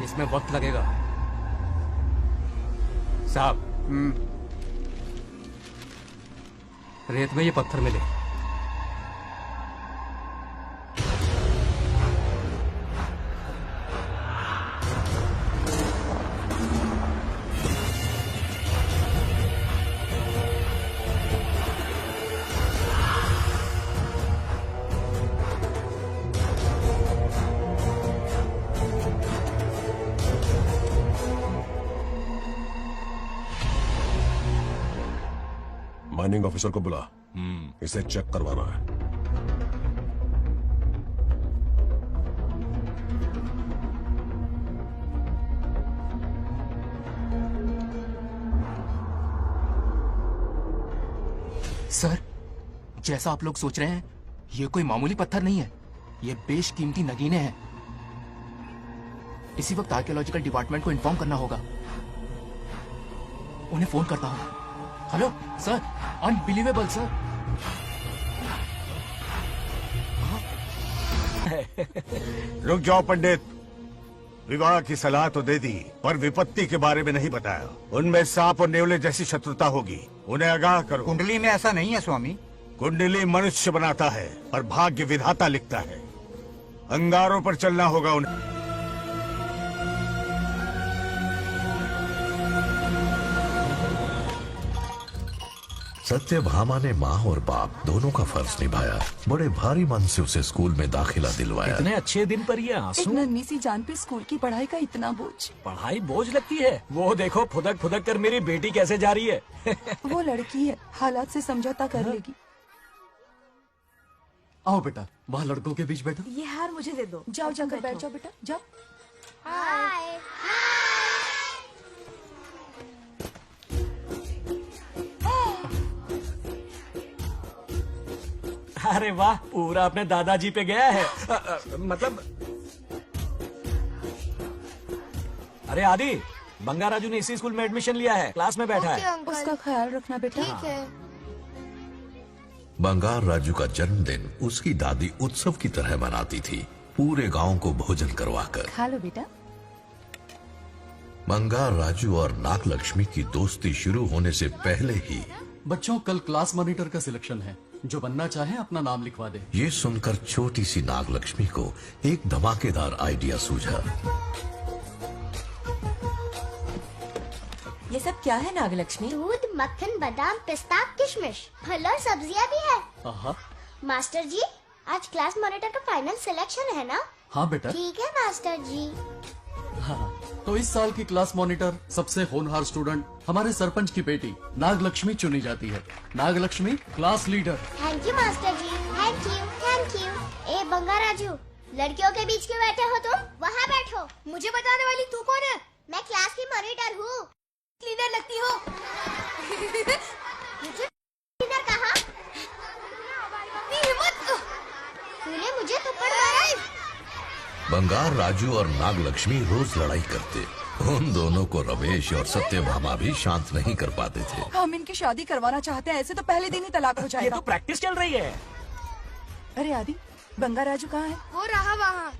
इसमें वक्त लगेगा साहब। रेत में ये पत्थर मिले। माइनिंग ऑफिसर को बुला, इसे चेक करवाना है। सर, जैसा आप लोग सोच रहे हैं, ये कोई मामूली पत्थर नहीं है। ये बेशकीमती नगीने हैं। इसी वक्त आर्कियोलॉजिकल डिपार्टमेंट को इन्फॉर्म करना होगा। उन्हें फोन करता हूं। Hello sir, unbelievable sir. रुक जाओ पंडित, विवाह की सलाह तो दे दी पर विपत्ति के बारे में नहीं बताया। उनमें सांप और नेवले जैसी शत्रुता होगी, उन्हें आगाह करो। कुंडली में ऐसा नहीं है स्वामी। कुंडली मनुष्य बनाता है और भाग्य विधाता लिखता है। अंगारों पर चलना होगा उन्हें। सत्यभामा ने माँ और बाप दोनों का फर्ज निभाया। बड़े भारी मन से उसे स्कूल में दाखिला दिलवाया। इतने अच्छे दिन पर ये आंसू। एक नन्ही सी जान पे स्कूल की पढ़ाई का इतना बोझ। पढ़ाई बोझ लगती है। वो देखो फुदक फुदक कर मेरी बेटी कैसे जा रही है। वो लड़की है, हालात से समझौता कर लेगी। आओ बेटा, वहाँ लड़कों के बीच बैठो। ये हार मुझे दे दो। जाओ जाकर बैठ जाओ बेटा, जाओ। हाय। अरे वाह, पूरा अपने दादाजी पे गया है। मतलब अरे आदि, बंगाराजू ने इसी स्कूल में एडमिशन लिया है, क्लास में बैठा है। उसका ख्याल रखना बेटा। ठीक है। बंगार राजू का जन्मदिन उसकी दादी उत्सव की तरह मनाती थी, पूरे गांव को भोजन करवाकर। खा लो बेटा। बंगार राजू और नागलक्ष्मी की दोस्ती शुरू होने से पहले ही बच्चों, कल क्लास मॉनिटर का सिलेक्शन है। जो बनना चाहे अपना नाम लिखवा दे। ये सुनकर छोटी सी नागलक्ष्मी को एक धमाकेदार आइडिया सूझा। ये सब क्या है नागलक्ष्मी? दूध, मक्खन, बादाम, पिस्ता, किशमिश, फल और सब्जियां भी है। आहा। मास्टर जी, आज क्लास मॉनिटर का फाइनल सिलेक्शन है ना? हाँ बेटा। ठीक है मास्टर जी। हाँ, तो इस साल की क्लास मॉनिटर सबसे होनहार स्टूडेंट हमारे सरपंच की बेटी नागलक्ष्मी चुनी जाती है। Nagalakshmi class leader. Thank you master ji, thank you thank you. ए बंगाराजू, लड़कियों के बीच क्यों बैठे हो तुम? वहाँ बैठो। मुझे बताने वाली तू कौन है? मैं क्लास की मॉनिटर हूँ। लीडर लगती हो। मुझे लीडर कहा? तूने मुझे थप्पड़ मारा। बंगार राजू और नागलक्ष्मी रोज लड़ाई करते। उन दोनों को रमेश और सत्यभामा भी शांत नहीं कर पाते थे। हम इनकी शादी करवाना चाहते हैं, ऐसे तो पहले दिन ही तलाक हो ये जाएगा। तो प्रैक्टिस चल रही है। अरे आदि, बंगाराजू कहाँ है? वो रहा वहाँ।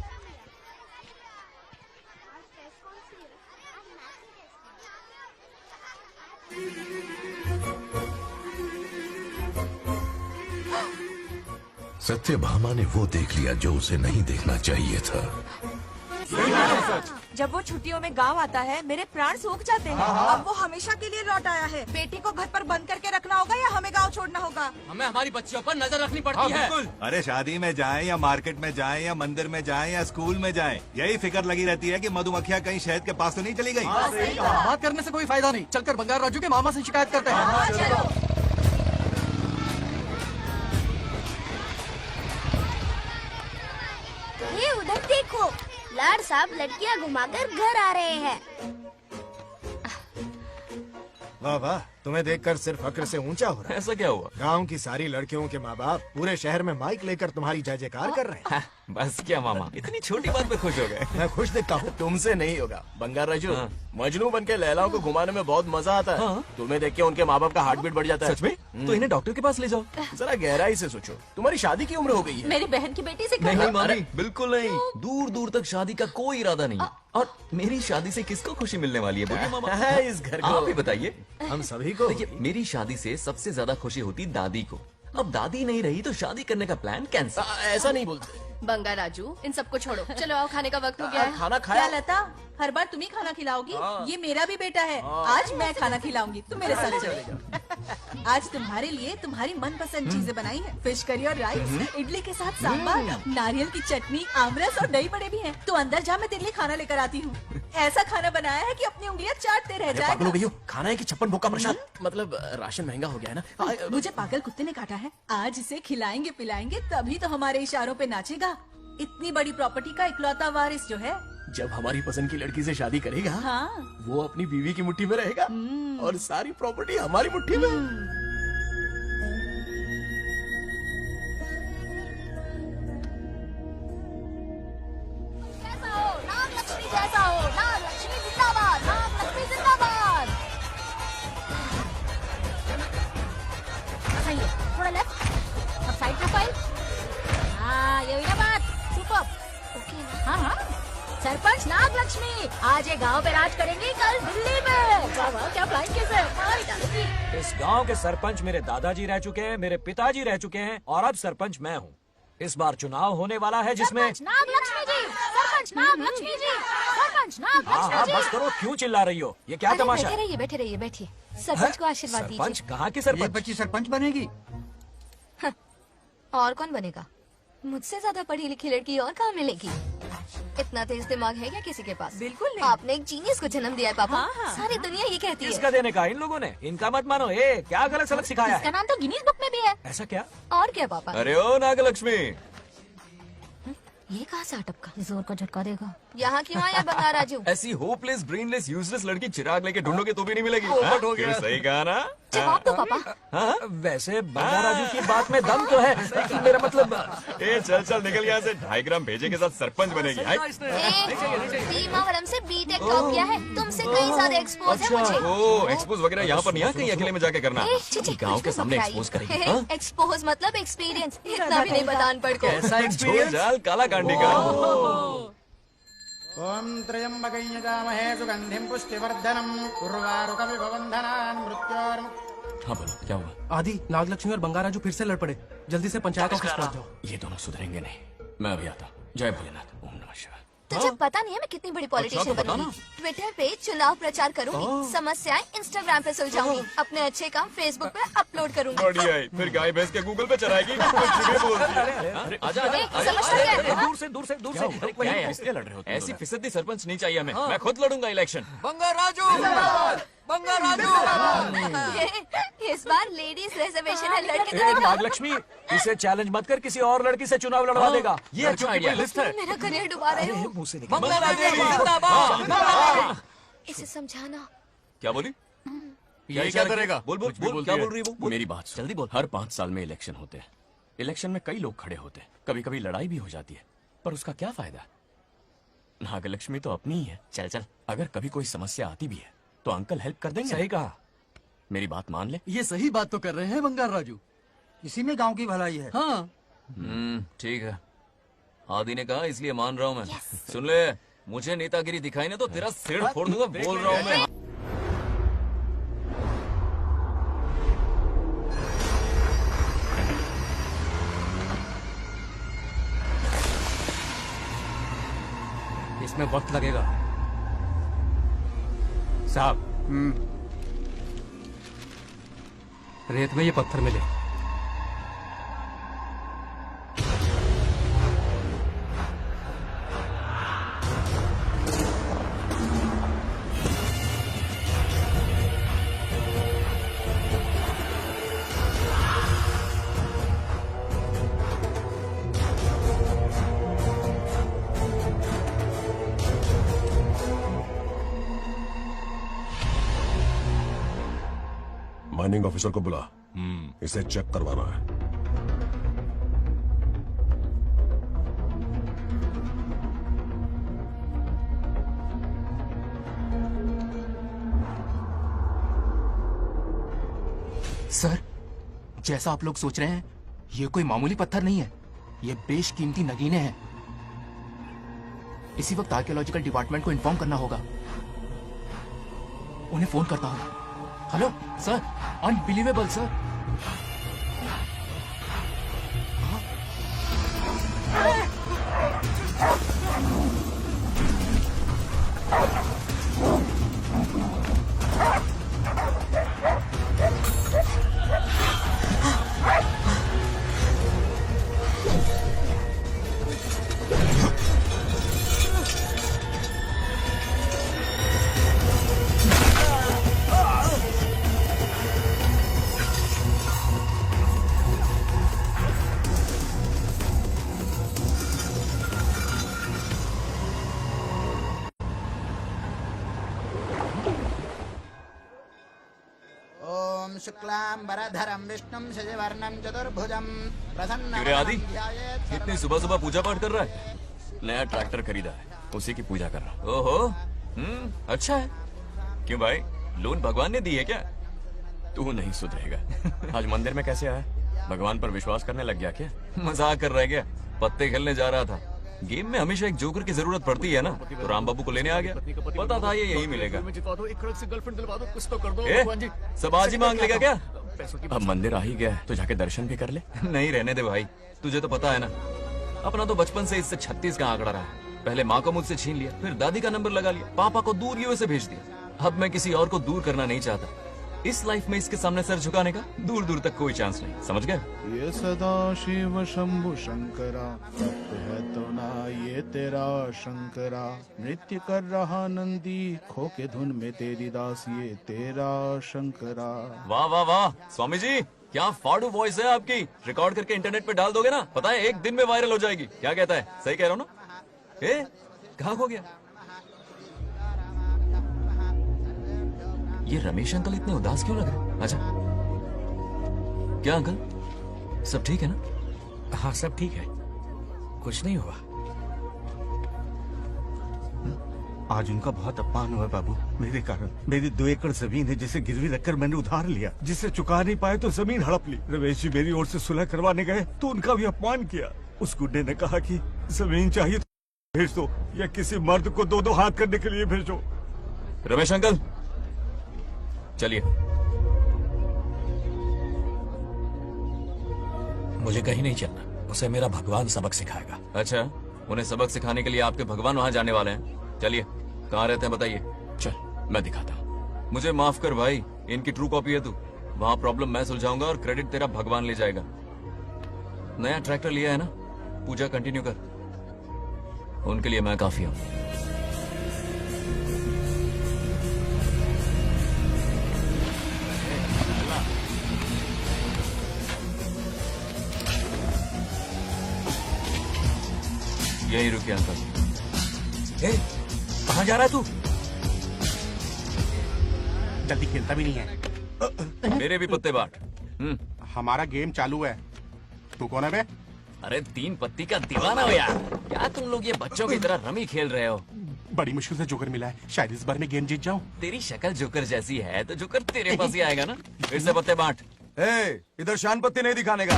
सत्यभामा ने वो देख लिया जो उसे नहीं देखना चाहिए था। जब वो छुट्टियों में गांव आता है, मेरे प्राण सूख जाते हैं। अब वो हमेशा के लिए लौट आया है। बेटी को घर पर बंद करके रखना होगा या हमें गांव छोड़ना होगा? हमें हमारी बच्चियों पर नजर रखनी पड़ती है। अरे शादी में जाएं या मार्केट में जाएं या मंदिर में जाएं या स्कूल में जाएं, यही फिक्र लगी रहती है कि मधुमक्खियाँ कहीं शहद के पास तो नहीं चली गई। बात करने से कोई फायदा नहीं। चलकर बंगार राजू के मामा से शिकायत करते हैं। ये उधर देखो, लाड साहब लड़कियां घुमाकर घर आ रहे हैं। वाह वाह, तुम्हें देखकर सिर्फ फक्र से ऊंचा हो रहा है। ऐसा क्या हुआ? गांव की सारी लड़कियों के माँ बाप पूरे शहर में माइक लेकर तुम्हारी जय जयकार कर रहे हैं। बस क्या मामा, इतनी छोटी बात पे खुश हो गए। मैं खुश दिखता हूँ। तुमसे नहीं होगा बंगार राजू। हाँ। मजनू बन के लैलाओं को घुमाने में बहुत मजा आता है। हाँ। तुम्हें देख के उनके माँ बाप का हार्ट बीट बढ़ जाता है। सच में? तो इन्हें डॉक्टर के पास ले जाओ। जरा गहराई से सोचो, तुम्हारी शादी की उम्र हो गई है। मेरी बहन की बेटी से नहीं करो। मामी, बिल्कुल नहीं। दूर दूर तक शादी का कोई इरादा नहीं। और मेरी शादी से किसको खुशी मिलने वाली है बोलिए मामा? है इस घर आप ही को। बताइए। हम सभी को। देखिए, मेरी शादी से सबसे ज्यादा खुशी होती दादी को। अब दादी नहीं रही तो शादी करने का प्लान कैंसिल। ऐसा नहीं बोलते। बंगा राजू, इन सबको छोड़ो, चलो आओ, खाने का वक्त हो गया है। खाना खाया। क्या लता, हर बार तुम ही खाना खिलाओगी? ये मेरा भी बेटा है। आज मैं खाना खिलाऊंगी, तुम मेरे साथ चले। आज तुम्हारे लिए तुम्हारी मनपसंद चीजें बनाई है। फिश करी और राइस, इडली के साथ सांभर, नारियल की चटनी, आमरस और दही बड़े भी हैं। तो अंदर जा, मैं तेरे लिए खाना लेकर आती हूँ। ऐसा खाना बनाया है कि अपनी उंगलियां चाटते रह पागल हो जाएगा। गई हो, खाना है कि 56 भोग का प्रसाद। मतलब राशन महंगा हो गया है ना। मुझे पागल कुत्ते ने काटा है। आज इसे खिलाएंगे पिलाएंगे तभी तो हमारे इशारों पे नाचेगा। इतनी बड़ी प्रॉपर्टी का इकलौता वारिस जो है। जब हमारी पसंद की लड़की से शादी करेगा, हाँ। वो अपनी बीवी की मुट्ठी में रहेगा और सारी प्रॉपर्टी हमारी मुट्ठी में। कैसा हो नागलक्ष्मी, जैसा हो नागलक्ष्मी जिंदाबाद, नागलक्ष्मी जिंदाबाद। सही है, थोड़ा लेफ्ट, अब साइड प्रोफाइल। हाँ ये हुई ना बात, सुपर। ओके हाँ हाँ, सरपंच नागलक्ष्मी आज ये गांव पे राज करेंगी, कल दिल्ली में। वाह क्या फ्लाइंग किस है, मार डालेंगी। इस गांव के सरपंच मेरे दादाजी रह चुके हैं, मेरे पिताजी रह चुके हैं और अब सरपंच मैं हूँ। इस बार चुनाव होने वाला है जिसमें सरपंच नागलक्ष्मी जी, सरपंच नागलक्ष्मी जी, सरपंच हाँ हाँ नागलक्ष्मी बस जी। करो, क्यों चिल्ला रही हो? ये क्या तमाशा है? बैठे रहिए बैठिए। सरपंच को आशीर्वाद सरपंच दीजिए। कहाँ की सरपंच? बच्ची सरपंच बनेगी। और कौन बनेगा? मुझसे ज्यादा पढ़ी लिखी लड़की और कहाँ मिलेगी? इतना तेज दिमाग है क्या किसी के पास? बिल्कुल नहीं। आपने एक जीनियस को जन्म दिया है पापा। हाँ, हाँ। सारी दुनिया ये कहती है। किसका देने का? इन लोगों ने। इनका मत मानो। क्या गलत सलत सिखाया इसका है? नाम तो गिनीज बुक में भी है। ऐसा क्या? और क्या पापा? अरे ओ नागलक्ष्मी, ये कहाँ से अटपका? जोर का झटका देगा। यहाँ क्यों आया बंगार राजू? ऐसी होपलेस ब्रेनलेस यूजलेस लड़की चिराग लेके ढूंढोगे तो भी नहीं मिलेगी। पोपट हो गया। सही कहा ना? जवाब दो पापा। हाँ? वैसे बंगा राजू की बात में दम तो है, लेकिन मेरा मतलब चल चल निकल यहाँ से। 2.5 ग्राम भेजे के साथ सरपंच बनेगी। भीमावरम से बीटेक टॉप किया है, तुमसे कई ज्यादा एक्सपोज है मुझे। ओ एक्सपोज वगैरह यहाँ पर नहीं है, कहीं अकेले में जाके करना। ए, छी, छी, गाँव कुछ के भी सामने मत एक्सपोज कराइए। करेगी। हाँ? एक्सपोज मतलब एक्सपीरियंस, इतना भी नहीं बता अनपढ़ को। ऐसा एक्सपीरियंस जाल काला कांडी का। ओम त्र्यंबकं यजामहे सुगंधिं पुष्टिवर्धनम् उर्वारुकमिव बन्धनान् मृत्योर्मुक्तिम्। हाँ बोलो, क्या हुआ? आदि, नागलक्ष्मी और बंगा राजू फिर से लड़ पड़े। जल्दी से पंचायत ऑफिस पहुंच जाओ। ये दोनों सुधरेंगे नहीं। मैं अभी आता हूँ। जय भोलेनाथ। ओम नमः शिवाय। तुझे पता नहीं है मैं कितनी बड़ी पॉलिटिशियन तो बनूंगी। ट्विटर पे चुनाव प्रचार करूंगी, समस्याएं इंस्टाग्राम पे सुलझाऊंगी, अपने अच्छे काम फेसबुक पे अपलोड करूंगी। बढ़िया है। फिर गाय भैंस के गूगल पे चराएगी। कुछ भी बोलती है। आजा ए, समझता क्या है? दूर से दूर से दूर से। क्या है? किसके लड़ रहे हो तुम ऐसी दोनों? फिसदी सरपंच नहीं चाहिए हमें। मैं खुद लड़ूंगा इलेक्शन। बंगा राजू, बंगा राजू। इस बार लेडीज रिजर्वेशन है, लड़के ए, तो नागलक्ष्मी, इसे चैलेंज मत कर, किसी और लड़की से चुनाव लड़वा देगा। ये अच्छा आइडिया लिस्ट है। मेरा करियर डुबा रहे हो। मुंह से निकल। बंगा राजू जिंदाबाद। इसे समझाना। क्या बोली? ये क्या करेगा? बोल बोल कुछ भी बोल, क्या बोलती बोल रही है वो? मेरी बात सुन। जल्दी बोल। हर 5 साल में इलेक्शन होते हैं। इलेक्शन में कई लोग खड़े होते हैं, कभी कभी लड़ाई भी हो जाती है, पर उसका क्या फायदा? नागलक्ष्मी तो अपनी ही है। चल चल, अगर कभी कोई समस्या आती भी है तो अंकल हेल्प कर देंगे। सही कहा। मेरी बात मान ले। ये सही बात तो कर रहे हैं बंगार राजू। इसी में गांव की भलाई है। हाँ, ठीक है। आदि ने कहा इसलिए मान रहा हूँ मैं। सुन ले, मुझे नेतागिरी दिखाई ना तो तेरा सिर फोड़ दूंगा। बोल रहा हूँ मैं। इसमें वक्त लगेगा साहब। रेत में ये पत्थर मिले। माइनिंग ऑफिसर को बुला। इसे चेक करवाना है। सर, जैसा आप लोग सोच रहे हैं, ये कोई मामूली पत्थर नहीं है। ये बेशकीमती नगीने हैं। इसी वक्त आर्कियोलॉजिकल डिपार्टमेंट को इन्फॉर्म करना होगा। उन्हें फोन करता हूं। Hello sir, unbelievable sir. ओम शुक्लांबरधरं विष्णुं शशिवर्णं चतुर्भुजं क्यों रे आदि? प्रसन्नं इतनी सुबह सुबह पूजा पाठ कर रहा है? नया ट्रैक्टर खरीदा है, उसी की पूजा कर रहा हूँ। ओहो, अच्छा है। क्यों भाई, लोन भगवान ने दी है क्या? तू नहीं सुधरेगा। आज मंदिर में कैसे आया? भगवान पर विश्वास करने लग गया क्या? मजाक कर रहा है क्या? पत्ते खेलने जा रहा था। गेम में हमेशा एक जोकर की जरूरत पड़ती है ना, तो राम बाबू को लेने आ गया। पता था ये यही मिलेगा। सब आज ही मांग लेगा क्या? अब मंदिर आ ही गया है तो जाके दर्शन भी कर ले। नहीं, रहने दे भाई, तुझे तो पता है ना, अपना तो बचपन से इससे 36 का आंकड़ा रहा है। पहले माँ को मुझसे छीन लिया, फिर दादी का नंबर लगा लिया, पापा को दूर यूएसए भेज दिया। अब मैं किसी और को दूर करना नहीं चाहता। इस लाइफ में इसके सामने सर झुकाने का दूर दूर तक कोई चांस नहीं, समझ गए? ये सदा शिव शंभु शंकरा, तप है तो ना ये तेरा शंकरा। नृत्य कर रहा नंदी, खो के धुन में तेरी दास, ये तेरा शंकरा। वाह वाह वाह, स्वामी जी क्या फाड़ू वॉइस है आपकी। रिकॉर्ड करके इंटरनेट पे डाल दोगे ना, पता है 1 दिन में वायरल हो जाएगी। क्या कहता है? सही कह रहा हूँ ना? कहाँ खो गया ये रमेश अंकल? इतने उदास क्यों लग रहे? अच्छा, क्या अंकल, सब ठीक है ना? हाँ सब ठीक है, कुछ नहीं हुआ। आज उनका बहुत अपमान हुआ बाबू, मेरे कारण। मेरी 2 एकड़ जमीन है जिसे गिरवी रखकर मैंने उधार लिया, जिसे चुका नहीं पाए तो जमीन हड़प ली। रमेश जी मेरी ओर से सुलह करवाने गए तो उनका भी अपमान किया। उस गुड्डे ने कहा कि जमीन चाहिए तो भेज दो, या किसी मर्द को 2-2 हाथ करने के लिए भेजो। रमेश अंकल चलिए। मुझे कहीं नहीं चलना, उसे मेरा भगवान सबक सिखाएगा। अच्छा, उन्हें सबक सिखाने के लिए आपके भगवान वहाँ जाने वाले हैं। चलिए, कहाँ रहते हैं बताइए। चल, मैं दिखाता हूँ। मुझे माफ कर भाई, इनकी ट्रू कॉपी है तू। वहाँ प्रॉब्लम मैं सुलझाऊंगा और क्रेडिट तेरा भगवान ले जाएगा। नया ट्रैक्टर लिया है ना, पूजा कंटिन्यू कर। उनके लिए मैं काफी हूँ। यही रुके अंकल। कहाँ जा रहा है तू? जल्दी खेलता भी नहीं है। मेरे भी पत्ते बांट। हमारा गेम चालू है। तू कौन है बे? अरे 3 पत्ती का दीवाना हो यार। क्या तुम लोग ये बच्चों की तरह रमी खेल रहे हो? बड़ी मुश्किल से जोकर मिला है, शायद इस बार में गेम जीत जाऊं। तेरी शक्ल जोकर जैसी है तो जोकर तेरे पास ही आएगा ना। फिर से पत्ते बांट। इधर शान पत्ती नहीं दिखाने का।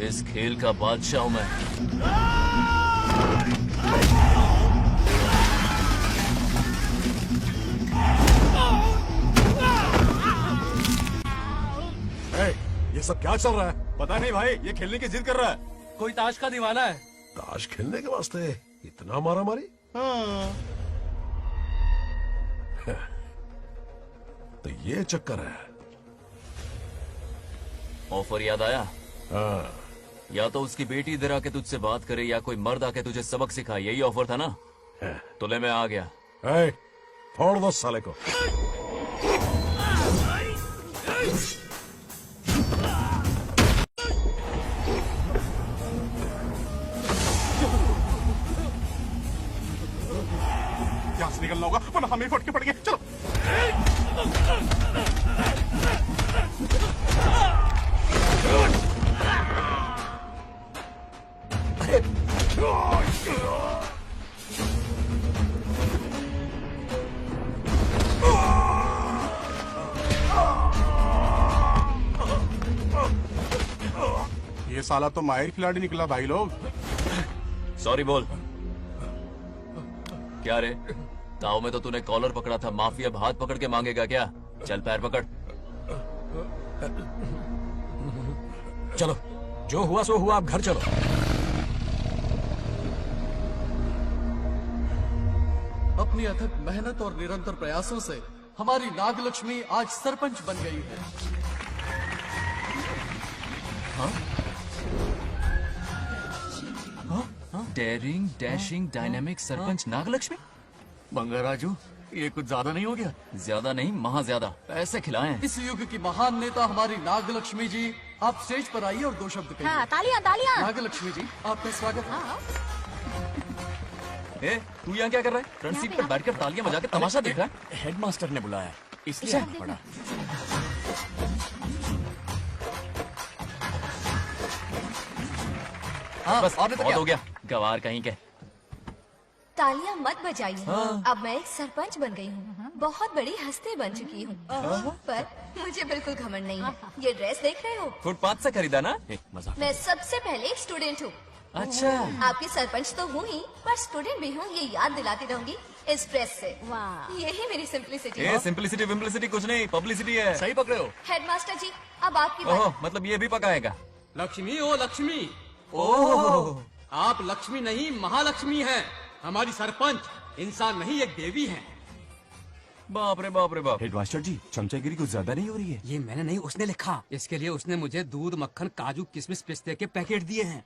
इस खेल का बादशाह हूं मैं। ये सब क्या चल रहा है? पता नहीं भाई, ये खेलने की जिद कर रहा है। कोई ताश का दीवाना है। ताश खेलने के वास्ते इतना मारा मारी? तो ये चक्कर है। ऑफर याद आया? हाँ। या तो उसकी बेटी इधर आके तुझसे बात करे, या कोई मर्द आके तुझे सबक सिखाए। यही ऑफर था ना? तो ले, मैं आ गया। फोड़ दो साले को। होगा वरना हमें फटके पड़ेंगे। चलो ये साला तो माहिर खिलाड़ी निकला भाई लोग। सॉरी बोल। क्या रे, गाँव में तो तूने कॉलर पकड़ा था, माफिया अब हाथ पकड़ के मांगेगा क्या? चल पैर पकड़। चलो, जो हुआ सो हुआ, आप घर चलो। अपनी अथक मेहनत और निरंतर प्रयासों से हमारी नागलक्ष्मी आज सरपंच बन गई है। Daring dashing dynamic sarpanch Nagalakshmi. Bangaraju, ये कुछ ज्यादा नहीं हो गया? ज्यादा नहीं, महा ज्यादा। पैसे खिलाएं। इस युग की महान नेता हमारी नागलक्ष्मी जी, आप स्टेज पर आइए और 2 शब्द कहिए। हाँ, तालियां तालियां। नागलक्ष्मी जी, आपका स्वागत है। ए, तू यहाँ क्या कर रहा है? फ्रंट सीट पर बैठकर तालियां बजा के तमाशा देख रहा है? हेडमास्टर ने बुलाया, इसलिए आना पड़ा। बस बहुत हो गया, गवार कहीं के। तालियां मत बजाइए। अब मैं एक सरपंच बन गई हूँ, बहुत बड़ी हस्ती बन चुकी हूँ, पर मुझे बिल्कुल घमंड नहीं है। ये ड्रेस देख रहे हो? फुटपाथ से खरीदा ना? मजाक। मैं सबसे पहले एक स्टूडेंट हूँ। अच्छा। आपकी सरपंच तो हूँ ही, पर स्टूडेंट भी हूँ, ये याद दिलाती रहूंगी इस ड्रेस से। यही मेरी सिंपलिसिटी है। सिंपलिसिटी विम्पलिसिटी कुछ नहीं, पब्लिसिटी है। सही पकड़े हो। हेडमास्टर जी, अब आपकी बारी। मतलब ये भी पकाएगा? लक्ष्मी, ओ लक्ष्मी, ओह, आप लक्ष्मी नहीं महालक्ष्मी हैं। हमारी सरपंच इंसान नहीं, एक देवी हैं। बाप रे बाप रे बाप। हेडमास्टर जी, चमचागिरी कुछ ज्यादा नहीं हो रही है? ये मैंने नहीं, उसने लिखा। इसके लिए उसने मुझे दूध, मक्खन, काजू, किशमिश, पिस्ते के पैकेट दिए हैं।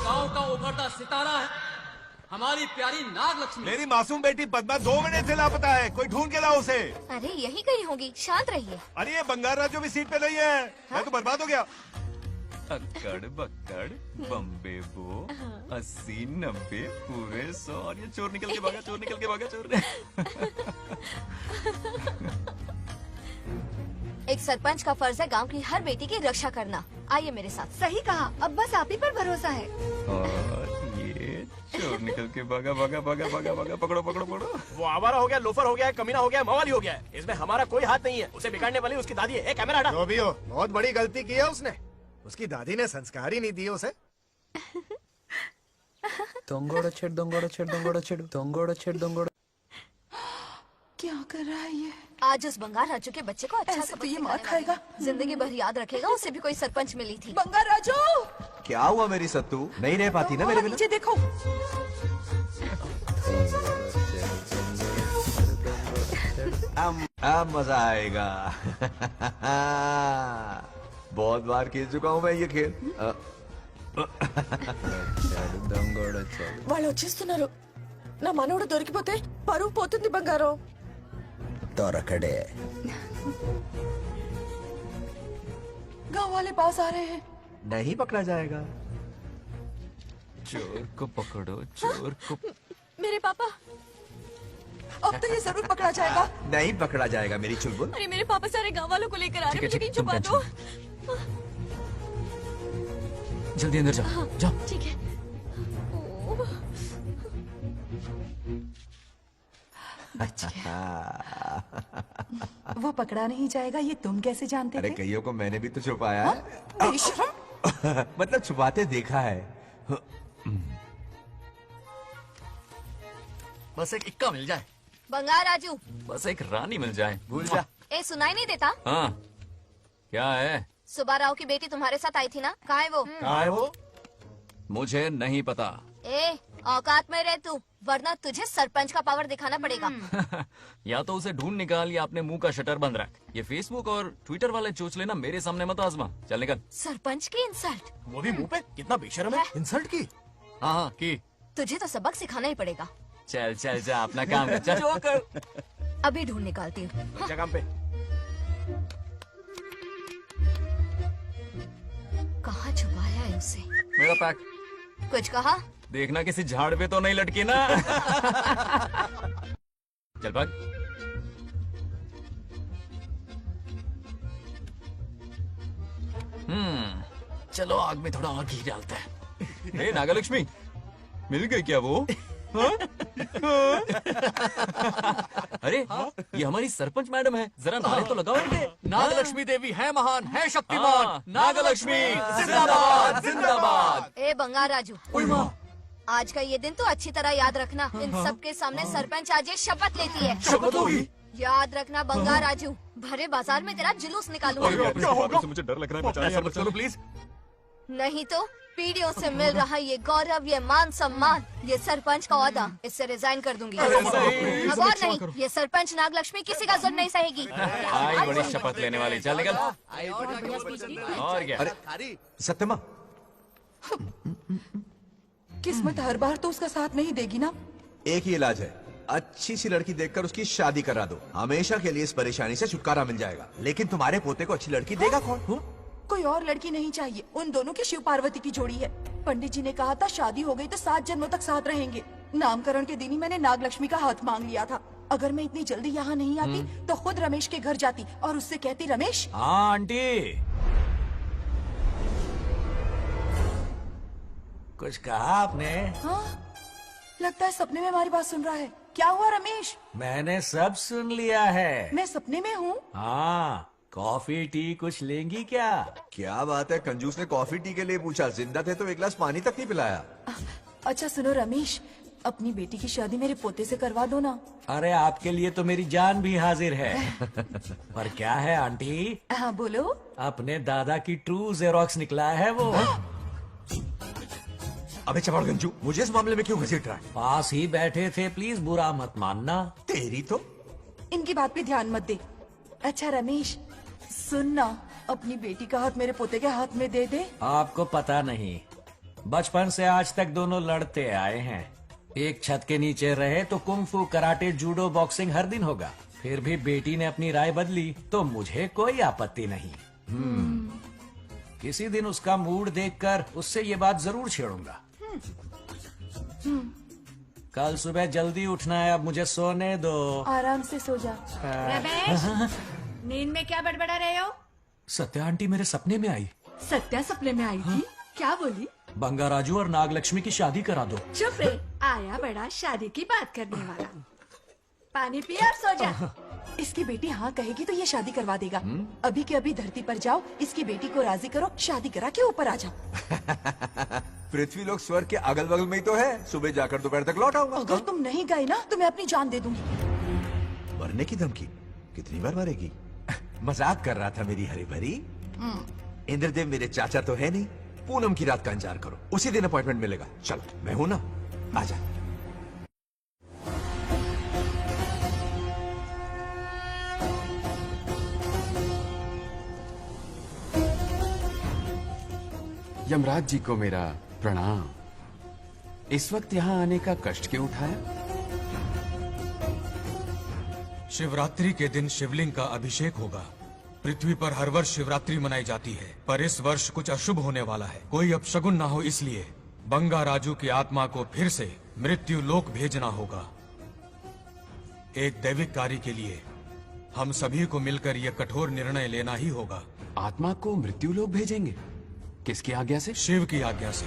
गांव का उभरता सितारा है हमारी प्यारी नागलक्ष्मी। मेरी मासूम बेटी पद्मा 2 महीने से लापता है, कोई ढूंढ के लाओ उसे। अरे यही कहीं होगी, शांत रहिए। अरे ये बंगार राजू भी सीट पे नहीं है। मैं तो बर्बाद हो गया। अक्कड़ बक्कड़ बम्बे बो 80 90 पूरे 100 और ये चोर निकल के भागा, चोर निकल के भागा, चोर। एक सरपंच का फर्ज है गांव की हर बेटी की रक्षा करना। आइए मेरे साथ। सही कहा, अब बस आप ही पर भरोसा है। और ये चोर निकल के भागा भागा भागा भागा भागा, पकड़ो पकड़ो पकड़ो। वो आवारा हो गया, लोफर हो गया, कमीना हो गया, मवाली हो गया। इसमें हमारा कोई हाथ नहीं है। उसे बिगाड़ने वाली उसकी दादी है। कैमरा हटा। जो भी हो, बहुत बड़ी गलती की है उसने। उसकी दादी ने संस्कार ही नहीं दिए उसे। दोंगोड़ा छेड़ दोंगोड़ा छेड़ दोंगोड़ा छेड़ दोंगोड़ा छेड़ दोंगोड़ा। क्या कर रहा है ये? आज उस बंगार राजू के बच्चे को अच्छा ऐसे तो ये मार खाएगा। जिंदगी भर याद रखेगा, उसे भी कोई सरपंच मिली थी। बंगार राजू, क्या हुआ मेरी सत्तू? नहीं रह पाती ना मेरे बिना? नीचे देखो। अब मजा आएगा। बहुत बार खेल चुका हूँ मैं ये खेल। వాళ్ళు వచ్చేస్తున్నారు. నా మనవడు దొరికిపోతే పరువు పోతుంది బంగారం. दौरकड़े। गांव वाले पास आ रहे हैं। नहीं पकड़ा जाएगा। चोर को पकड़ो, चोर को। मेरे पापा, अब तो ये जरूर पकड़ा जाएगा। नहीं पकड़ा जाएगा मेरी चुलबुल। अरे मेरे पापा सारे गांव वालों को लेकर आ रहे हैं, मुझे कहीं छुपा दो। जल्दी अंदर जाओ, जाओ। ठीक है। वो पकड़ा नहीं जाएगा, ये तुम कैसे जानते अरे थे? कईयों को मैंने भी तो छुपाया है। बेशरम। मतलब छुपाते देखा है। बस एक इक्का मिल जाए। बंगार राजू, बस एक रानी मिल जाए, भूल जा। ए सुनाई नहीं देता? हाँ, क्या है? सुबह राव की बेटी तुम्हारे साथ आई थी ना, कहाँ है वो? कहाँ है वो? मुझे नहीं पता। ए औकात में रह तू, वरना तुझे सरपंच का पावर दिखाना पड़ेगा। या तो उसे ढूंढ निकाल या अपने मुंह का शटर बंद रख। ये फेसबुक और ट्विटर वाले चोच लेना मेरे सामने मत आजमा। चल निकल। सरपंच की इंसल्ट? वो भी मुंह पे? कितना बेशर्म है। इंसल्ट की? हाँ हाँ की। तुझे तो सबक सिखाना ही पड़ेगा। चल चल जा अपना काम कर, चल जो कर। अभी ढूंढ निकालती हूँ। अच्छा काम पे। कहाँ छुपाया है उसे? मेरा पैक। कुछ कहा? देखना किसी झाड़ पे तो नहीं लटकी ना। चल भाग। चलो आग में थोड़ा और घी डालते हैं। हे नागलक्ष्मी, मिल गई क्या वो? हाँ? अरे ये हमारी सरपंच मैडम है, जरा नारे तो लगाओ इनके। नागलक्ष्मी देवी है महान, है शक्तिमान। नागलक्ष्मी जिंदाबाद जिंदाबाद। ए बंगार राजू, आज का ये दिन तो अच्छी तरह याद रखना। इन सब के सामने सरपंच आज ये शपथ लेती है। शपथ होगी? याद रखना बंगार राजू, भरे बाजार में तेरा जुलूस निकालूंगा। क्या होगा? मुझे डर लग रहा है, बचाइए चलो प्लीज। नहीं तो पीढ़ियों से मिल रहा ये गौरव, ये मान सम्मान, ये सरपंच का ओहदा, इससे रिजाइन कर दूंगी। अब और नहीं, ये सरपंच नागलक्ष्मी किसी का जुल्म नहीं सहेगी। आई बड़ी शपथ लेने वाली, चल निकल। और क्या? अरे सत्यमा, किस्मत हर बार तो उसका साथ नहीं देगी ना। एक ही इलाज है, अच्छी सी लड़की देखकर उसकी शादी करा दो, हमेशा के लिए इस परेशानी से छुटकारा मिल जाएगा। लेकिन तुम्हारे पोते को अच्छी लड़की देगा कौन? कोई और लड़की नहीं चाहिए, उन दोनों की शिव पार्वती की जोड़ी है। पंडित जी ने कहा था शादी हो गई तो 7 जन्मों तक साथ रहेंगे। नामकरण के दिन ही मैंने नागलक्ष्मी का हाथ मांग लिया था। अगर मैं इतनी जल्दी यहाँ नहीं आती तो खुद रमेश के घर जाती और उससे कहती, रमेश। हाँ आंटी, कुछ कहा आपने? हाँ, लगता है सपने में हमारी बात सुन रहा है। क्या हुआ रमेश? मैंने सब सुन लिया है। मैं सपने में हूँ? हाँ, कॉफी टी कुछ लेंगी क्या? क्या बात है, कंजूस ने कॉफी टी के लिए पूछा, जिंदा थे तो एक गिलास पानी तक नहीं पिलाया। अच्छा सुनो रमेश, अपनी बेटी की शादी मेरे पोते से करवा दो ना। अरे आपके लिए तो मेरी जान भी हाजिर है। पर क्या है आंटी? हाँ बोलो। अपने दादा की ट्रू जेरोक्स निकला है वो। अबे चमार गंजू, मुझे इस मामले में क्यों घसीट रहा है? पास ही बैठे थे, प्लीज बुरा मत मानना। तेरी तो इनकी बात पे ध्यान मत दे। अच्छा रमेश सुन ना, अपनी बेटी का हाथ मेरे पोते के हाथ में दे दे। आपको पता नहीं, बचपन से आज तक दोनों लड़ते आए हैं। एक छत के नीचे रहे तो कुंफू, कराटे, जूडो, बॉक्सिंग हर दिन होगा। फिर भी बेटी ने अपनी राय बदली तो मुझे कोई आपत्ति नहीं। किसी दिन उसका मूड देखकर उससे ये बात जरूर छेड़ूंगा। कल सुबह जल्दी उठना है, अब मुझे सोने दो। आराम से सो जा। रमेश, नींद में क्या बड़बड़ा रहे हो? सत्या आंटी मेरे सपने में आई। सत्या सपने में आई थी? क्या बोली? बंगाराजू और नागलक्ष्मी की शादी करा दो। चुप रे, आया बड़ा शादी की बात करने वाला। पानी पिया और सो जा। इसकी बेटी हाँ कहेगी तो ये शादी करवा देगा। अभी के अभी धरती पर जाओ, इसकी बेटी को राजी करो, शादी करा के ऊपर आ जाओ। पृथ्वी लोग स्वर्ग के अगल बगल में ही तो है, सुबह जाकर दोपहर तक लौट आऊंगा। अगर तुम नहीं गए ना तो मैं अपनी जान दे दूंगी। मरने की धमकी? कितनी बार मरेगी? मजाक कर रहा था मेरी हरी भरी। इंद्रदेव मेरे चाचा तो है नहीं, पूनम की रात का इंतजार करो, उसी दिन अपॉइंटमेंट मिलेगा। चलो मैं हूं ना, आजा। यमराज जी को मेरा प्रणाम। इस वक्त यहाँ आने का कष्ट क्यों उठाया? शिवरात्रि के दिन शिवलिंग का अभिषेक होगा। पृथ्वी पर हर वर्ष शिवरात्रि मनाई जाती है, पर इस वर्ष कुछ अशुभ होने वाला है। कोई अपशगुन ना हो, इसलिए बंगाराजू की आत्मा को फिर से मृत्यु लोक भेजना होगा। एक दैविक कार्य के लिए हम सभी को मिलकर यह कठोर निर्णय लेना ही होगा। आत्मा को मृत्यु लोक भेजेंगे? किसकी आज्ञा से? शिव की आज्ञा से।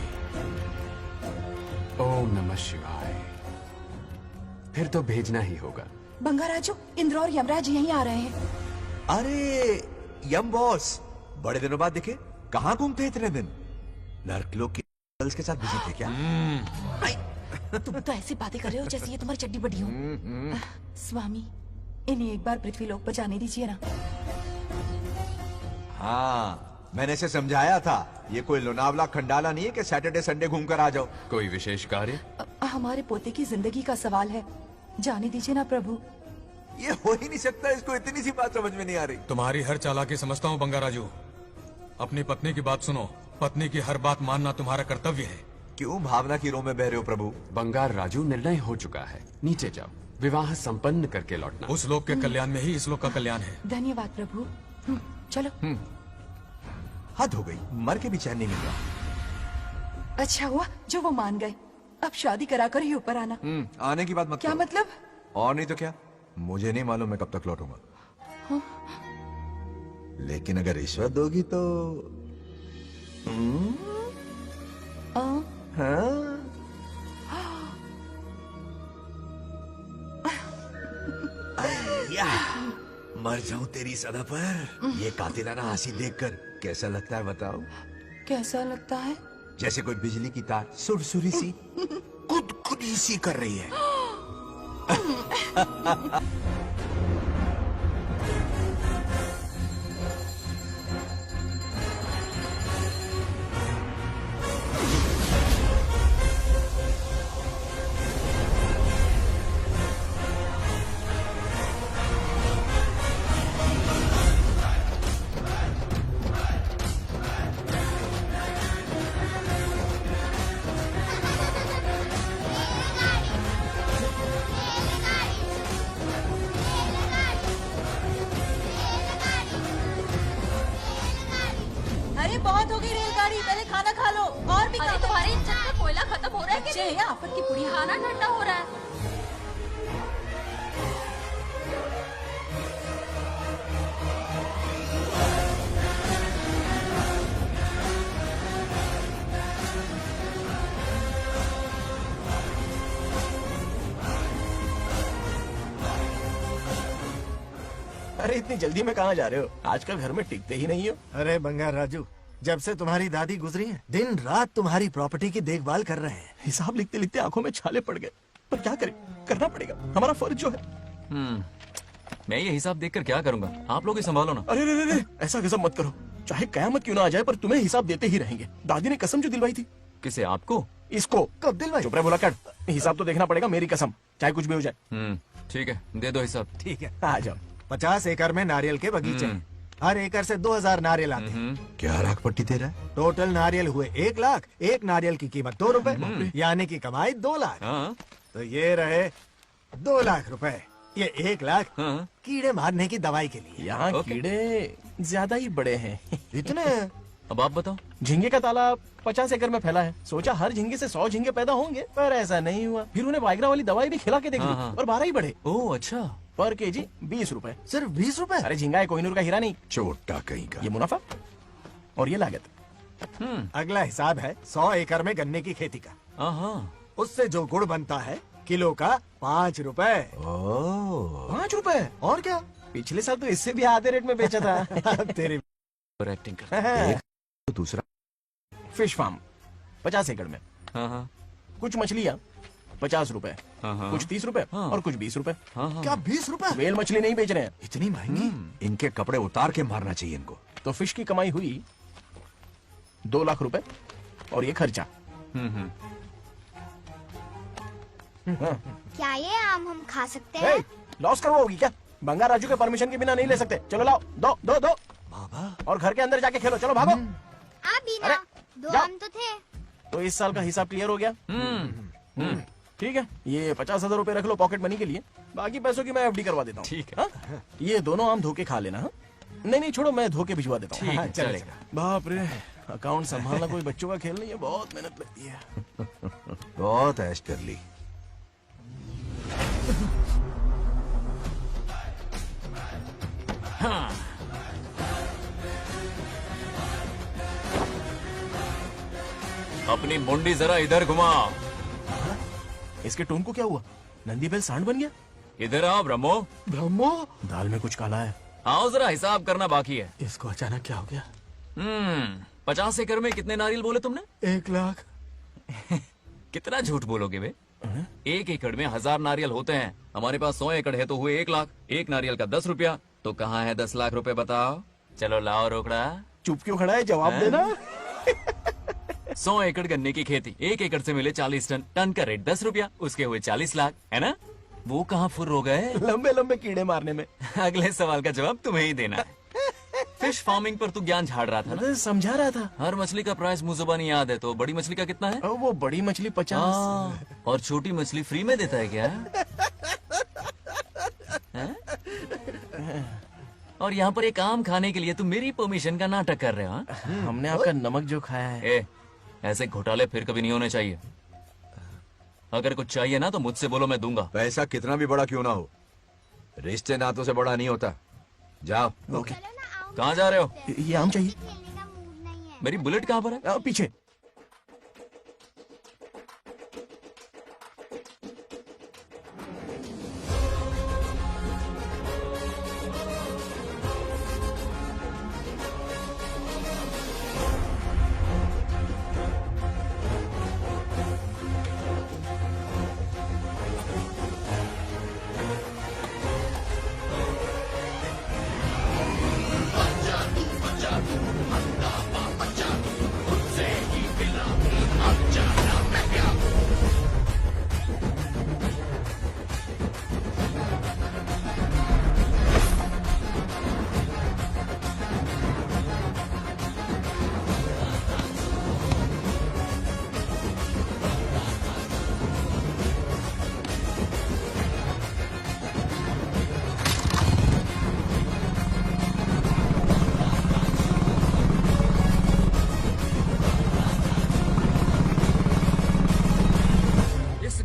ओम नमः शिवाय। फिर तो भेजना ही होगा। बंगाराजू, इंद्र और यमराज यहीं आ रहे हैं। अरे यम बॉस, बड़े दिनों बाद दिखे, कहाँ घूमते इतने दिन? नर्क लोग के गर्ल्स के साथ बिजी थे क्या? तुम तो ऐसी बातें कर रहे हो जैसे ये तुम्हारी चड्डी बड़ी हो। स्वामी, इन्हें एक बार पृथ्वी लोक पर जाने दीजिए ना। हाँ, मैंने इसे समझाया था, ये कोई लोनावला खंडाला नहीं है कि सैटरडे संडे घूम कर आ जाओ। कोई विशेष कार्य? हमारे पोते की जिंदगी का सवाल है, जाने दीजिए ना प्रभु। ये हो ही नहीं सकता, इसको इतनी सी बात समझ में नहीं आ रही। तुम्हारी हर चालाकी समझता हूँ बंगाराजू। अपनी पत्नी की बात सुनो, पत्नी की हर बात मानना तुम्हारा कर्तव्य है। क्यों भावना की रो में बह रहे हो प्रभु? बंगार राजू, निर्णय हो चुका है, नीचे जाओ, विवाह संपन्न करके लौटना। उस लोक के कल्याण में ही इस लोक का कल्याण है। धन्यवाद प्रभु। चलो। हद हो गई, मर के भी चैन नहीं मिल रहा। अच्छा हुआ जो वो मान गए। अब शादी कराकर ही ऊपर आना। आने की बात मत क्या करो। मतलब? और नहीं तो क्या, मुझे नहीं मालूम मैं कब तक लौटूंगा। हाँ? लेकिन अगर रिश्वत दोगी तो हाँ? या, मर जाऊं तेरी सदा पर। ये कातिलाना हंसी देखकर कैसा लगता है बताओ? कैसा लगता है? जैसे कोई बिजली की तार सुरसुरी सी खुद सी कर रही है। अरे बहुत हो गई रेलगाड़ी, पहले खाना खा लो। और भी अरे तुम्हारे इंजन में कोयला खत्म हो रहा है कि नहीं? आफत की पुड़ी। खाना ठंडा हो रहा है। अरे इतनी जल्दी में कहाँ जा रहे हो? आजकल घर में टिकते ही नहीं हो। अरे बंगार राजू, जब से तुम्हारी दादी गुजरी है, दिन रात तुम्हारी प्रॉपर्टी की देखभाल कर रहे हैं। हिसाब लिखते लिखते आंखों में छाले पड़ गए, पर क्या करें, करना पड़ेगा, हमारा फर्ज जो है। मैं ये हिसाब देखकर क्या करूंगा? आप लोग ही संभालो ना। अरे रे, ऐसा गजब मत करो। चाहे कयामत क्यों ना आ जाए, पर तुम्हें हिसाब देते ही रहेंगे। दादी ने कसम जो दिलवाई थी। किसे? आपको? इसको। कब दिलवाई? चुप रहे, बोला कर। हिसाब तो देखना पड़ेगा, मेरी कसम, चाहे कुछ भी हो जाए। ठीक है, दे दो हिसाब। ठीक है, आ जाओ। 50 एकड़ में नारियल के बगीचे हैं। हर एकड़ से 2000 नारियल आते हैं। क्या राख पट्टी दे रहा है? टोटल नारियल हुए 1 लाख। एक नारियल की कीमत 2 रुपए, यानी कि कमाई 2 लाख। तो ये रहे 2 लाख रुपए। ये 1 लाख कीड़े मारने की दवाई के लिए। यहाँ कीड़े ज्यादा ही बड़े हैं। इतने? अब आप बताओ। झींगे का तालाब 50 एकड़ में फैला है। सोचा हर झींगे से 100 झींगे पैदा होंगे, पर ऐसा नहीं हुआ। फिर उन्हें वाइग्रा वाली दवाई भी खिला के देख ली, और 12 ही बढ़े। ओह अच्छा। पर केजी 20 रुपए। सिर्फ 20 रुपए? अरे झींगा है, कोहिनूर का हीरा नहीं। छोटा कहीं का। ये मुनाफा और ये लागत। अगला हिसाब है 100 एकड़ में गन्ने की खेती का। उससे जो गुड़ बनता है, किलो का 5 रुपए। 5 रुपए? और क्या, पिछले साल तो इससे भी आधे रेट में बेचा था। तेरी एक्टिंग कर। तो दूसरा फिश फार्म 50 एकड़ में। कुछ मछलियाँ 50 रुपए, कुछ 30 रुपए और कुछ 20 रुपए। क्या 20 रुपए? वेल मछली नहीं बेच रहे हैं। इतनी महंगी? इनके कपड़े उतार के मारना चाहिए इनको। तो फिश की कमाई हुई 2 लाख रुपए, और ये खर्चा। क्या ये आम हम खा सकते हैं? लॉस करवाओगी क्या? बंगार राजू के परमिशन के बिना नहीं ले सकते। चलो लाओ, दो दो दो। बाबा। और घर के अंदर जाके खेलो, चलो भागो। बीना, 2 आम तो थे। तो इस साल का हिसाब क्लियर हो गया। ठीक है, ये 50,000 रुपए रख लो पॉकेट मनी के लिए। बाकी पैसों की मैं एफडी करवा देता हूँ। ठीक है। ये दोनों आम धोके खा लेना। नहीं छोड़ो, मैं धोके भिजवा देता हूँ। ठीक है, चलेगा। बाप रे, अकाउंट संभालना कोई बच्चों का खेल नहीं है, बहुत मेहनत लगती है। बहुत ऐश कर ली। अपनी मुंडी जरा इधर घुमा। इसके टोन को क्या हुआ? नंदी बैल सांड बन गया? इधर आओ ब्रह्मो। ब्रह्मो? दाल में कुछ काला है। आओ जरा, हिसाब करना बाकी है। इसको अचानक क्या हो गया? 50 एकड़ में कितने नारियल बोले तुमने? 1 लाख। कितना झूठ बोलोगे बे? 1 एकड़ में 1000 नारियल होते हैं। हमारे पास 100 एकड़ है तो हुए 1 लाख। एक नारियल का 10 रुपया, तो कहाँ है 10 लाख रुपए बताओ? चलो लाओ रोकड़ा। चुप क्यों खड़ा है, जवाब देना। 100 एकड़ गन्ने की खेती, 1 एकड़ से मिले 40 टन। टन का रेट 10 रुपया, उसके हुए 40 लाख, है ना? वो कहाँ फुर हो गए? लंबे लंबे कीड़े मारने में। अगले सवाल का जवाब तुम्हें ही देना है। फिश फार्मिंग पर तू ज्ञान झाड़ रहा था ना? समझा रहा था। हर मछली का प्राइस मुंह जुबानी याद है, तो बड़ी मछली का कितना है? वो बड़ी मछली 50। और छोटी मछली फ्री में देता है क्या? और यहाँ पर एक आम खाने के लिए तुम मेरी परमिशन का नाटक कर रहे हो? हमने आपका नमक जो खाया है। ऐसे घोटाले फिर कभी नहीं होने चाहिए। अगर कुछ चाहिए ना तो मुझसे बोलो, मैं दूंगा। पैसा कितना भी बड़ा क्यों ना हो, रिश्ते नातों से बड़ा नहीं होता। जाओ। कहाँ जा रहे हो? ये आम चाहिए। मेरी बुलेट कहाँ पर है? पीछे।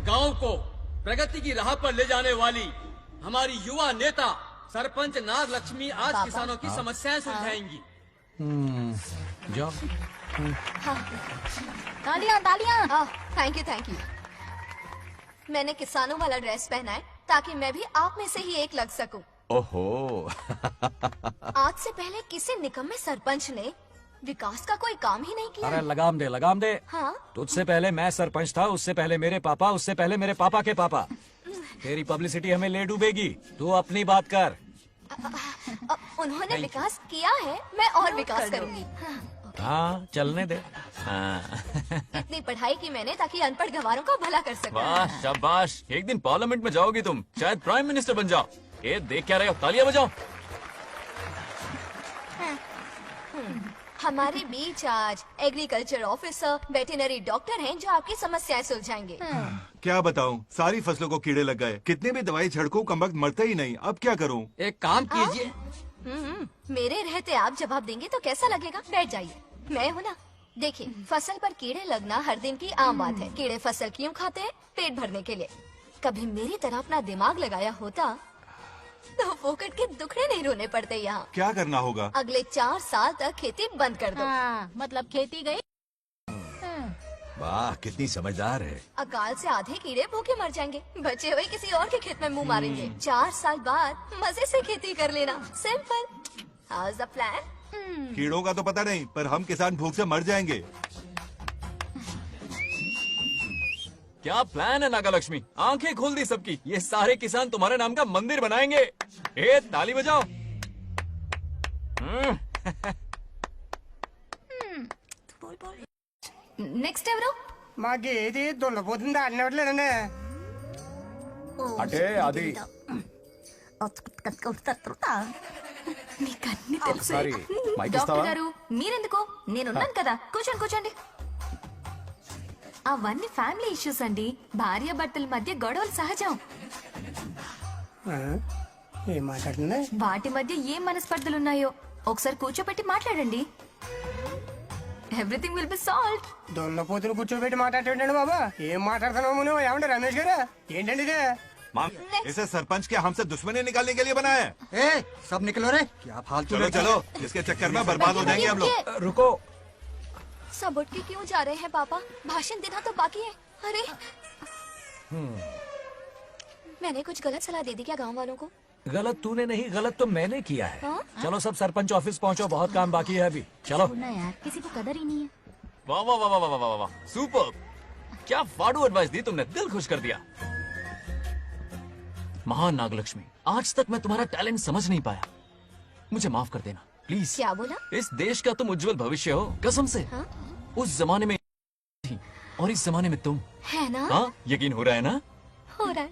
गांव को प्रगति की राह पर ले जाने वाली हमारी युवा नेता सरपंच नागलक्ष्मी आज किसानों की समस्याएं सुलझाएंगी। जाओ। तालियां तालियां। Thank you. मैंने किसानों वाला ड्रेस पहना है ताकि मैं भी आप में से ही एक लग सकूं। ओहो। आज से पहले किसी निकम्मे सरपंच ने विकास का कोई काम ही नहीं किया। अरे लगाम दे। हाँ? तुझसे पहले मैं सरपंच था, उससे पहले मेरे पापा, उससे पहले मेरे पापा के पापा। तेरी पब्लिसिटी हमें ले डूबेगी, तू अपनी बात कर। उन्होंने विकास किया है, मैं और विकास करूंगी। हाँ चलने दे। इतनी पढ़ाई की मैंने ताकि अनपढ़ गंवारों का भला कर सकूं। वाह शाबाश, एक दिन पार्लियामेंट में जाओगी तुम, शायद प्राइम मिनिस्टर बन जाओ। ये देख क्या रहे हो, तालियां बजाओ। हमारे बीच आज एग्रीकल्चर ऑफिसर, वेटरनरी डॉक्टर हैं जो आपकी समस्याएं सुलझाएंगे। क्या बताऊं, सारी फसलों को कीड़े लग गए। कितने भी दवाई छिड़कूं कमबख्त मरता ही नहीं। अब क्या करूं? एक काम कीजिए। मेरे रहते आप जवाब देंगे तो कैसा लगेगा? बैठ जाइए, मैं हूँ ना। देखिए, फसल पर कीड़े लगना हर दिन की आम बात है। कीड़े फसल क्यों खाते हैं? पेट भरने के लिए। कभी मेरी तरह अपना दिमाग लगाया होता तो फोकट के दुखड़े नहीं रोने पड़ते यहाँ। क्या करना होगा? अगले 4 साल तक खेती बंद कर दो। मतलब खेती गई। वाह, कितनी समझदार है। अकाल से आधे कीड़े भूखे मर जाएंगे, बचे हुए किसी और के खेत में मुंह मारेंगे। 4 साल बाद मजे से खेती कर लेना। Simple. How is the plan? कीड़ों का तो पता नहीं, पर हम किसान भूख से मर जाएंगे। क्या प्लान है नागालक्ष्मी? आंखें खोल दी सबकी। ये सारे किसान तुम्हारे नाम का मंदिर बनाएंगे। ताली बजाओ। నెక్స్ట్ ఎవరు? మాకు ఏది దున్నపోతుంది ఆడినట్లేదండి. అంటే అది మీకన్నీ తెలుసు. ఒకసారి మైక్ డాక్టర్ ఇస్తావా? గారు మీరెందుకు? నేనున్నాను కదా, కూర్చోండి. అవన్నీ ఫ్యామిలీ ఇష్యూస్ అండి. భార్య భర్తల మధ్య గొడవలు సహజం. ఏం మాట్లాడుతుంది? వాటి మధ్య ఏం మనస్పర్ధలున్నాయో ఒకసారి కూర్చోబెట్టి మాట్లాడండి. Everything will be solved. దున్నపోతులు కూర్చోబెట్టి మాట్లాడేటండి బాబా. ఏం మాట్లాడుతున్నావు నువ్వు? ఏమంటే రమేష్ గారు, ఏంటండి ఇది? इसे सरपंच के हमसे दुश्मनी निकालने के लिए बनाया है। सब निकलो रे, क्या फालतू। चलो, इसके चक्कर में बर्बाद हो जाएंगे हम लोग। रुको, सब उठ के क्यों जा रहे हैं पापा? भाषण देना तो बाकी है। अरे मैंने कुछ गलत सलाह दे दी क्या गांव वालों को? गलत तूने नहीं, गलत तो मैंने किया है। हाँ? चलो सब सरपंच ऑफिस पहुंचो, बहुत काम बाकी है अभी। चलो यार, किसी को कदर ही नहीं है। वाह वाह वाह वाह वाह वाह, सुपर। क्या फाड़ू एडवाइस दी तुमने, दिल खुश कर दिया। महान नागलक्ष्मी, आज तक मैं तुम्हारा टैलेंट समझ नहीं पाया, मुझे माफ कर देना प्लीज। क्या बोला? इस देश का तुम उज्जवल भविष्य हो, कसम से। हाँ? उस जमाने में थी और इस जमाने में तुम है ना? हाँ, यकीन हो रहा है ना? हो रहा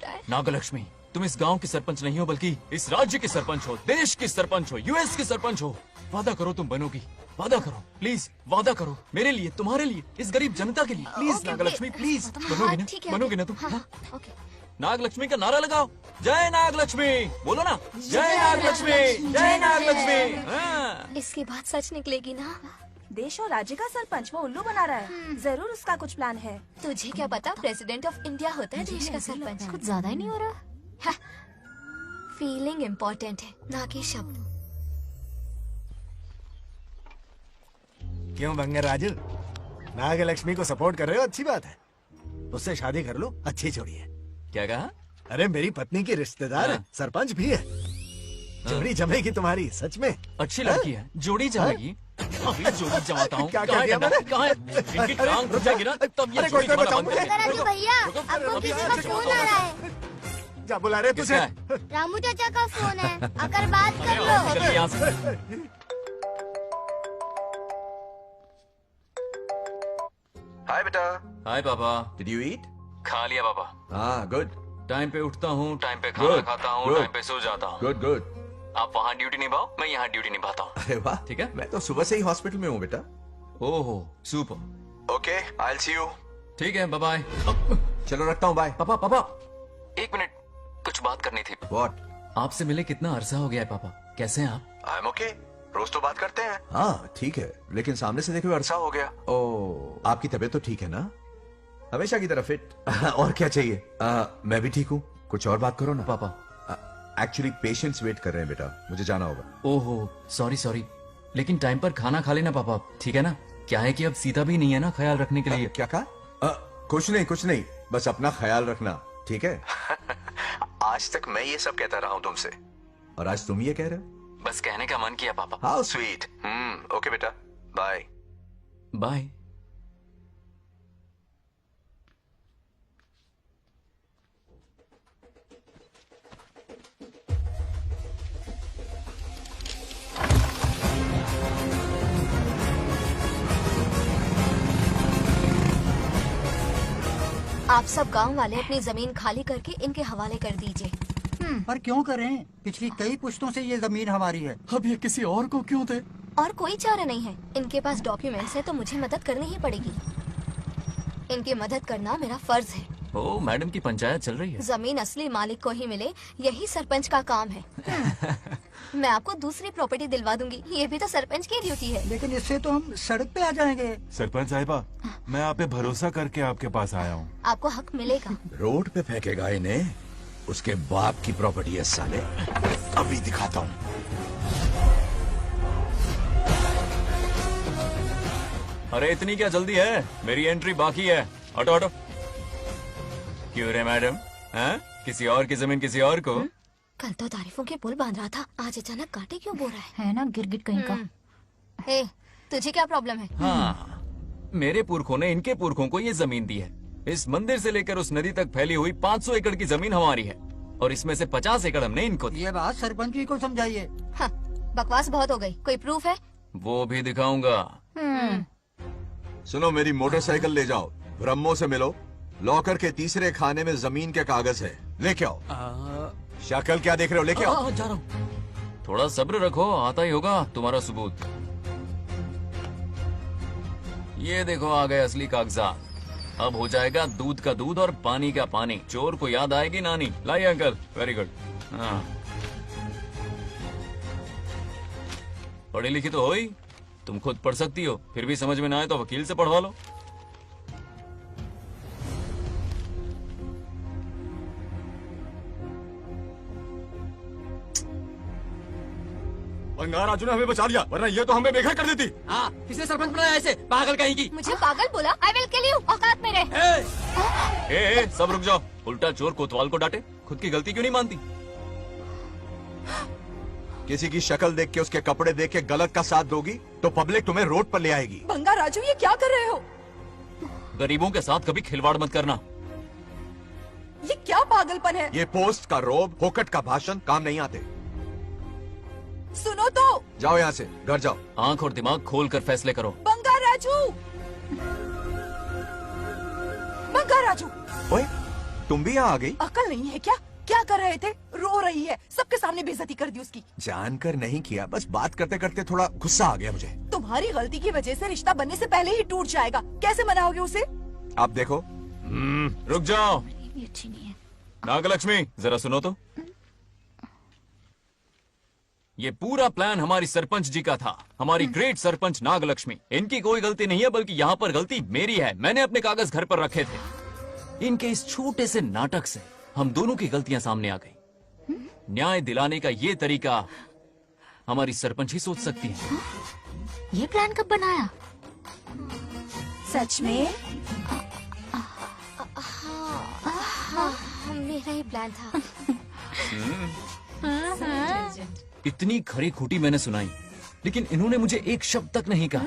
है। नागलक्ष्मी, तुम इस गांव के सरपंच नहीं हो बल्कि इस राज्य के सरपंच हो, देश के सरपंच हो, यूएस के सरपंच हो। वादा करो तुम बनोगी, वादा करो प्लीज, वादा करो मेरे लिए, तुम्हारे लिए, इस गरीब जनता के लिए please. Okay, Nagalakshmi okay. Please, हाँ, बनोगी ना, ठीक है, बनोगी ना ओके, तुम? हाँ, हाँ? नागलक्ष्मी का नारा लगाओ, जय नागलक्ष्मी, बोलो ना, जय नागलक्ष्मी, जय नागलक्ष्मी। हाँ। इसकी बात सच निकलेगी ना? देश और राज्य का सरपंच वो उल्लू बना रहा है। जरूर उसका कुछ प्लान है। तुझे क्या पता, प्रेसिडेंट ऑफ इंडिया होता है देश का सरपंच। कुछ ज्यादा ही नहीं हो रहा? फीलिंग इम्पोर्टेंट है, ना कि शब्द। क्यों बंगर राजू, नागलक्ष्मी को सपोर्ट कर रहे हो? अच्छी बात है, उससे शादी कर लो, अच्छी जोड़ी है। क्या कहा? अरे मेरी पत्नी की रिश्तेदार है, सरपंच भी है। जोड़ी जमेगी तुम्हारी, सच में। अच्छी लड़की है, जोड़ी जमेगी। अभी जोड़ी जमाता हूँ। क्या कह दिया मैंने? कहाँ है? इनकी टांग घुस जाएगी ना, तब ये अरे जोड़ी कोई तुम्हारा बचाओ बंद मुझे। करेगी। राजू भैया, आपको किसी का फोन आ रहा है। जा बुला रहे तुझे। रामू चाचा का फोन है, आकर बात कर लो। चल यहाँ से। हाय बेटा। हाय पापा। Did you eat? खा लिया पापा। हाँ गुड। टाइम पे उठता हूँ, टाइम पे खाना Good, खाता हूँ, good. टाइम पे सो जाता हूँ। Good good. आप वहाँ ड्यूटी निभाओ, मैं यहाँ ड्यूटी निभाता हूँ। अरे वाह, ठीक है। मैं तो सुबह से ही हॉस्पिटल में हूँ बेटा। ओहो super. Okay, I will see you. ठीक है, बाय बाय। चलो रखता हूँ, बाय। पापा पापा, एक मिनट, कुछ बात करनी थी। व्हाट? आपसे मिले कितना अरसा हो गया है पापा, कैसे हैं आप? आई एम ओके, रोज तो बात करते हैं। हाँ ठीक है, लेकिन सामने से देखे हुए अरसा हो गया। ओ, आपकी तबीयत तो ठीक है ना? हमेशा की तरह फिट। और क्या चाहिए? मैं भी ठीक हूँ, कुछ और बात करो ना। पापा एक्चुअली पेशेंट्स वेट कर रहे हैं बेटा, मुझे जाना होगा। ओहो सॉरी सॉरी, लेकिन टाइम पर खाना खा लेना पापा, ठीक है ना? क्या है कि अब सीता भी नहीं है ना ख्याल रखने के लिए। क्या कहा? कुछ नहीं, बस अपना ख्याल रखना, ठीक है? आज तक मैं ये सब कहता रहा हूँ तुमसे, और आज तुम ये कह रहे हो? बस कहने का मन किया पापा। How sweet. ओके बेटा, बाय बाय। आप सब गांव वाले अपनी जमीन खाली करके इनके हवाले कर दीजिए। पर क्यों करें? पिछली कई पुश्तों से ये जमीन हमारी है। अब ये किसी और को क्यों दे? और कोई चारा नहीं है। इनके पास डॉक्यूमेंट्स है तो मुझे मदद करनी ही पड़ेगी। इनकी मदद करना मेरा फर्ज है। ओ मैडम की पंचायत चल रही है। जमीन असली मालिक को ही मिले, यही सरपंच का काम है। मैं आपको दूसरी प्रॉपर्टी दिलवा दूंगी, ये भी तो सरपंच की ड्यूटी है। लेकिन इससे तो हम सड़क पे आ जाएंगे। सरपंच साहिबा, मैं आप पे भरोसा करके आपके पास आया हूँ। आपको हक मिलेगा। रोड पे फेंकेगा इन्हें, उसके बाप की प्रॉपर्टी है साले, अभी दिखाता हूँ। अरे इतनी क्या जल्दी है, मेरी एंट्री बाकी है। हटो हटो। क्यों रे मैडम, हैं? किसी और की जमीन किसी और को? कल तो तारीफों के पुल बांध रहा था, आज अचानक कांटे क्यों बो रहा है ना गिरगिट कहीं का। ए, तुझे क्या प्रॉब्लम है? हाँ, मेरे पुरखों ने इनके पुरखों को ये जमीन दी है। इस मंदिर से लेकर उस नदी तक फैली हुई 500 एकड़ की जमीन हमारी है, और इसमें से 50 एकड़ हमने इनको दी। ये बात सरपंच जी को समझाइए। हाँ, बकवास बहुत हो गई। कोई प्रूफ है? वो भी दिखाऊंगा। सुनो, मेरी मोटरसाइकिल ले जाओ, ब्रह्मो से मिलो, लॉकर के तीसरे खाने में जमीन के कागज है, लेके आओ। शक्ल क्या देख रहे हो, लेके आओ। जा रहा हूँ। थोड़ा सब्र रखो, आता ही होगा तुम्हारा सबूत। ये देखो आ गए असली कागजात। अब हो जाएगा दूध का दूध और पानी का पानी। चोर को याद आएगी नानी। लाइए अंकल, वेरी गुड। हाँ, पढ़ी लिखी तो हो ही, तुम खुद पढ़ सकती हो, फिर भी समझ में ना आए तो वकील से पढ़वा लो। बंगाराजू ने हमें बचा लिया, वरना ये तो हमें बेघर कर देती। हाँ, किसने सरपंच बनाया ऐसे पागल कहीं की? मुझे पागल बोला? I will kill you. औकात में रहे। ए, सब रुक जाओ। उल्टा चोर कोतवाल को डांटे, खुद की गलती क्यों नहीं मानती? किसी की शक्ल देख के, उसके कपड़े देख के गलत का साथ दोगी तो पब्लिक तुम्हें रोड पर ले आएगी। बंगा राजू, ये क्या कर रहे हो? गरीबों के साथ कभी खिलवाड़ मत करना। ये क्या पागलपन है? ये पोस्ट का रोब, फोकट का भाषण काम नहीं आते। सुनो तो। जाओ यहाँ से, घर जाओ। आंख और दिमाग खोल कर फैसले करो। बंगा राजू, बंगा राजू। ओए, तुम भी यहाँ आ गई? अकल नहीं है क्या? क्या कर रहे थे? रो रही है, सबके सामने बेइज्जती कर दी उसकी। जानकर नहीं किया, बस बात करते करते थोड़ा गुस्सा आ गया मुझे। तुम्हारी गलती की वजह से रिश्ता बनने से पहले ही टूट जाएगा, कैसे मनाओगे उसे? आप देखो। रुक जाओ। नागलक्ष्मी जरा सुनो तो। ये पूरा प्लान हमारी सरपंच जी का था, हमारी ग्रेट सरपंच नागलक्ष्मी। इनकी कोई गलती नहीं है, बल्कि यहाँ पर गलती मेरी है। मैंने अपने कागज घर पर रखे थे। इनके इस छोटे से नाटक से हम दोनों की गलतियां सामने आ गई। न्याय दिलाने का ये तरीका हमारी सरपंच ही सोच सकती है। ये प्लान कब बनाया? सच में? हाँ, मेरा ही प्लान था। इतनी खरी खूटी मैंने सुनाई, लेकिन इन्होंने मुझे एक शब्द तक नहीं कहा।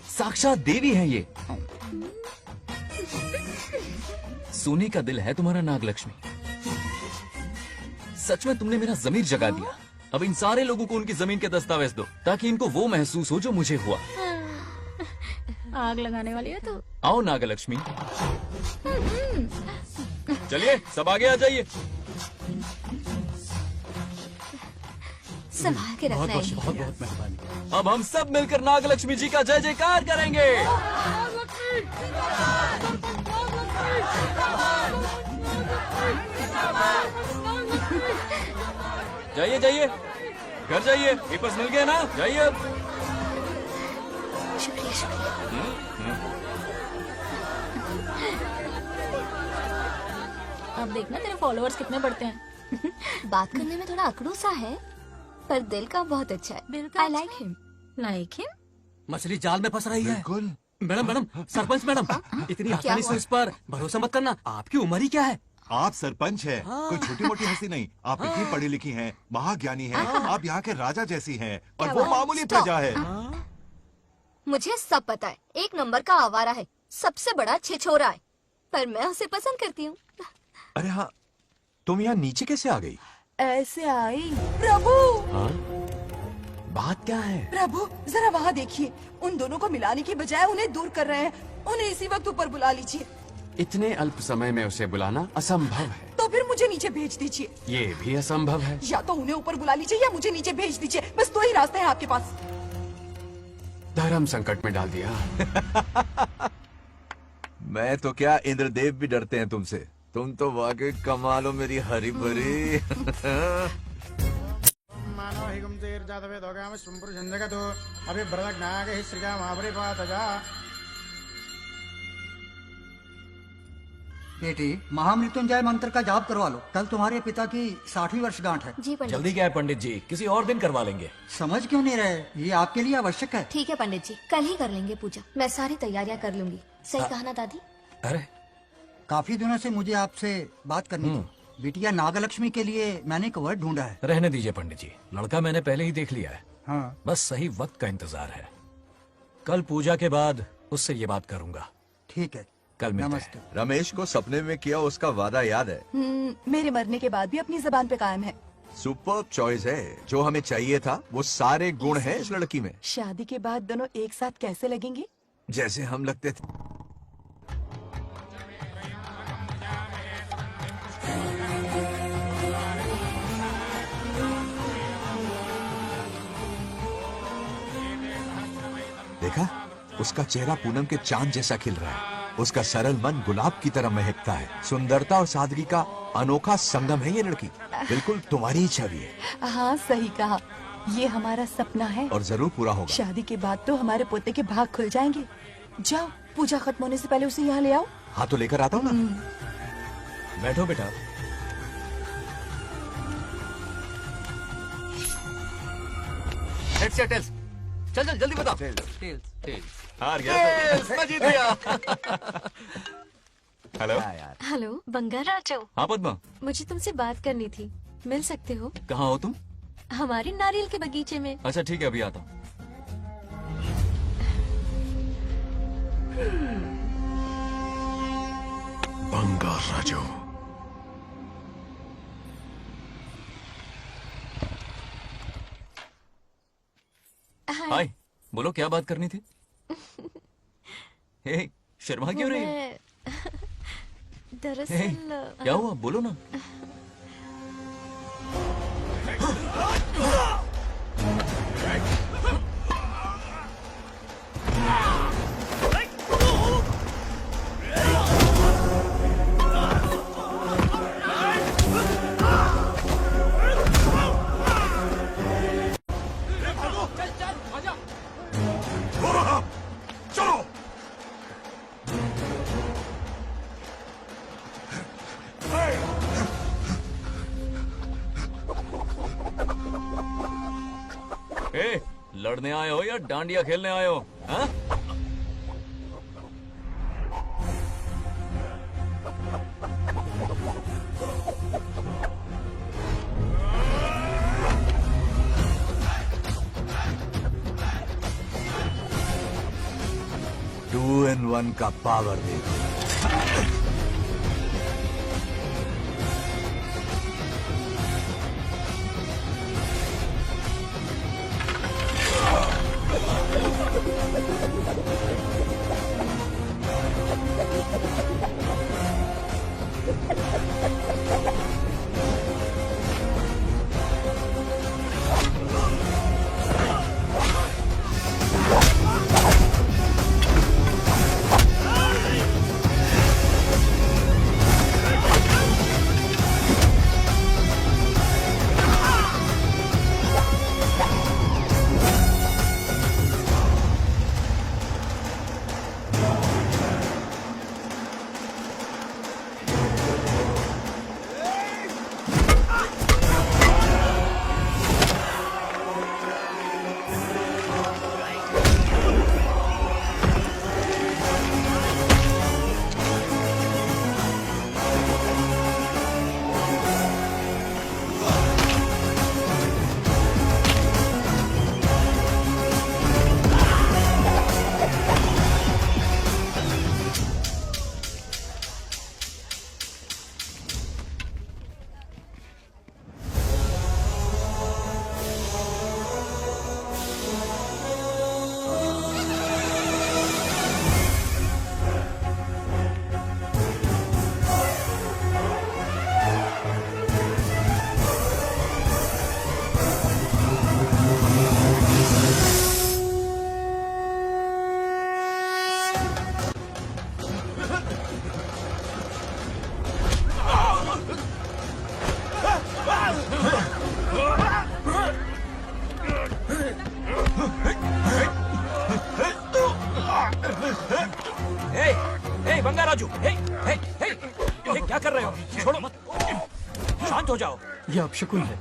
साक्षात देवी है ये। सोने का दिल है तुम्हारा नागलक्ष्मी। सच में तुमने मेरा जमीर जगा दिया। अब इन सारे लोगों को उनकी जमीन के दस्तावेज दो, ताकि इनको वो महसूस हो जो मुझे हुआ। आग लगाने वाली है तो। आओ नागलक्ष्मी, चलिए सब आगे आ जाइए। संभाल के रखना है। बहुत बहुत मेहरबानी। अब हम सब मिलकर नागलक्ष्मी जी का जय जयकार करेंगे। जाइए जाइए, घर जाइए। पेपर्स मिल गए ना? जाइए अब। शुक्रिया शुक्रिया। अब देखना तेरे फॉलोअर्स कितने बढ़ते हैं। बात करने में थोड़ा अकड़ू सा है, पर दिल का बहुत अच्छा है। I like him. Like him? मछली जाल में फंस रही है। मैडम मैडम, सरपंच मैडम, इतनी आसानी से इस पर भरोसा मत करना। आपकी उम्र ही क्या है? आप सरपंच हैं, कोई छोटी मोटी हस्ती नहीं। आप इतनी पढ़ी लिखी हैं, महाज्ञानी हैं, आप यहाँ के राजा जैसी हैं, और वो मामूली प्रजा है। मुझे सब पता है, एक नंबर का आवारा है, सबसे बड़ा छिछोरा है, पर मैं उसे पसंद करती हूँ। अरे हाँ, तुम यहाँ नीचे कैसे आ गई? ऐसे आई। प्रभु, बात क्या है? प्रभु जरा वहाँ देखिए, उन दोनों को मिलाने की बजाय उन्हें दूर कर रहे हैं। उन्हें इसी वक्त ऊपर बुला लीजिए। इतने अल्प समय में उसे बुलाना असंभव है। तो फिर मुझे नीचे भेज दीजिए। ये भी असंभव है। या तो उन्हें ऊपर बुला लीजिए या मुझे नीचे भेज दीजिए, बस दो ही रास्ते हैं आपके पास। धर्म संकट में डाल दिया। मैं तो क्या, इंद्रदेव भी डरते हैं तुमसे। तुम तो वाकई कमाल हो मेरी हरी भरी। मानव हिगम तेर जातवे दोगाम सुंपुर जंजगतो अभी ब्रदक नागे श्रीगा महाबरी पातजा। बेटी, महामृत्युंजय मंत्र का जाप करवा लो। कल तुम्हारे पिता की 60वीं वर्षगांठ है। जी पंडित। जल्दी क्या है पंडित जी, किसी और दिन करवा लेंगे। समझ क्यों नहीं रहे? ये आपके लिए आवश्यक है। ठीक है पंडित जी, कल ही कर लेंगे पूजा। मैं सारी तैयारियां कर लूंगी। सही कहा ना दादी? अरे काफी दिनों से मुझे आपसे बात करनी थी। बिटिया नागलक्ष्मी के लिए मैंने एक वर्ड ढूंढा है। रहने दीजिए पंडित जी, लड़का मैंने पहले ही देख लिया है। हाँ। बस सही वक्त का इंतजार है। कल पूजा के बाद उससे ये बात करूंगा। ठीक है, कल मिलते हैं। रमेश को सपने में किया उसका वादा याद है? मेरे मरने के बाद भी अपनी जबान पे कायम है। सुपर चॉइस है। जो हमें चाहिए था वो सारे गुण हैं इस लड़की में। शादी के बाद दोनों एक साथ कैसे लगेंगे? जैसे हम लगते थे। देखा, उसका चेहरा पूनम के चांद जैसा खिल रहा है। उसका सरल मन गुलाब की तरह महकता है। सुंदरता और सादगी का अनोखा संगम है ये लड़की। बिल्कुल तुम्हारी ही छवि है। हाँ सही कहा, ये हमारा सपना है और जरूर पूरा होगा। शादी के बाद तो हमारे पोते के भाग खुल जाएंगे। जाओ, पूजा खत्म होने से पहले उसे यहाँ ले आओ। हाँ तो लेकर आता हूँ ना। बैठो बेटा। हेड्स या टेल्स? चल चल जल्दी बताओ। टेल्स। हार गया तो। मैं जीत गया। हेलो। हेलो बंगाराजो। हाँ पद्मा, मुझे तुमसे बात करनी थी, मिल सकते हो? कहाँ हो तुम? हमारे नारियल के बगीचे में। अच्छा ठीक है, अभी आता हूँ। बंगाराजो। हाय, बोलो क्या बात करनी थी? हे, शर्मा क्यों रही? दरअसल क्या हुआ बोलो ना। ए, लड़ने आए हो या डांडिया खेलने आए हो? हाँ? टू इन वन का पावर देखो। राजू, हे, हे, हे, हे, क्या कर रहे हो? छोड़ो मत, शांत हो जाओ। यह अपशकुन है।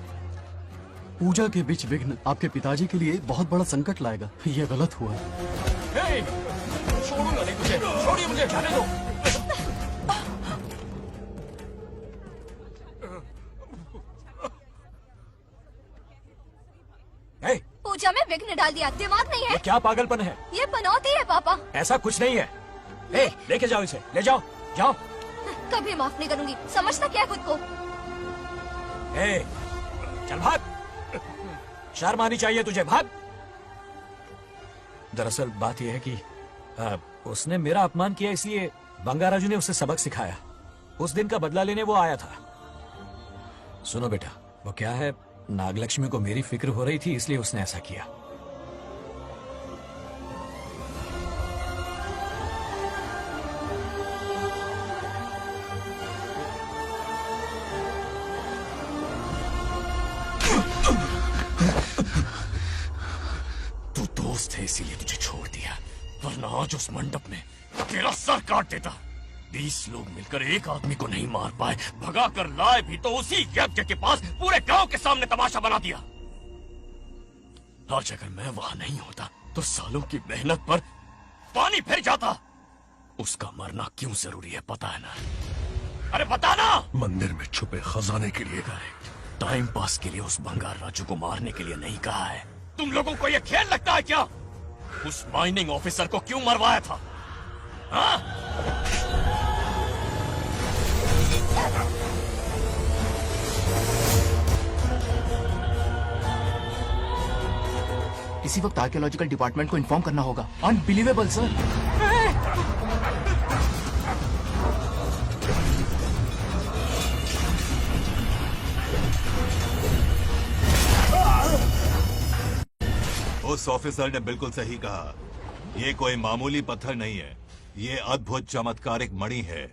पूजा के बीच विघ्न आपके पिताजी के लिए बहुत बड़ा संकट लाएगा। यह गलत हुआ। हे, छोड़ूंगा नहीं तुझे, छोड़िए मुझे, जाने दो। पूजा में विघ्न डाल दिया, दिमाग नहीं है? ये क्या पागलपन है? ये बनौती है पापा। ऐसा कुछ नहीं है। लेके जाओ इसे, ले जाओ, जाओ। कभी माफ नहीं करूंगी, समझता क्या खुद को? चल भाग, शर्म आनी चाहिए तुझे, भाग। दरअसल बात यह है कि उसने मेरा अपमान किया, इसलिए बंगाराजू ने उसे सबक सिखाया। उस दिन का बदला लेने वो आया था। सुनो बेटा, वो क्या है, नागलक्ष्मी को मेरी फिक्र हो रही थी, इसलिए उसने ऐसा किया। तू दोस्त है इसीलिए तुझे छोड़ दिया, वरना आज उस मंडप में तेरा सर काट देता। 20 लोग मिलकर एक आदमी को नहीं मार पाए, भगा कर लाए भी तो उसी यज्ञ के पास पूरे गांव के सामने तमाशा बना दिया। आज अगर मैं वहां नहीं होता तो सालों की मेहनत पर पानी फिर जाता। उसका मरना क्यों जरूरी है पता है ना? अरे बता ना। मंदिर में छुपे खजाने के लिए। टाइम पास के लिए उस बंगार राजू को मारने के लिए नहीं कहा है। तुम लोगों को यह खेल लगता है क्या? उस माइनिंग ऑफिसर को क्यों मरवाया था? हाँ? इसी वक्त आर्कियोलॉजिकल डिपार्टमेंट को इन्फॉर्म करना होगा। Unbelievable sir. उस ऑफिसर ने बिल्कुल सही कहा। ये कोई मामूली पत्थर नहीं है, ये अद्भुत चमत्कारिक मणि है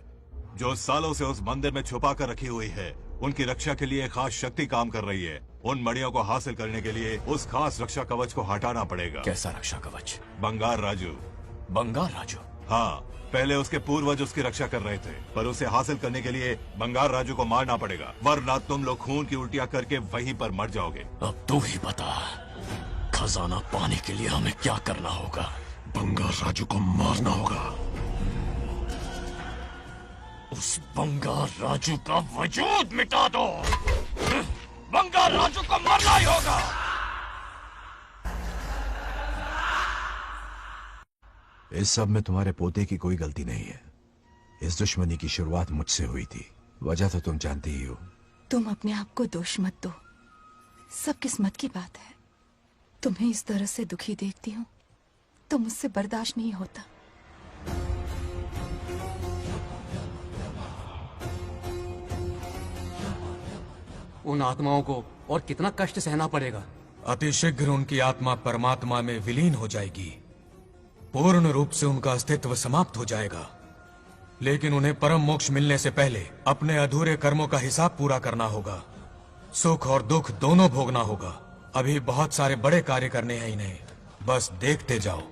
जो सालों से उस मंदिर में छुपा कर रखी हुई है। उनकी रक्षा के लिए खास शक्ति काम कर रही है। उन मणियों को हासिल करने के लिए उस खास रक्षा कवच को हटाना पड़ेगा। कैसा रक्षा कवच? बंगार राजू। बंगार राजू? हाँ, पहले उसके पूर्वज उसकी रक्षा कर रहे थे, पर उसे हासिल करने के लिए बंगार राजू को मारना पड़ेगा, वरना तुम लोग खून की उल्टियां करके वहीं पर मर जाओगे। अब तू ही बता, खजाना पाने के लिए हमें क्या करना होगा? बंगार राजू को मारना होगा। उस बंगार राजू का वजूद मिटा दो। बंगार राजू को मरना ही होगा। इस सब में तुम्हारे पोते की कोई गलती नहीं है। इस दुश्मनी की शुरुआत मुझसे हुई थी, वजह तो तुम जानती ही हो। तुम अपने आप को दोष मत दो, सब किस्मत की बात है। तुम्हें इस तरह से दुखी देखती हूँ तो मुझसे बर्दाश्त नहीं होता। उन आत्माओं को और कितना कष्ट सहना पड़ेगा। अतिशीघ्र उनकी आत्मा परमात्मा में विलीन हो जाएगी, पूर्ण रूप से उनका अस्तित्व समाप्त हो जाएगा। लेकिन उन्हें परम मोक्ष मिलने से पहले अपने अधूरे कर्मों का हिसाब पूरा करना होगा। सुख और दुख दोनों भोगना होगा। अभी बहुत सारे बड़े कार्य करने हैं इन्हें, बस देखते जाओ।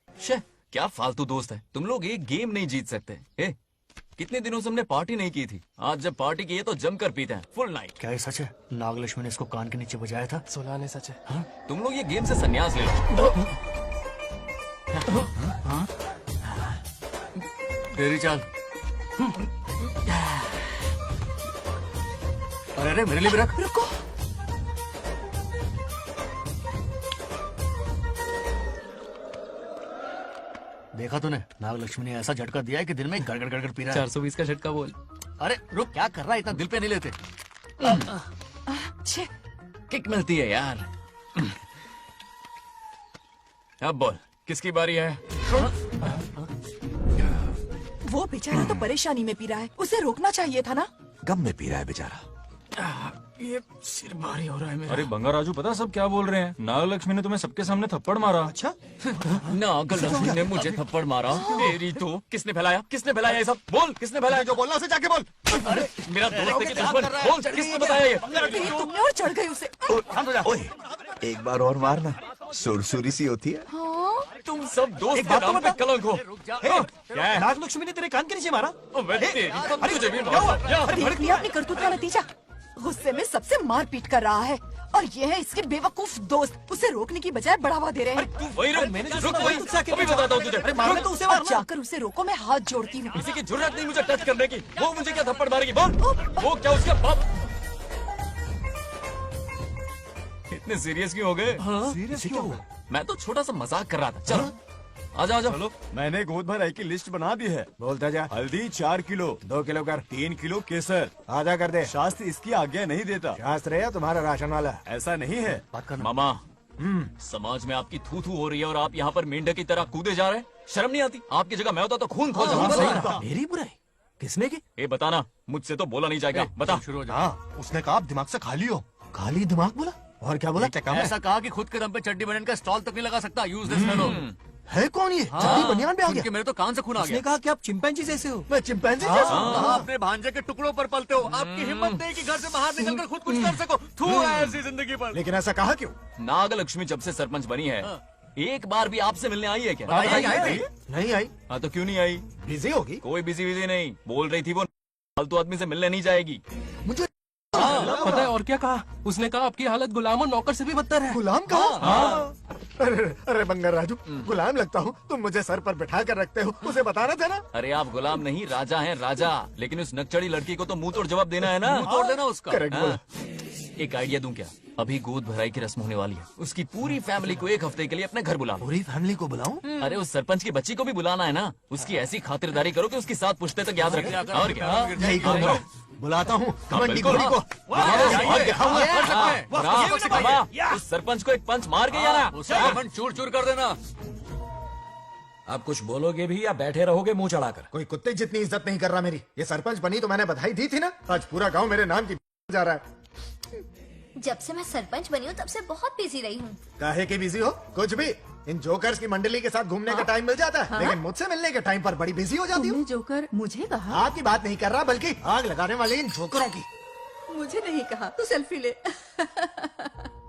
शे, क्या फालतू दोस्त है तुम लोग, एक गेम नहीं जीत सकते। कितने दिनों से हमने पार्टी नहीं की थी, आज जब पार्टी की है तो जमकर पीते हैं फुल नाइट। क्या ये सच है? नागलक्ष्मी ने इसको कान के नीचे बजाया था। सुलाने सच है। हाँ? तुम लोग ये गेम से संन्यास ले लो। हाँ? तेरी चाल। अरे अरे मेरे लिए भी रख। रुको, देखा तूने, नागलक्ष्मी ने ऐसा झटका दिया है कि दिन में गड़गड़ गड़गड़ पी रहा है। 420 का झटका बोल। अरे रुक, क्या कर रहा है, इतना दिल पे नहीं लेते। किक मिलती है यार। अब बोल, किसकी बारी है? वो बेचारा तो परेशानी में पी रहा है, उसे रोकना चाहिए था ना। गम में पी रहा है बेचारा। ये सिर भारी हो रहा है मेरा। अरे बंगार राजू, पता सब क्या बोल रहे हैं? नागलक्ष्मी ने तुम्हें सबके सामने थप्पड़ मारा। अच्छा? नागलक्ष्मी ने मुझे थप्पड़ मारा? तेरी तो किसने फैलाया? किसने फैलाया ये सब? बोल, किसने फैलाया? जो बोलना उसे जाके बोल। अरे मेरा दोस्त है कि दुश्मन? बोल, किसने बताया ये? तुमने और चढ़ गई उसे। ओए, एक बार और मारना, सुरसुरी सी होती है। तुम सब दोस्त के नाम पे कलंक हो। क्या है? नागलक्ष्मी ने तेरे कान के नीचे मारा? तुझे भी देख लिया अपनी करतूत का नतीजा। गुस्से में सबसे मार पीट कर रहा है और ये है इसके बेवकूफ दोस्त, उसे रोकने की बजाय बढ़ावा दे रहे हैं। तू वही रुक, रुक वही, अभी बताता हूँ तुझे। अरे मारो तो उसे मारो। जाकर उसे रोको, मैं हाथ जोड़ती हूँ। किसी की जरूरत नहीं मुझे टच करने की। वो मुझे क्या थप्पड़ मारेगी? बोल, वो क्या उसका बाप? इतने सीरियस क्यों हो गए? सीरियस क्यों? मैं तो छोटा सा मजाक कर रहा था। चलो आजा आजा। चलो, मैंने गोद भराई की लिस्ट बना दी है। बोलता जा। हल्दी 4 किलो, 2 किलो कर, 3 किलो केसर, आधा कर दे। शास्त्र इसकी आज्ञा नहीं देता। शास्त्र है तुम्हारा राशन वाला, ऐसा नहीं है। मामा, समाज में आपकी थू थू हो रही है और आप यहाँ पर मेंढक की तरह कूदे जा रहे हैं। शर्म नहीं आती? आपकी जगह मैं होता तो खून खो जाता। मेरी बुराई किसने की? ये बताना, मुझसे तो बोला नहीं जाएगा। बता। हाँ, उसने कहा आप दिमाग से खाली हो। खाली दिमाग बोला? और क्या बोला? ऐसा कहा कि खुद के दम पे चड्डी बनियान का स्टॉल तक नहीं लगा सकता। Useless fellow. है कौन ये? चड्डी बनियान पे आ गया? मेरे तो कान से खून आ गया। उसने कहा कि आप चिंपैंजी जैसे हो। मैं चिंपैंजी जैसा हूँ? आप अपने भांजे के टुकड़ों पर पलते हो। आपकी हिम्मत नहीं कि घर से बाहर निकलकर खुद कुछ कर सको। थू है ऐसी जिंदगी पर। लेकिन ऐसा कहा क्यों? नागलक्ष्मी जब से सरपंच बनी है, एक बार भी आपसे मिलने आई है क्या? नहीं आई। हाँ तो क्यों नहीं आई? बिजी होगी। कोई बिजी नहीं, बोल रही थी वो फालतू आदमी से मिलने नहीं जाएगी। मुझे पता है और क्या कहा? उसने कहा आपकी हालत गुलाम और नौकर से भी बदतर है। गुलाम कहा? अरे बंगार राजू, गुलाम लगता हूँ? तुम मुझे सर पर बिठा कर रखते हो, उसे बताना था ना। अरे आप गुलाम नहीं, राजा हैं राजा। लेकिन उस नकचड़ी लड़की को तो मुंह तोड़ जवाब देना है ना। मुंह तोड़ देना उसका। करेक्ट बोला। एक आइडिया दूं क्या? अभी गोद भराई की रस्म होने वाली है, उसकी पूरी फैमिली को 1 हफ्ते के लिए अपने घर बुला लो। पूरी फैमिली को बुलाऊं? अरे उस सरपंच की बच्ची को भी बुलाना है ना। उसकी ऐसी खातिरदारी करो कि उसकी 7 पुश्ते तक याद रखे। और क्या? यही करूंगा। बुलाता हूँ कबड्डी गोली को। उस सरपंच को एक पंच मार के आना, चूर चूर कर देना। अब कुछ बोलोगे भी या बैठे रहोगे मुंह चढ़ाकर? कोई कुत्ते जितनी इज्जत नहीं कर रहा मेरी। ये सरपंच बनी तो मैंने बधाई दी थी ना। आज पूरा गांव मेरे नाम की जा रहा है। जब से मैं सरपंच बनी हूँ तब से बहुत बिजी रही हूँ। काहे की बिजी हो? कुछ भी। इन जोकर्स की मंडली के साथ घूमने का टाइम मिल जाता है, लेकिन मुझसे मिलने के टाइम पर बड़ी बिजी हो जाती हूँ। जोकर मुझे कहा? आपकी बात नहीं कर रहा, बल्कि आग लगाने वाले इन जोकरों की। मुझे नहीं कहा। तू सेल्फी ले।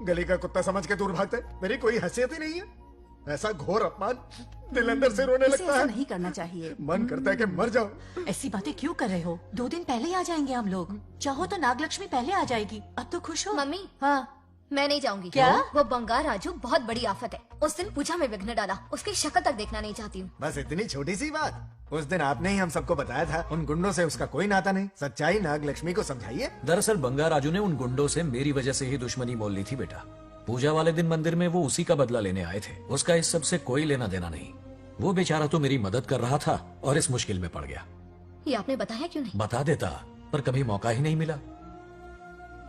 गली का कुत्ता समझ के दूर भागते, मेरी कोई हैसियत ही नहीं है। ऐसा घोर अपमान, दिल अंदर से रोने उसे लगता ऐसा है। नहीं करना चाहिए। मन करता है कि मर जाओ। ऐसी बातें क्यों कर रहे हो? 2 दिन पहले ही आ जाएंगे हम लोग। चाहो तो नागलक्ष्मी पहले आ जाएगी। अब तो खुश हो? मम्मी, हाँ मैं नहीं जाऊंगी। क्या? वो बंगार राजू बहुत बड़ी आफत है। उस दिन पूजा में विघ्न डाला, उसकी शक्ल तक देखना नहीं चाहती हूँ। बस इतनी छोटी सी बात। उस दिन आपने ही हम सबको बताया था, उन गुंडों से उसका कोई नाता नहीं। सच्चाई नागलक्ष्मी को समझाइए। दरअसल बंगार राजू ने उन गुंडों से मेरी वजह से ही दुश्मनी मोल ली थी बेटा। पूजा वाले दिन मंदिर में वो उसी का बदला लेने आए थे। उसका इस सब से कोई लेना देना नहीं। वो बेचारा तो मेरी मदद कर रहा था और इस मुश्किल में पड़ गया। ये आपने बताया क्यों नहीं? बता देता, पर कभी मौका ही नहीं मिला।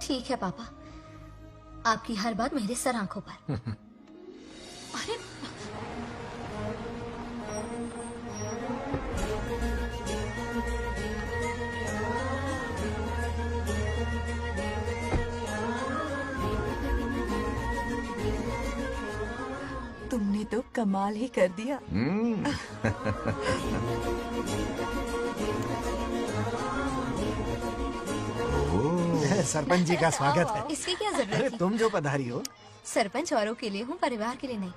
ठीक है पापा, आपकी हर बात मेरे सर आंखों पर। अरे तुमने तो कमाल ही कर दिया। सरपंच जी का स्वागत है। इसकी क्या जरूरत अरे है? तुम जो पधारी हो। सरपंच औरों के लिए हूँ, परिवार के लिए नहीं।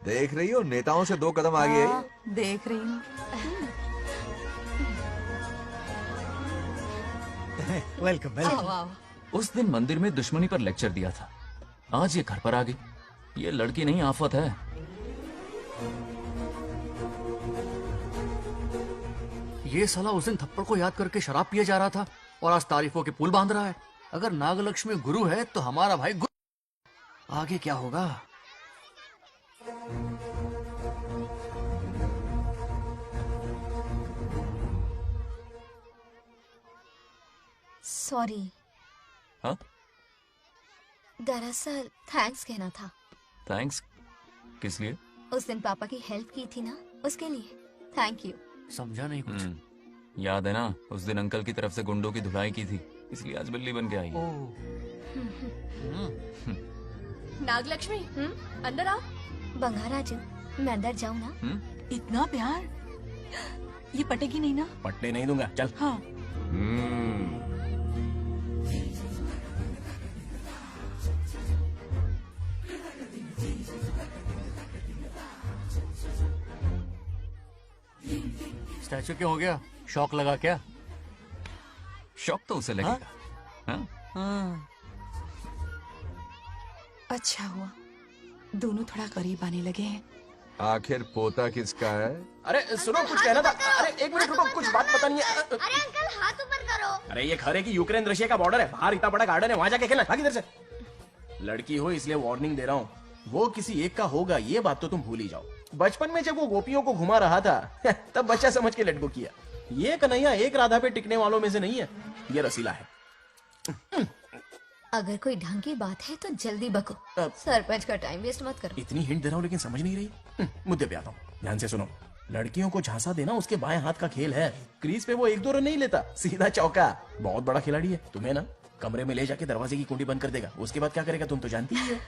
देख रही हो, नेताओं से 2 कदम आगे है। देख रही हूँ। Welcome welcome. आओ। उस दिन मंदिर में दुश्मनी पर लेक्चर दिया था, आज ये घर पर आ गई। ये लड़की नहीं आफत है। ये साला उस दिन थप्पड़ को याद करके शराब पिए जा रहा था और आज तारीफों के पुल बांध रहा है। अगर नागलक्ष्मी गुरु है तो हमारा भाई गुरु। आगे क्या होगा? सॉरी। हाँ? दरअसल थैंक्स कहना था। थैंक्स किस लिए? उस दिन पापा की हेल्प की थी ना, उसके लिए थैंक यू। समझा नहीं कुछ। याद है ना, उस दिन अंकल की तरफ से गुंडों की धुलाई की थी, इसलिए आज बिल्ली बन के आई है। नागलक्ष्मी, अंदर आओ। बंगार राजू, मैं अंदर जाऊँ ना? इतना प्यार, ये पटेगी नहीं ना? पटने नहीं दूंगा, चल। हाँ। स्टैचू क्यों हो गया? शौक लगा क्या? शौक तो उसे लगेगा। हाँ? हाँ। अच्छा हुआ दोनों थोड़ा करीब आने लगे हैं। आखिर पोता किसका है? अरे सुनो, कुछ कहना था। अरे 1 मिनट रुको, कुछ बात पता नहीं है। अरे अंकल, हाथ ऊपर करो। अरे ये खरे की यूक्रेन रशिया का बॉर्डर है, बाहर इतना बड़ा गार्डन है, वहां जाके खेलना। भाग इधर से। लड़की हो इसलिए वार्निंग दे रहा हूँ, वो किसी एक का होगा ये बात तो तुम भूल ही जाओ। बचपन में जब वो गोपियों को घुमा रहा था तब बच्चा समझ के लटको किया। ये कन्हैया एक राधा पे टिकने वालों में से नहीं है, ये रसीला है। अगर कोई ढंग की बात है तो जल्दी बको। सरपंच का टाइम वेस्ट मत करो। इतनी हिंट दे रहा हूँ लेकिन समझ नहीं रही। मुद्दे पे आता हूँ, ध्यान से सुनो। लड़कियों को झांसा देना उसके बाएं हाथ का खेल है। क्रीज पे वो 1-2 रन नहीं लेता, सीधा चौका। बहुत बड़ा खिलाड़ी है। तुम्हें ना कमरे में ले जाके दरवाजे की कुंडी बंद कर देगा, उसके बाद क्या करेगा तुम तो जानती ही हो।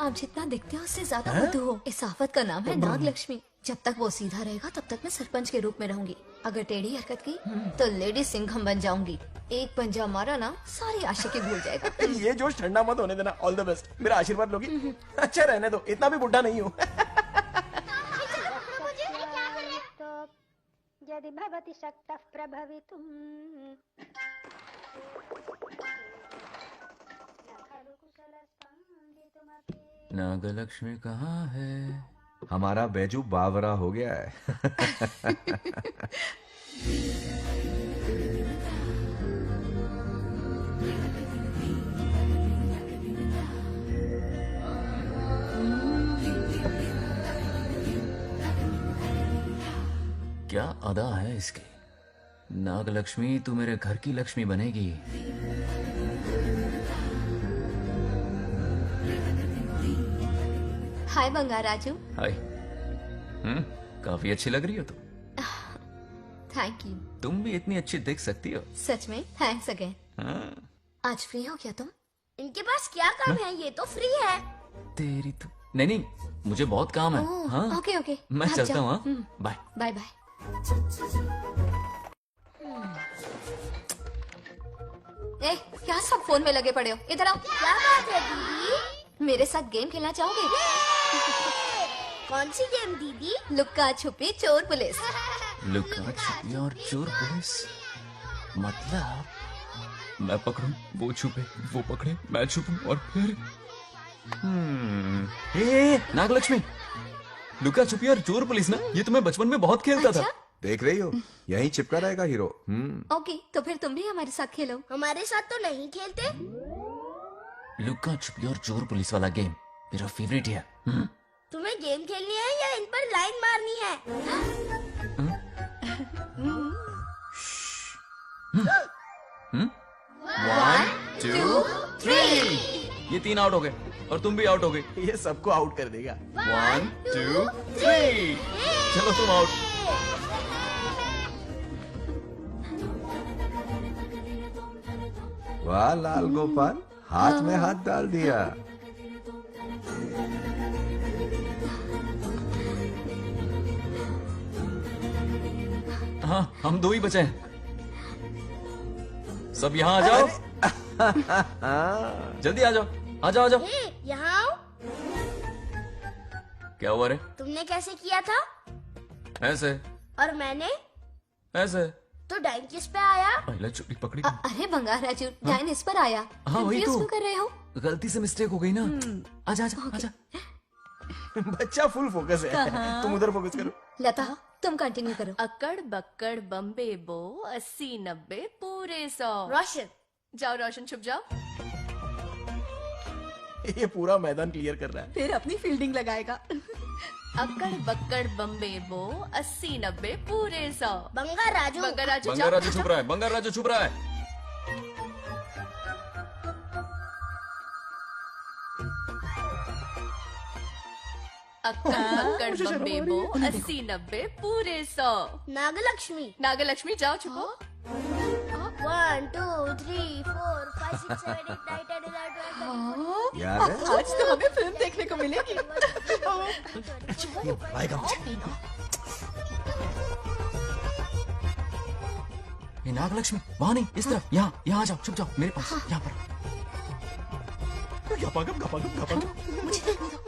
आप जितना दिखते हो उससे ज्यादा बुद्धू हो। इस आफत का नाम है नागलक्ष्मी। जब तक वो सीधा रहेगा तब तक मैं सरपंच के रूप में रहूंगी। अगर टेढ़ी हरकत की तो लेडी सिंघम बन जाऊंगी। एक पंजा मारा ना, सारी आशिकी भूल जाएगा। ये जोश ठंडा मत होने देना। ऑल द बेस्ट, मेरा आशीर्वाद लोगी? अच्छा रहने दो, इतना भी बुढ़ा नहीं हूँ। यदि भवति शक्तः प्रभवितुम्। नागलक्ष्मी कहाँ है? हमारा बैजू बावरा हो गया है। क्या अदा है इसकी। नागलक्ष्मी तू मेरे घर की लक्ष्मी बनेगी। हाय बंगार राजू। हाय। काफी अच्छी लग रही हो तुम। Thank you. तुम भी इतनी अच्छी दिख सकती हो। सच में थैंक्स अगेन। हाँ। आज फ्री हो क्या तुम? इनके पास क्या काम है? ये तो फ्री है। तेरी तो नहीं, मुझे बहुत काम है। हाँ ओके ओके, मैं आप चलता जाओ। हूँ। हाँ? Bye bye bye. ए, क्या सब फोन में लगे पड़े हो? इधर आओ। क्या बात है दीदी? मेरे साथ गेम खेलना चाहोगे? कौन सी गेम दीदी? लुक्का छुपी चोर पुलिस। लुका छुपी और चोर पुलिस मतलब मैं पकड़ूं, वो छुपे, वो पकड़े, मैं छुपूं और फिर नागलक्ष्मी, लुका छुपी और चोर पुलिस ना, ये तो मैं बचपन में बहुत खेलता था। देख रही हो, यहीं चिपका रहेगा हीरो। ओके, तो फिर तुम भी हमारे साथ खेलो। हमारे साथ तो नहीं खेलते। लुका छुपी और चोर पुलिस वाला गेम मेरा फेवरेट है। तुम्हें गेम खेलनी है या इन पर लाइन मारनी है? 1 2 3 ये 3 आउट हो गए और तुम भी आउट हो गए। ये सबको आउट कर देगा। 1 2 3 चलो तुम आउट। वाह लाल गोपाल, हाथ में हाथ डाल दिया। हाँ, हम 2 ही बचे हैं। सब यहाँ आ जाओ। जल्दी आ जाओ, आ जाओ, आ जाओ। यहाँ आओ। क्या हुआ रे? तुमने कैसे किया था? ऐसे। और मैंने? ऐसे। तो डाइन किस पे आया? पहले चोरी पकड़ी। अरे बंगार राजू, डाइन इस पर आया। हाँ वही Confuse तो। क्यों कर रहे हो? गलती से मिस्टेक हो गई ना। आजा आजा आजा। बच्चा फुल फोकस है। कहाँ? तुम उधर फोकस करो। लता, तुम कंटिन्यू करो। अक्कड़ बक्कड़ बम्बे बो 80-90 पूरे 100। रोशन, जाओ रोशन, छुप जाओ। ये पूरा मैदान क्लियर कर रहा है। फिर अपनी फील्डिंग लगाएगा। अक्कड़ बक्कड़ बम्बे बो 80-90 पूरे 100। बंगार राजू, बंगार राजू, बंगार राजू छुप रहा है, बंगार राजू छुप रहा है। अक्कड़ बक्कड़ बम्बे बो 80-90 पूरे 100। नागलक्ष्मी, नागलक्ष्मी जाओ छुपो। 1 2 3 4 5 6 7 8 9 10 11 12 याद है? आज तो हमें फिल्म देखने को मिलेगी। आएगा मुझे। ये नागलक्ष्मी वहाँ नहीं, इस तरफ, यहाँ यहाँ आ जाओ, छुप जाओ मेरे पास, यहाँ पर। गपागप गपागप गपागप। मुझे देखने दो।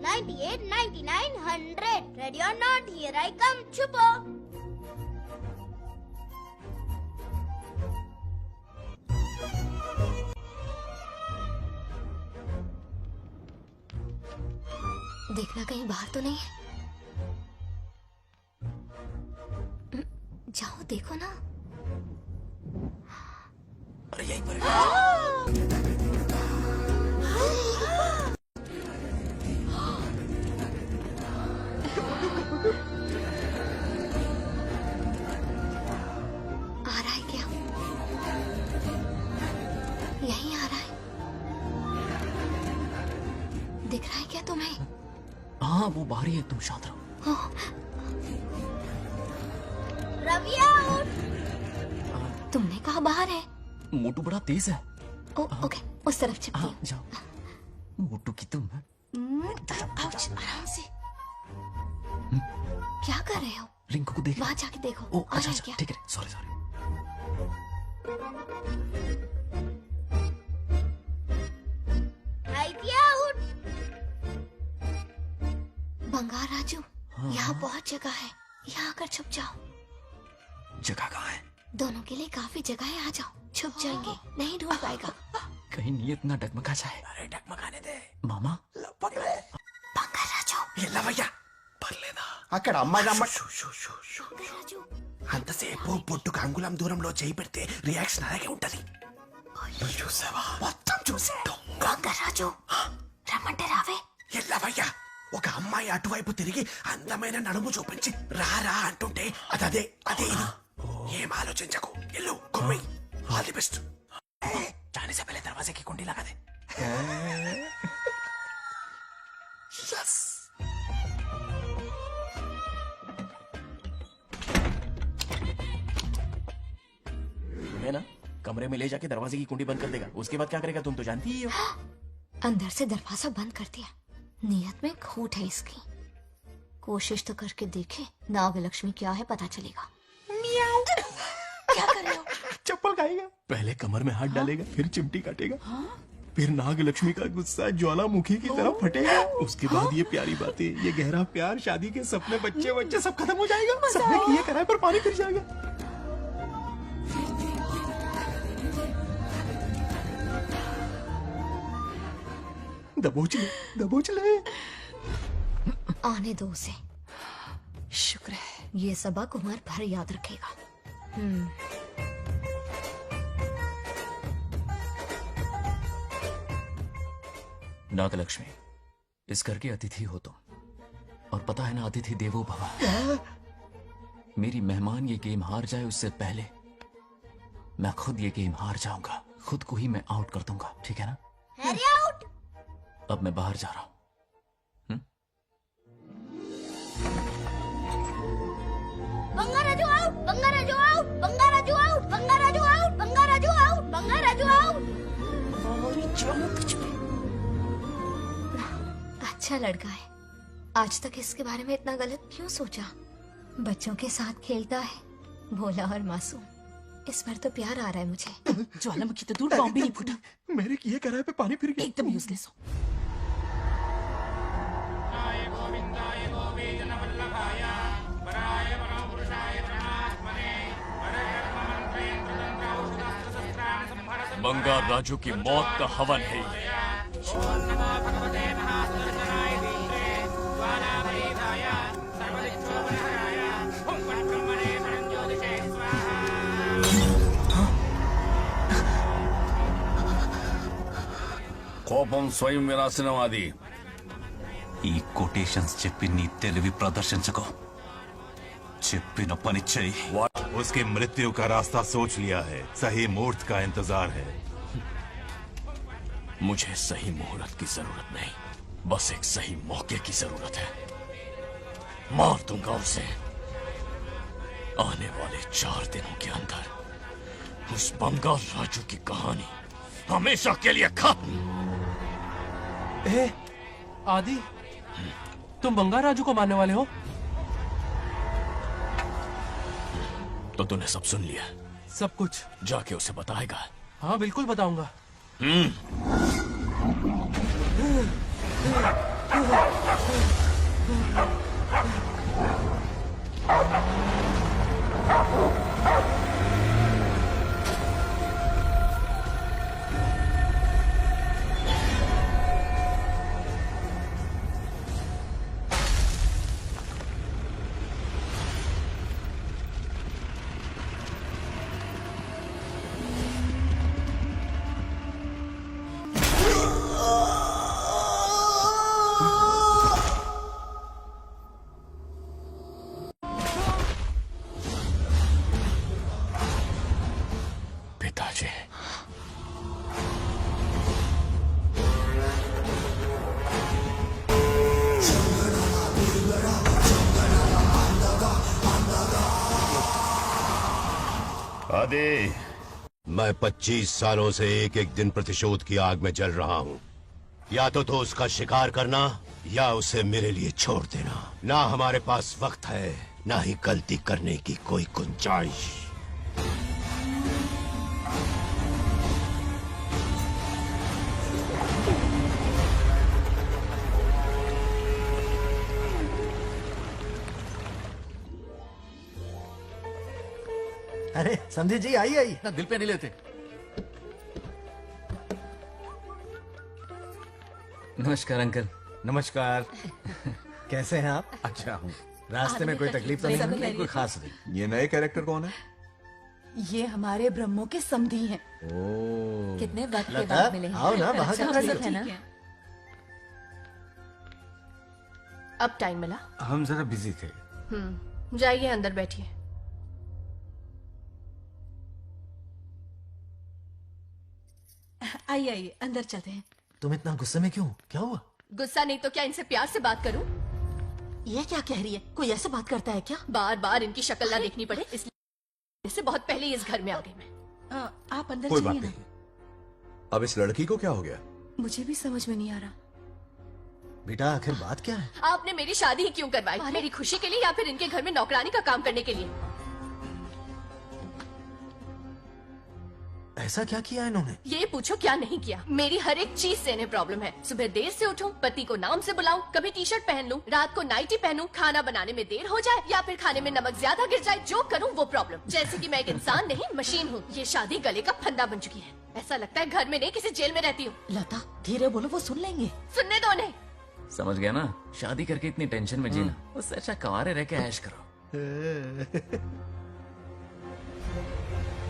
98 99 100 ready or not, here I come, छुपो। देखना कहीं बाहर तो नहीं है। जाओ देखो ना। अरे यहीं पर। आ रहा है क्या? यहीं आ रहा है। दिख रहा है क्या तुम्हें? हाँ वो बाहर ही है, तुम शांत रहो। रविया, तुमने कहा बाहर है? मोटू बड़ा तेज है। ओके, उस तरफ छिपती हाँ जाओ। मोटू की तुम है। आराम से। क्या कर रहे हो? रिंकू को देख। वहाँ जाके देखो। ओ आ अच्छा रहा है अच्छा, क्या? ठीक है, सॉरी सॉरी। बंगार राजू, हाँ। यहाँ बहुत जगह है, यहाँ आकर छुप जाओ। जगह कहाँ है? दोनों के लिए काफी जगह है, आ जाओ। छुप जाएंगे, नहीं ढूंढ पाएगा। कहीं नीयत ना डगमगा जाए। अरे डगमगाने दे मामा। बंगार राजू, ये लवయ్య పర్లేదా? అక్కడ అమ్మాయి రాజు అంతసేపు పొట్టుకు అంగుళం దూరంలో చేయి పెడితే రియాక్షన్ అలాగే ఉంటది. నువ్వు చూసావా? మొత్తం చూసా. బొంగర్ రాజు, రమ్మంటే రావే. ఎల్లవయ్య, ఒక అమ్మాయి అటువైపు తిరిగి అందమైన నడుము చూపించి రారా అంటుంటే అదే అదే ఇది. ఏం ఆలోచించకు, ఎల్లు కొమ్మి. All the best. जाने से पहले दरवाजे की कुंडी लगा दे। Yes. कमरे में ले जाके दरवाजे की कुंडी बंद कर देगा। उसके बाद क्या करेगा तुम तो जानती ही हो। अंदर से दरवाजा बंद कर दिया। नियत में खोट है इसकी। कोशिश तो करके देखे, नागलक्ष्मी क्या है पता चलेगा। क्या कर रहे हो? चप्पल खाएगा। पहले कमर में हाथ डालेगा, फिर चिमटी काटेगा, फिर नागलक्ष्मी का गुस्सा ज्वालामुखी की तरफ फटेगा। उसके बाद ये प्यारी बातें, ये गहरा प्यार, शादी के सपने, बच्चे बच्चे सब खत्म हो जाएगा। सबने किए कराए पर पानी फिर जाएगा। दबोच ले, दबोच ले। आने दो उसे। शुक्र है। ये सबक उम्र भर याद रखेगा। नागलक्ष्मी, इस घर की अतिथि हो तुम, और पता है ना, अतिथि देवो भव। मेरी मेहमान ये गेम हार जाए उससे पहले मैं खुद ये गेम हार जाऊंगा। खुद को ही मैं आउट कर दूंगा, ठीक है ना? Harry out. अब मैं बाहर जा रहा हूं। Bangaraju out, Bangaraju out, Bangaraju out, Bangaraju out, Bangaraju out, Bangaraju out. अच्छा लड़का है। आज तक इसके बारे में इतना गलत क्यों सोचा? बच्चों के साथ खेलता है, भोला और मासूम। इस पर तो प्यार आ रहा है मुझे। ज्वालामुखी तो दूर, बॉम्ब भी नहीं फूटा। मेरे किए कराए पे पानी फिर गया। एकदम यूजलेस हो। बंगार राजू की मौत का हवन है ये। కోపం స్వయం వినాశనవాది. ఈ కొటేషన్స్ చెప్పి నీ తెలివి ప్రదర్శించకో. చెప్పిన పని చెయ్యి. उसकी मृत्यु का रास्ता सोच लिया है, सही मुहूर्त का इंतजार है। मुझे सही मुहूर्त की जरूरत नहीं, बस एक सही मौके की जरूरत है। मार दूंगा उसे। आने वाले 4 दिनों के अंदर उस बंगाल राजू की कहानी हमेशा के लिए खत्म। आदि, तुम बंगाल राजू को मारने वाले हो? तो तूने सब सुन लिया? सब कुछ। जाके उसे बताएगा? हाँ बिल्कुल बताऊंगा। पिताजी, आदि, मैं 25 सालों से एक एक दिन प्रतिशोध की आग में जल रहा हूँ। या तो उसका शिकार करना या उसे मेरे लिए छोड़ देना। ना हमारे पास वक्त है, ना ही गलती करने की कोई गुंजाइश। अरे समझी जी, आई आई। ना दिल पे नहीं लेते। नमस्कार अंकल। नमस्कार। कैसे हैं आप? अच्छा हूँ। रास्ते में कोई तकलीफ तो नहीं? नहीं, कोई खास नहीं। ये नए कैरेक्टर कौन है? ये हमारे ब्रह्मों के समधी हैं। ओ, कितने वक्त के लता, बाद मिले हैं। आओ ना, बाहर अच्छा, क्या सब कर है रही ना? अब टाइम मिला? हम जरा बिजी थे। जाइए अंदर बैठिए। आइए आइए, अंदर चलते हैं। तुम इतना गुस्से में क्यों? क्या हुआ? गुस्सा नहीं तो क्या इनसे प्यार से बात करूं? ये क्या कह रही है? कोई ऐसे बात करता है क्या? बार बार इनकी शक्ल ना देखनी पड़े इसलिए से बहुत पहले इस घर में आ गई मैं। आप अंदर कोई बात चलिए ना। नहीं। अब इस लड़की को क्या हो गया? मुझे भी समझ में नहीं आ रहा। बेटा आखिर बात क्या है? आपने मेरी शादी ही क्यों करवाई? मेरी खुशी के लिए या फिर इनके घर में नौकरानी का काम करने के लिए? ऐसा क्या किया इन्होंने? ये पूछो क्या नहीं किया। मेरी हर एक चीज से इन्हें प्रॉब्लम है। सुबह देर से उठूं, पति को नाम से बुलाऊं, कभी टी शर्ट पहन लूं, रात को नाइटी पहनूं, खाना बनाने में देर हो जाए या फिर खाने में नमक ज्यादा गिर जाए, जो करूं वो प्रॉब्लम। जैसे कि मैं एक इंसान नहीं मशीन हूँ। ये शादी गले का फंदा बन चुकी है। ऐसा लगता है घर में नहीं किसी जेल में रहती हूँ। लता धीरे बोलो, वो सुन लेंगे। सुनने दो उन्हें। समझ गया ना? शादी करके इतनी टेंशन में जीना, उससे अच्छा कुंवारे रह के ऐश करो।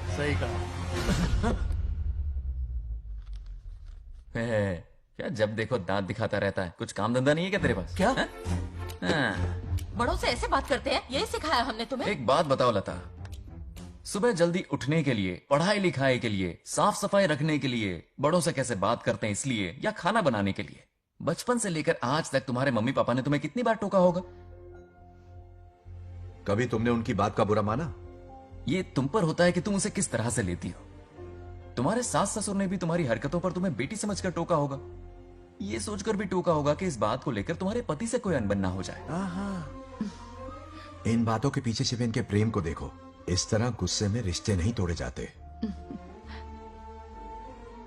सही कहा। क्या जब देखो दांत दिखाता रहता है? कुछ काम धंधा नहीं है क्या तेरे पास? क्या? हाँ। बड़ों से ऐसे बात करते हैं? यही सिखाया हमने तुम्हें? एक बात बताओ लता, सुबह जल्दी उठने के लिए, पढ़ाई लिखाई के लिए, साफ सफाई रखने के लिए बड़ों से कैसे बात करते हैं इसलिए, या खाना बनाने के लिए? बचपन से लेकर आज तक तुम्हारे मम्मी पापा ने तुम्हें कितनी बार टोका होगा? कभी तुमने उनकी बात का बुरा माना? ये तुम पर होता है कि तुम उसे किस तरह से लेती हो। तुम्हारे सास ससुर ने भी तुम्हारी हरकतों पर तुम्हें बेटी समझकर टोका होगा। ये सोचकर भी टोका होगा कि इस बात को लेकर तुम्हारे पति से कोई अनबन ना हो जाए। इन बातों के पीछे सिर्फ इनके प्रेम को देखो। इस तरह गुस्से में रिश्ते नहीं तोड़े जाते।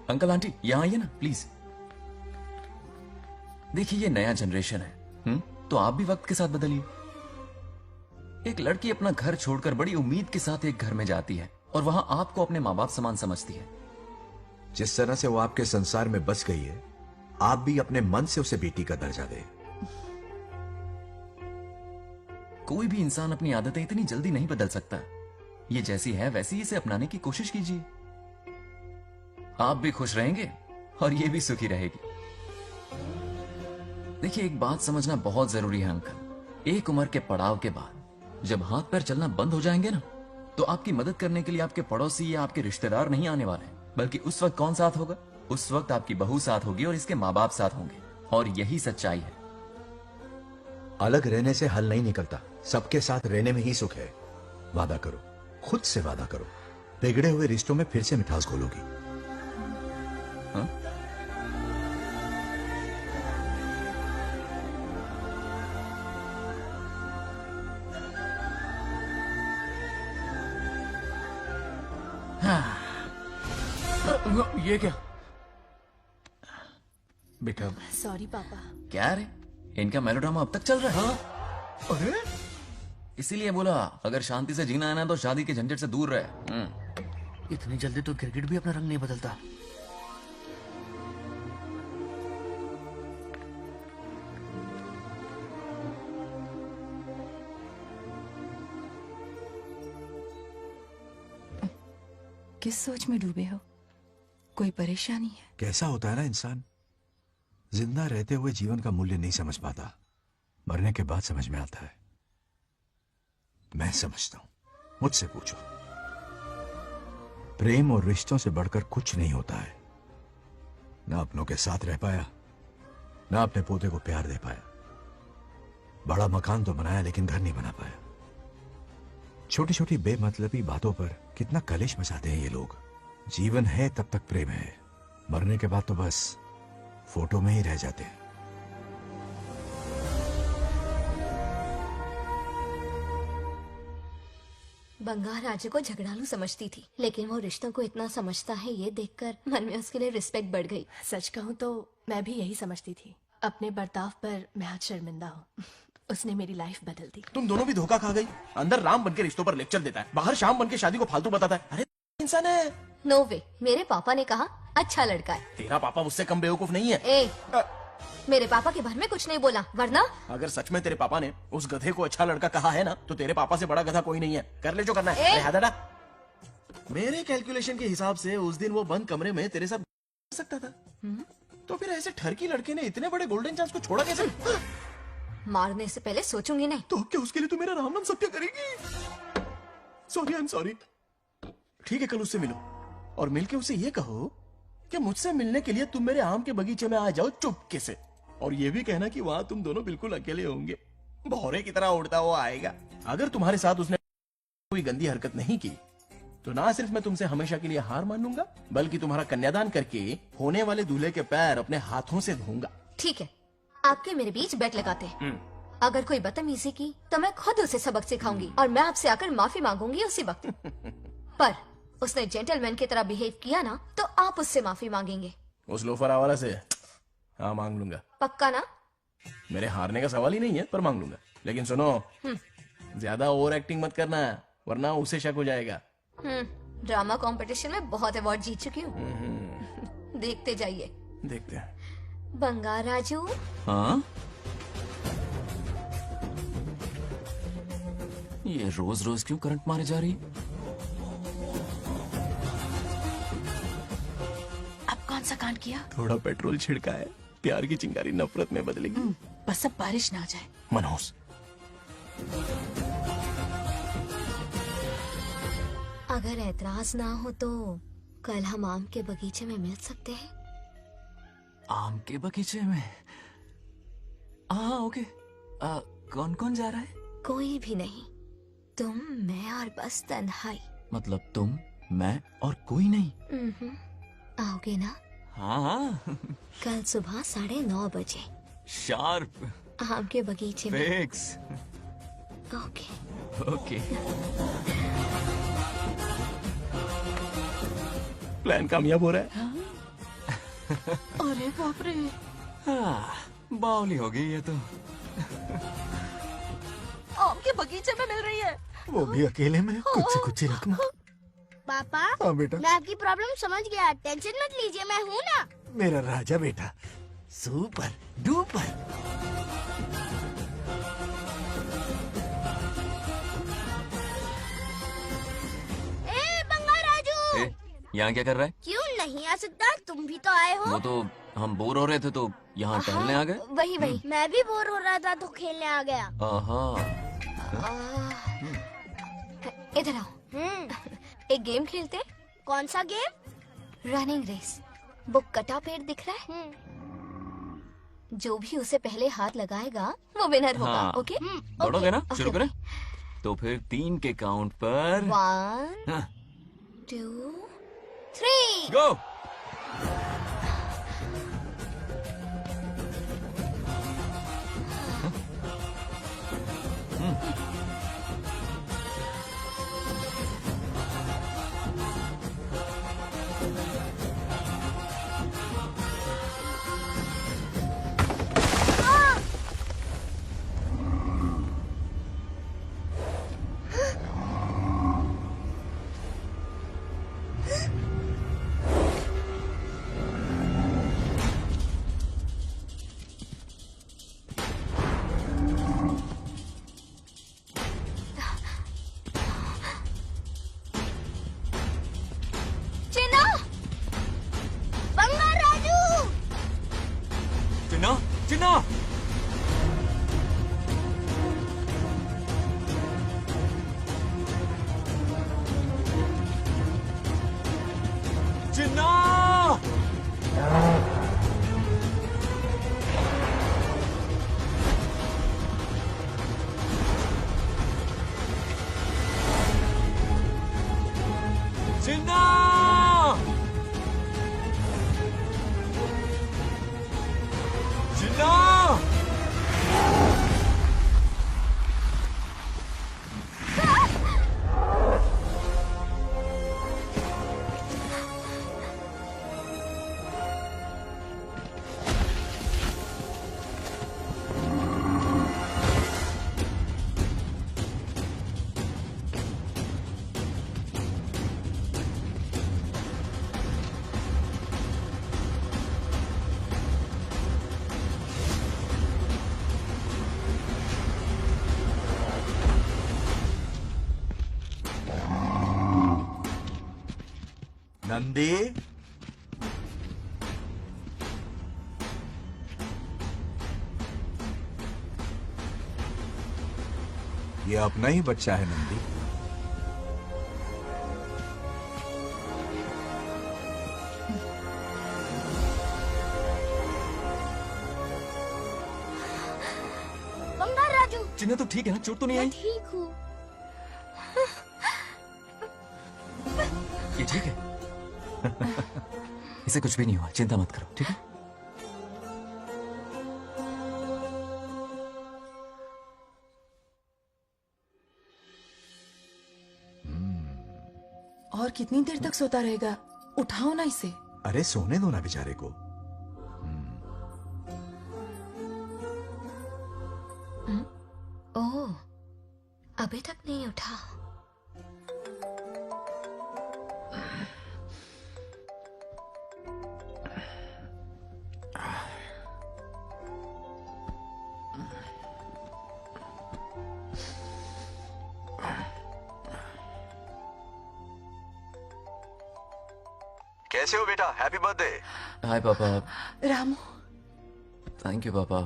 अंकल आंटी यहां आइए ना प्लीज। देखिए ये नया जनरेशन है, तो आप भी वक्त के साथ बदलिए। एक लड़की अपना घर छोड़कर बड़ी उम्मीद के साथ एक घर में जाती है और वहां आपको अपने माँ बाप समान समझती है। जिस तरह से वो आपके संसार में बस गई है, आप भी अपने मन से उसे बेटी का दर्जा दे। कोई भी इंसान अपनी आदतें इतनी जल्दी नहीं बदल सकता। ये जैसी है वैसी ही इसे अपनाने की कोशिश कीजिए। आप भी खुश रहेंगे और ये भी सुखी रहेगी। देखिए एक बात समझना बहुत जरूरी है अंकल, एक उम्र के पड़ाव के बाद जब हाथ पैर चलना बंद हो जाएंगे ना, तो आपकी मदद करने के लिए आपके पड़ोसी या आपके रिश्तेदार नहीं आने वाले, बल्कि उस वक्त कौन साथ होगा? उस वक्त आपकी बहू साथ होगी और इसके माँ बाप साथ होंगे। और यही सच्चाई है। अलग रहने से हल नहीं निकलता, सबके साथ रहने में ही सुख है। वादा करो, खुद से वादा करो, बिगड़े हुए रिश्तों में फिर से मिठास घोलोगी। ये क्या बेटा? सॉरी पापा। क्या रे, इनका मेलोड्रामा अब तक चल रहा है? अरे इसीलिए बोला अगर शांति से जीना है ना तो शादी के झंझट से दूर रहे। इतनी जल्दी तो क्रिकेट भी अपना रंग नहीं बदलता। किस सोच में डूबे हो? कोई परेशानी है? कैसा होता है ना इंसान, जिंदा रहते हुए जीवन का मूल्य नहीं समझ पाता, मरने के बाद समझ में आता है। मैं समझता हूं, मुझसे पूछो। प्रेम और रिश्तों से बढ़कर कुछ नहीं होता है। ना अपनों के साथ रह पाया, ना अपने पोते को प्यार दे पाया। बड़ा मकान तो बनाया लेकिन घर नहीं बना पाया। छोटी छोटी बेमतलबी बातों पर कितना कलेश मचाते हैं ये लोग। जीवन है तब तक प्रेम है, मरने के बाद तो बस फोटो में ही रह जाते हैं। बंगाल राज्य को झगड़ालू समझती थी, लेकिन वो रिश्तों को इतना समझता है ये देखकर मन में उसके लिए रिस्पेक्ट बढ़ गई। सच कहूँ तो मैं भी यही समझती थी। अपने बर्ताव पर मैं आज शर्मिंदा हूँ। उसने मेरी लाइफ बदल दी। तुम दोनों भी धोखा खा गई। अंदर राम बनके रिश्तों पर लेक्चर देता है, बाहर शाम बनके शादी को फालतू बताता है। अरे इंसान है। नो वे, मेरे पापा ने कहा अच्छा लड़का है। तेरा पापा मुझसे कम बेवकूफ नहीं है। ए, मेरे पापा के बारे में कुछ नहीं बोला, वरना अगर सच में तेरे पापा ने उस गधे को अच्छा लड़का कहा है ना, तो तेरे पापा से बड़ा गधा कोई नहीं है। कर ले जो करना है। अरे हादाड़ा। मेरे कैलकुलेशन के हिसाब से उस दिन वो बंद कमरे में तेरे साथ सकता था। तो फिर ऐसे ठरकी लड़के ने इतने बड़े गोल्डन चांस को छोड़ा कैसे? मारने से पहले सोचूंगी नहीं। तो क्या उसके लिए तू मेरा राम नाम सत्य करेगी? Sorry, I am sorry. ठीक है, कल उससे मिलो और मिलके उसे ये कहो कि मुझसे मिलने के लिए तुम मेरे आम के बगीचे में आ जाओ चुपके से, और ये भी कहना कि वहां तुम दोनों बिल्कुल अकेले होंगे। भौरे की तरह उड़ता हुआ आएगा। अगर तुम्हारे साथ उसने कोई गंदी हरकत नहीं की तो ना सिर्फ मैं तुमसे हमेशा के लिए हार मान लूंगा, बल्कि तुम्हारा कन्यादान करके होने वाले दूल्हे के पैर अपने हाथों से धोऊंगा। ठीक है, आपके मेरे बीच बेट लगाते हैं। अगर कोई बदतमीजी की तो मैं खुद उसे सबक सिखाऊंगी और मैं आपसे आकर माफी मांगूंगी उसी वक्त। पर उसने जेंटलमैन की तरह बिहेव किया ना, तो आप उससे माफी मांगेंगे। उस लोफर आवारा से हाँ मांग लूंगा। पक्का ना? मेरे हारने का सवाल ही नहीं है, पर मांग लूंगा। लेकिन सुनो, ज्यादा ओवर एक्टिंग मत करना, वरना उसे शक हो जाएगा। ड्रामा कंपटीशन में बहुत अवार्ड जीत चुकी हूँ। देखते जाइए। देखते हैं। बंगार राजू। हाँ? ये रोज रोज क्यों करंट मारे जा रही? अब कौन सा कांड किया? थोड़ा पेट्रोल छिड़का है, प्यार की चिंगारी नफरत में बदलेगी। बस अब बारिश ना आ जाए। मनोज, अगर ऐतराज ना हो तो कल हम आम के बगीचे में मिल सकते हैं। आम के बगीचे में? हाँ ओके। कौन कौन जा रहा है? कोई भी नहीं, तुम, मैं और बस तन्हाई। मतलब तुम, मैं और कोई नहीं? आओगे ना? हाँ हाँ। कल सुबह 9:30 बजे शार्प। आम के बगीचे में। फिक्स। Okay okay. प्लान कामयाब हो रहा है। अरे बाप रे। हाँ, बावली हो गई ये तो। आम के बगीचे में मिल रही है, वो भी अकेले में, कुछ रकम। पापा, हाँ बेटा। मैं आपकी प्रॉब्लम समझ गया, टेंशन मत लीजिए, मैं हूँ ना। मेरा राजा बेटा, सुपर डुपर। बंगार राजू, यहाँ क्या कर रहा है? क्यों नहीं आ सकता? तुम भी तो आए हो। वो तो हम बोर हो रहे थे तो यहाँ टहलने आ गए। वही मैं भी बोर हो रहा था तो खेलने आ गया। इधर आओ। एक गेम खेलते हैं। कौन सा गेम? Running race. वो कटा पेड़ दिख रहा है? जो भी उसे पहले हाथ लगाएगा वो विनर होगा। हाँ। ओके? दौड़ोगे ना? शुरू करें? तो फिर 3 के काउंट पर 1 2 3 गो। चिन्ना! चिन्ना! चिन्ना! चिन्ना! नंदी, ये अपना ही बच्चा है नंदी। बंगार राजू, चिन्ना तो ठीक है ना? चोट तो नहीं आई? ठीक हूँ। ठीक है? इसे कुछ भी नहीं हुआ, चिंता मत करो, ठीक है? और कितनी देर तक सोता रहेगा? उठाओ ना इसे। अरे सोने दो ना बेचारे को। ओह, अभी तक नहीं उठा। कैसे हो बेटा? Happy birthday. हाय पापा। रामू। थैंक यू पापा,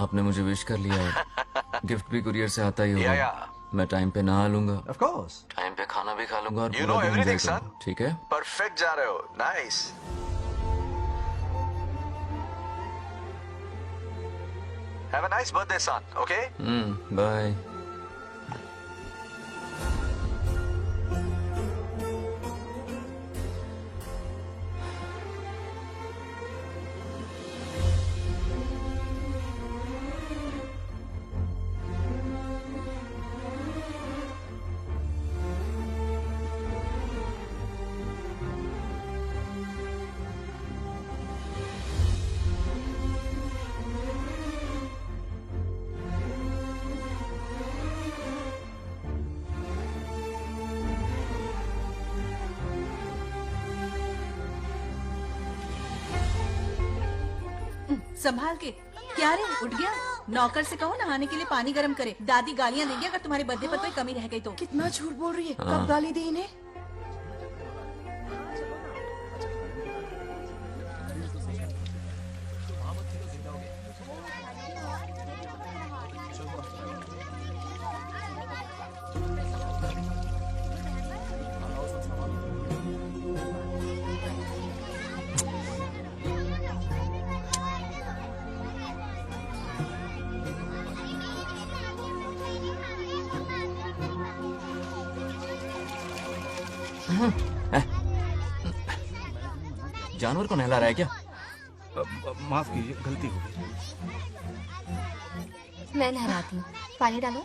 आपने मुझे विश कर लिया। गिफ्ट भी कुरियर से आता ही होगा। मैं टाइम पे नहा लूंगा, ऑफ कोर्स, टाइम पे खाना भी खा लूंगा और You पूरा know दिन everything, enjoy करूंगा, ठीक है? परफेक्ट जा रहे हो। Nice. Have a nice birthday son, okay? Bye. संभाल के। क्या रे, उठ गया? नौकर से कहो नहाने के लिए पानी गर्म करे। दादी गालियां देंगी अगर तुम्हारे बर्थडे पर कोई कमी रह गई तो। कितना झूठ बोल रही है। हाँ। कब गाली दी इन्हें? जानवर को नहला रहा है क्या? माफ कीजिए, गलती हो गई। मैं नहलाती हूँ, पानी डालो।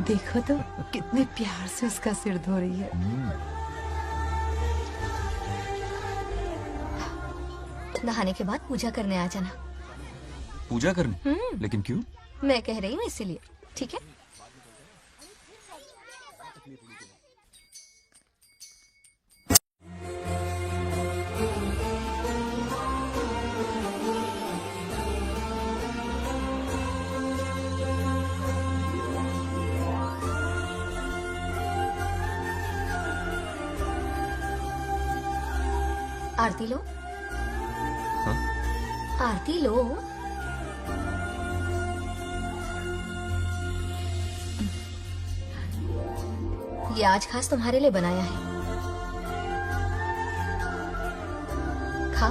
देखो तो कितने प्यार से उसका सिर धो रही है। नहाने के बाद पूजा करने आ जाना। पूजा करने? लेकिन क्यों? मैं कह रही हूँ इसीलिए, ठीक है? आरती लो। हाँ? आरती लो। ये आज खास तुम्हारे लिए बनाया है, खा।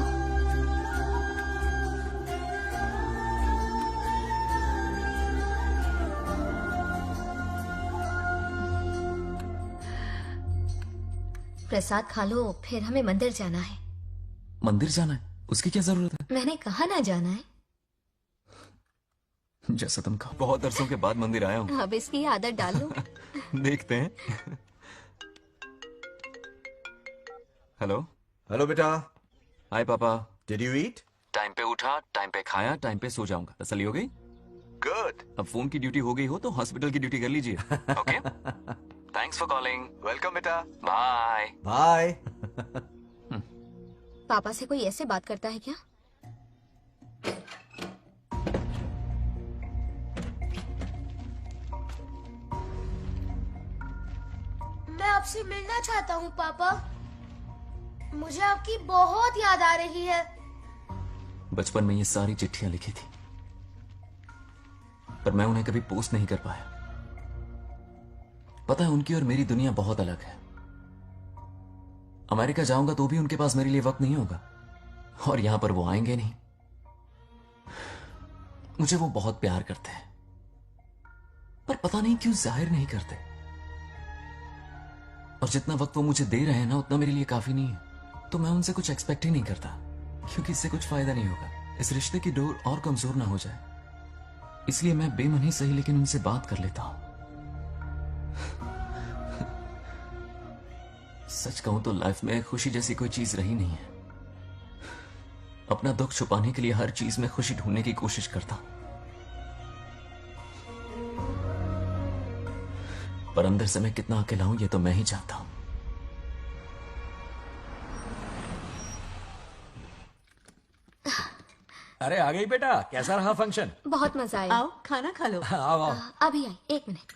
प्रसाद खा लो, फिर हमें मंदिर जाना है। मंदिर जाना है? उसकी क्या जरूरत है? मैंने कहा ना जाना है। जैसा तुम कहो। बहुत अरसों के बाद मंदिर आया हूँ। अब इसकी आदत डालो। देखते हैं। हेलो। हेलो बेटा। हाय पापा। Did you eat? टाइम पे उठा, टाइम पे खाया, टाइम पे सो जाऊंगा। तसल्ली हो गई? गुड। अब फोन की ड्यूटी हो गई हो तो हॉस्पिटल की ड्यूटी कर लीजिए। Okay? Thanks for calling. Welcome बेटा। बाय। बाय। पापा से कोई ऐसे बात करता है क्या? मैं आपसे मिलना चाहता हूँ पापा। मुझे आपकी बहुत याद आ रही है। बचपन में ये सारी चिट्ठियां लिखी थी। पर मैं उन्हें कभी पोस्ट नहीं कर पाया। पता है, उनकी और मेरी दुनिया बहुत अलग है। अमेरिका जाऊंगा तो भी उनके पास मेरे लिए वक्त नहीं होगा, और यहां पर वो आएंगे नहीं। मुझे वो बहुत प्यार करते हैं, पर पता नहीं क्यों जाहिर नहीं करते। और जितना वक्त वो मुझे दे रहे हैं ना, उतना मेरे लिए काफी नहीं है। तो मैं उनसे कुछ एक्सपेक्ट ही नहीं करता, क्योंकि इससे कुछ फायदा नहीं होगा। इस रिश्ते की डोर और कमजोर ना हो जाए, इसलिए मैं बेमन ही सही लेकिन उनसे बात कर लेता हूं। सच कहूं तो लाइफ में खुशी जैसी कोई चीज रही नहीं है। अपना दुख छुपाने के लिए हर चीज में खुशी ढूंढने की कोशिश करता हूं, पर अंदर से मैं कितना अकेला हूं ये तो मैं ही जानता हूं। अरे आ गई बेटा, कैसा रहा फंक्शन? बहुत मजा आया। आओ खाना खा लो। आओ आओ। अभी आई, 1 मिनट।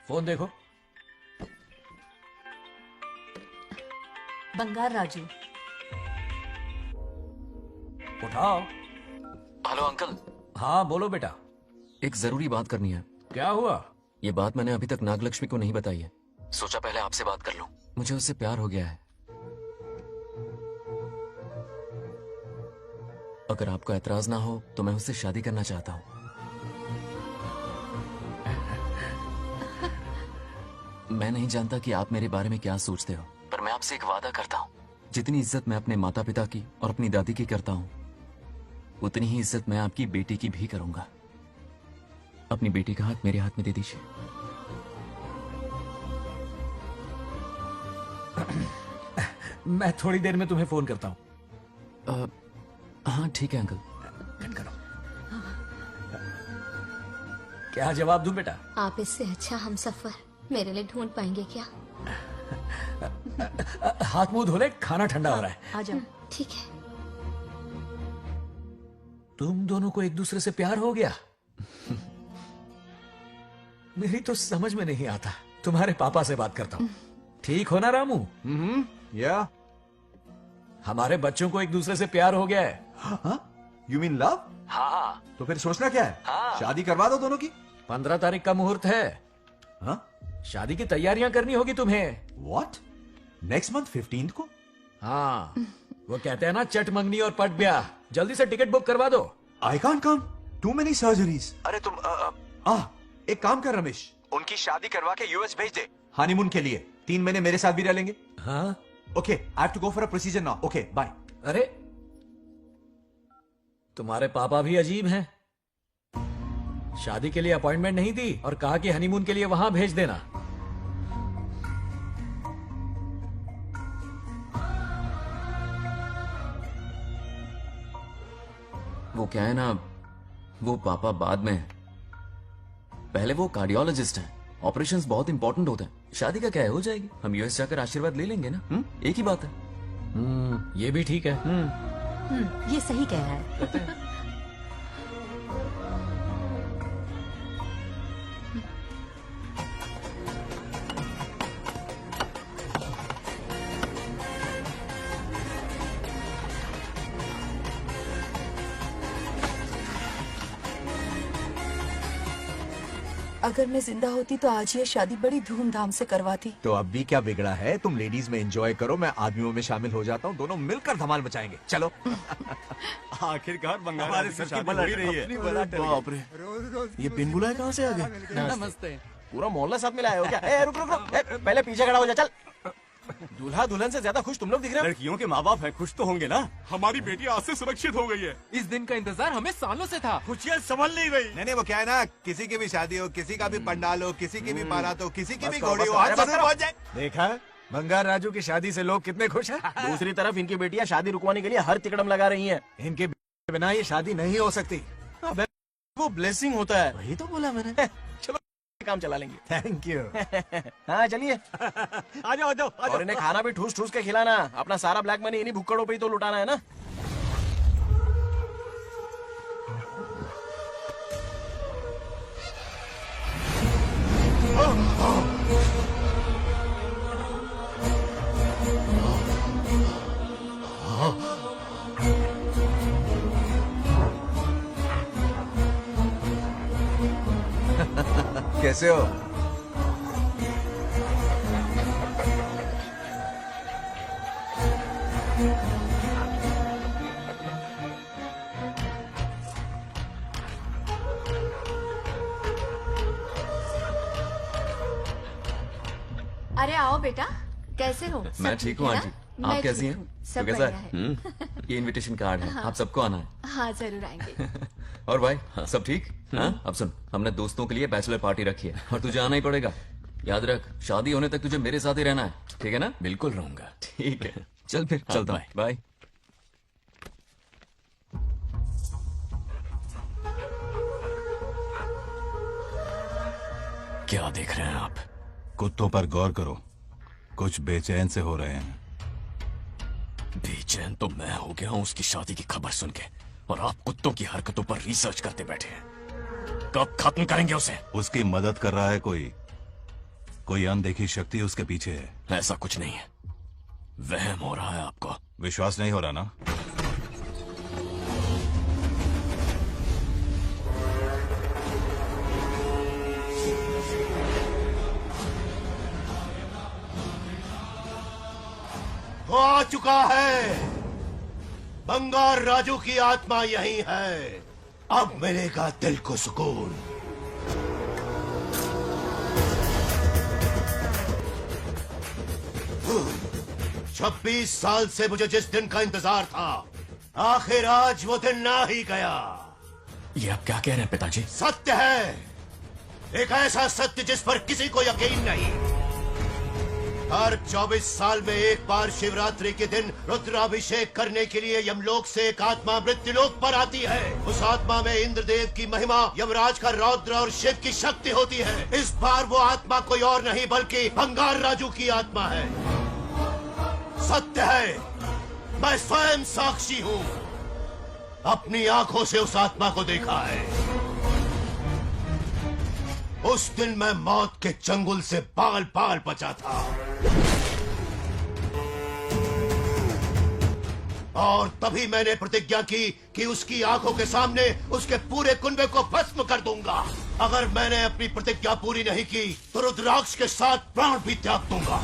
फोन देखो। बंगार राजू। उठाओ। Hello uncle. हाँ बोलो बेटा। एक जरूरी बात करनी है। क्या हुआ? ये बात मैंने अभी तक नागलक्ष्मी को नहीं बताई है। सोचा पहले आपसे बात कर लूं। मुझे उससे प्यार हो गया है। अगर आपको ऐतराज ना हो तो मैं उससे शादी करना चाहता हूं। मैं नहीं जानता कि आप मेरे बारे में क्या सोचते हो, पर मैं आपसे एक वादा करता हूं। जितनी इज्जत मैं अपने माता पिता की और अपनी दादी की करता हूं, उतनी ही इज्जत मैं आपकी बेटी की भी करूंगा। अपनी बेटी का हाथ मेरे हाथ में दे दीजिए। मैं थोड़ी देर में तुम्हें फोन करता हूं। हाँ ठीक है अंकल। करो। क्या जवाब दूं बेटा? आप इससे अच्छा हम सफर मेरे लिए ढूंढ पाएंगे क्या? हाथ मुंह धो ले, खाना ठंडा हो रहा है। आ जाओ। ठीक है। तुम दोनों को एक दूसरे से प्यार हो गया? मेरी तो समझ में नहीं आता। तुम्हारे पापा से बात करता हूँ। ठीक हो ना रामू? या हमारे बच्चों को एक दूसरे से प्यार हो गया है। You mean love? हाँ। तो फिर सोचना क्या है? शादी करवा दो दोनों की। 15 तारीख का मुहूर्त है। शादी की तैयारियां करनी होगी तुम्हें। What? नेक्स्ट मंथ 15 को? हाँ, वो कहते हैं ना, चट मंगनी और पट ब्याह। जल्दी से टिकट बुक करवा दो। I can't come. Too many surgeries. अरे तुम एक काम कर रमेश, उनकी शादी करवा के यूएस भेज दे हनीमून के लिए। 3 महीने मेरे साथ भी रह लेंगे। हाँ okay, I have to go for a procedure now. Okay bye. अरे तुम्हारे पापा भी अजीब हैं। शादी के लिए अपॉइंटमेंट नहीं दी और कहा कि हनीमून के लिए वहां भेज देना। वो क्या है ना, वो पापा बाद में, पहले वो कार्डियोलॉजिस्ट हैं। ऑपरेशंस बहुत इंपॉर्टेंट होते हैं। शादी का क्या है, हो जाएगी। हम यूएस जाकर आशीर्वाद ले लेंगे ना। एक ही बात है। ये भी ठीक है। ये सही कह रहा है। अगर मैं जिंदा होती तो आज ये शादी बड़ी धूमधाम से करवाती। तो अब भी क्या बिगड़ा है? तुम लेडीज में एंजॉय करो, मैं आदमियों में शामिल हो जाता हूँ। दोनों मिलकर धमाल मचाएंगे। चलो। आखिरकार बंगाल हमारे सर की बल रही है। बाप रे, ये बिन बुलाए कहाँ से आ गए? नमस्ते। पूरा मोहल्ला साथ में लाए हो क्या? ए, रुक रुक रुक, पहले पीछे खड़ा हो जा। चल। दूल्हा दुल्हन से ज्यादा खुश तुम लोग दिख रहे हो। लड़कियों के माँ बाप है, खुश तो होंगे ना। हमारी बेटी आज से सुरक्षित हो गई है। इस दिन का इंतजार हमें सालों से था। खुशियाँ संभल नहीं रही। नहीं वो क्या है ना, किसी की भी शादी हो, किसी का भी पंडाल हो, किसी की भी बारात हो, किसी की भी बस करो, घोड़ी बस हो, करो, आज बस जरूर करो। पहुंच जाए। देखा, बंगार राजू की शादी से लोग कितने खुश हैं। दूसरी तरफ इनकी बेटियां शादी रुकवाने के लिए हर तिकड़म लगा रही हैं। इनके बिना ये शादी नहीं हो सकती। अबे, वो ब्लेसिंग होता है। वही तो बोला मैंने। चलो काम चला लेंगे। Thank you. हाँ चलिए। आ जाओ आ जाओ। और इन्हें खाना भी ठूस ठूस के खिलाना। अपना सारा ब्लैक मनी इन्हीं भुक्कड़ों पे ही तो लुटाना है ना। कैसे हो? अरे आओ बेटा, कैसे हो? सब मैं ठीक हूँ है आंटी। ना? आप मैं कैसी ठीक हैं? हूँ, तो सब कैसा बढ़िया है? है। ये इनविटेशन कार्ड है, हाँ। आप सबको आना है। हाँ जरूर आएंगे। और भाई सब ठीक? हाँ? अब सुन, हमने दोस्तों के लिए बैचलर पार्टी रखी है और तुझे आना ही पड़ेगा। याद रख, शादी होने तक तुझे मेरे साथ ही रहना है, ठीक है ना? बिल्कुल रहूंगा। ठीक है, चल फिर चलता हूँ। बाय। क्या देख रहे हैं आप? कुत्तों पर गौर करो, कुछ बेचैन से हो रहे हैं। बेचैन तो मैं हो गया हूं उसकी शादी की खबर सुन के, और आप कुत्तों की हरकतों पर रिसर्च करते बैठे हैं। कब खत्म करेंगे उसे? उसकी मदद कर रहा है कोई अनदेखी शक्ति उसके पीछे है। ऐसा कुछ नहीं है, वहम हो रहा है आपको। विश्वास नहीं हो रहा ना? वो आ चुका है। बंगार राजू की आत्मा यही है। अब मिलेगा दिल को सुकून। छब्बीस साल से मुझे जिस दिन का इंतजार था, आखिर आज वो दिन ना ही गया। ये आप क्या कह रहे हैं पिताजी? सत्य है, एक ऐसा सत्य जिस पर किसी को यकीन नहीं। हर 24 साल में एक बार शिवरात्रि के दिन रुद्राभिषेक करने के लिए यमलोक से एक आत्मा मृत्युलोक पर आती है। उस आत्मा में इंद्रदेव की महिमा, यमराज का रौद्र और शिव की शक्ति होती है। इस बार वो आत्मा कोई और नहीं बल्कि बंगार राजू की आत्मा है। सत्य है, मैं स्वयं साक्षी हूँ। अपनी आंखों से उस आत्मा को देखा है। उस दिन मैं मौत के चंगुल से बाल बाल बचा था, और तभी मैंने प्रतिज्ञा की कि उसकी आंखों के सामने उसके पूरे कुनबे को भस्म कर दूंगा। अगर मैंने अपनी प्रतिज्ञा पूरी नहीं की तो रुद्राक्ष के साथ प्राण भी त्याग दूंगा।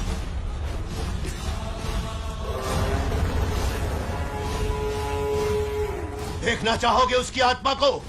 देखना चाहोगे उसकी आत्मा को?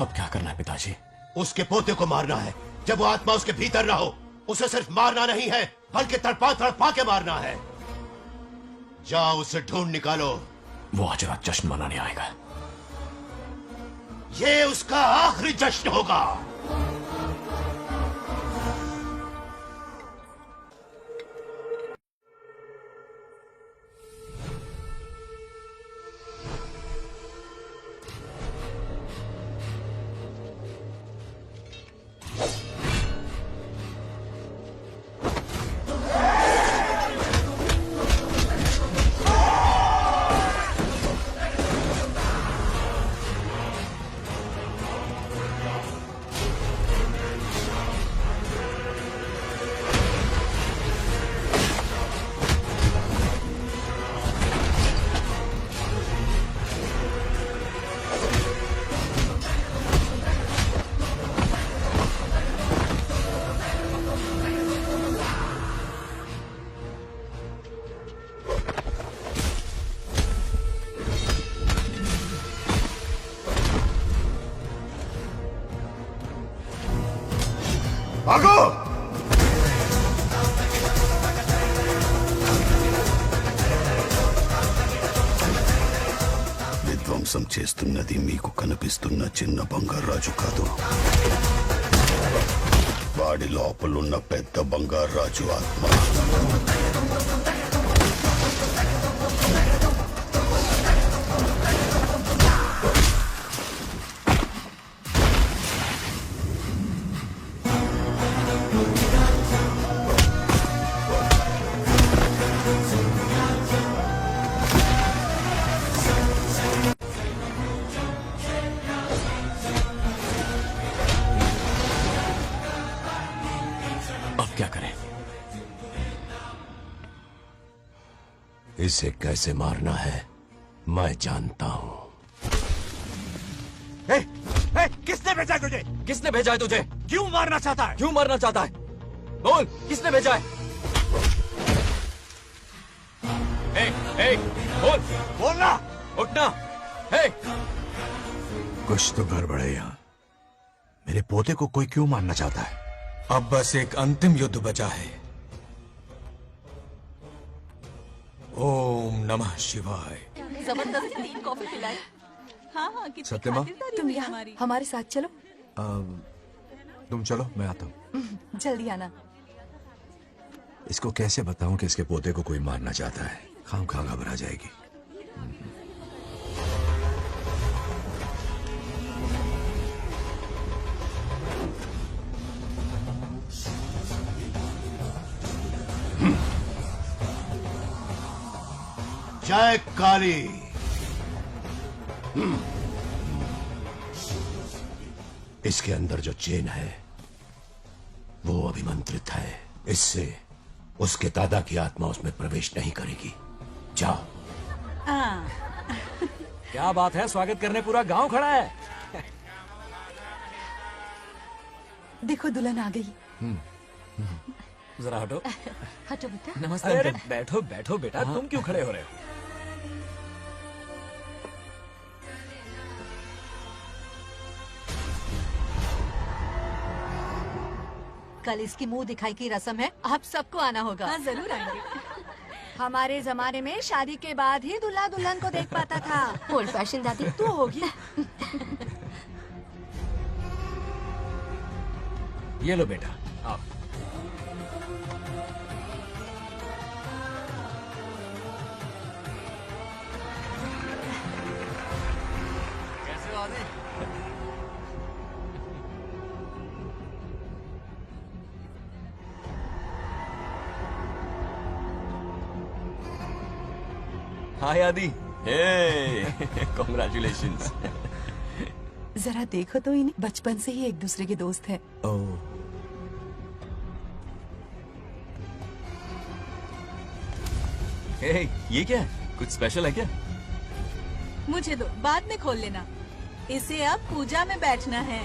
अब क्या करना है पिताजी? उसके पोते को मारना है। जब वो आत्मा उसके भीतर ना हो, उसे सिर्फ मारना नहीं है बल्कि तड़पा तड़पा के मारना है। जाओ उसे ढूंढ निकालो। वो आज रात जश्न मनाने आएगा। ये उसका आखिरी जश्न होगा। మోసం చేస్తున్నది మీకు కనిపిస్తున్న చిన్న బంగారాజు కాదు, వాడి లోపలున్న పెద్ద బంగారాజు ఆత్మ. इसे कैसे मारना है मैं जानता हूं. किसने भेजा है तुझे? किसने भेजा है तुझे? क्यों मारना चाहता है? क्यों मारना चाहता है? बोल, किसने भेजा है? बोल, बोलना, उठना. कुछ तो गड़बड़ है यहाँ. मेरे पोते को कोई क्यों मारना चाहता है? अब बस एक अंतिम युद्ध बचा है. ओम नमः शिवाय. जबरदस्ती 3 कॉफी पिलाई. हाँ कितनी सत्यमा? खातिरदारी तुम हुई यहाँ हमारी. हमारे साथ चलो. तुम चलो, मैं आता हूँ. जल्दी आना. इसको कैसे बताऊं कि इसके पोते को कोई मारना चाहता है? खामखा घबरा जाएगी. जय काली. इसके अंदर जो चेन है वो अभिमंत्रित है. इससे उसके दादा की आत्मा उसमें प्रवेश नहीं करेगी. जाओ. क्या बात है, स्वागत करने पूरा गांव खड़ा है. देखो दुल्हन आ गई. जरा हटो. हटो बेटा. नमस्ते अंकल. बैठो बैठो बेटा. तुम क्यों खड़े हो रहे हो? कल इसकी मुंह दिखाई की रस्म है, आप सबको आना होगा. हाँ जरूर आएंगे. हमारे जमाने में शादी के बाद ही दूल्हा दुल्हन को देख पाता था. ओल्ड फैशन दादी तू होगी. ये लो बेटा, आओ. कैसे हो आदि? हाय आदि. कॉन्ग्रेचुलेशंस. जरा देखो तो इन्हें, बचपन से ही एक दूसरे के दोस्त हैं. ये क्या है? कुछ स्पेशल है क्या? मुझे दो, बाद में खोल लेना. इसे अब पूजा में बैठना है.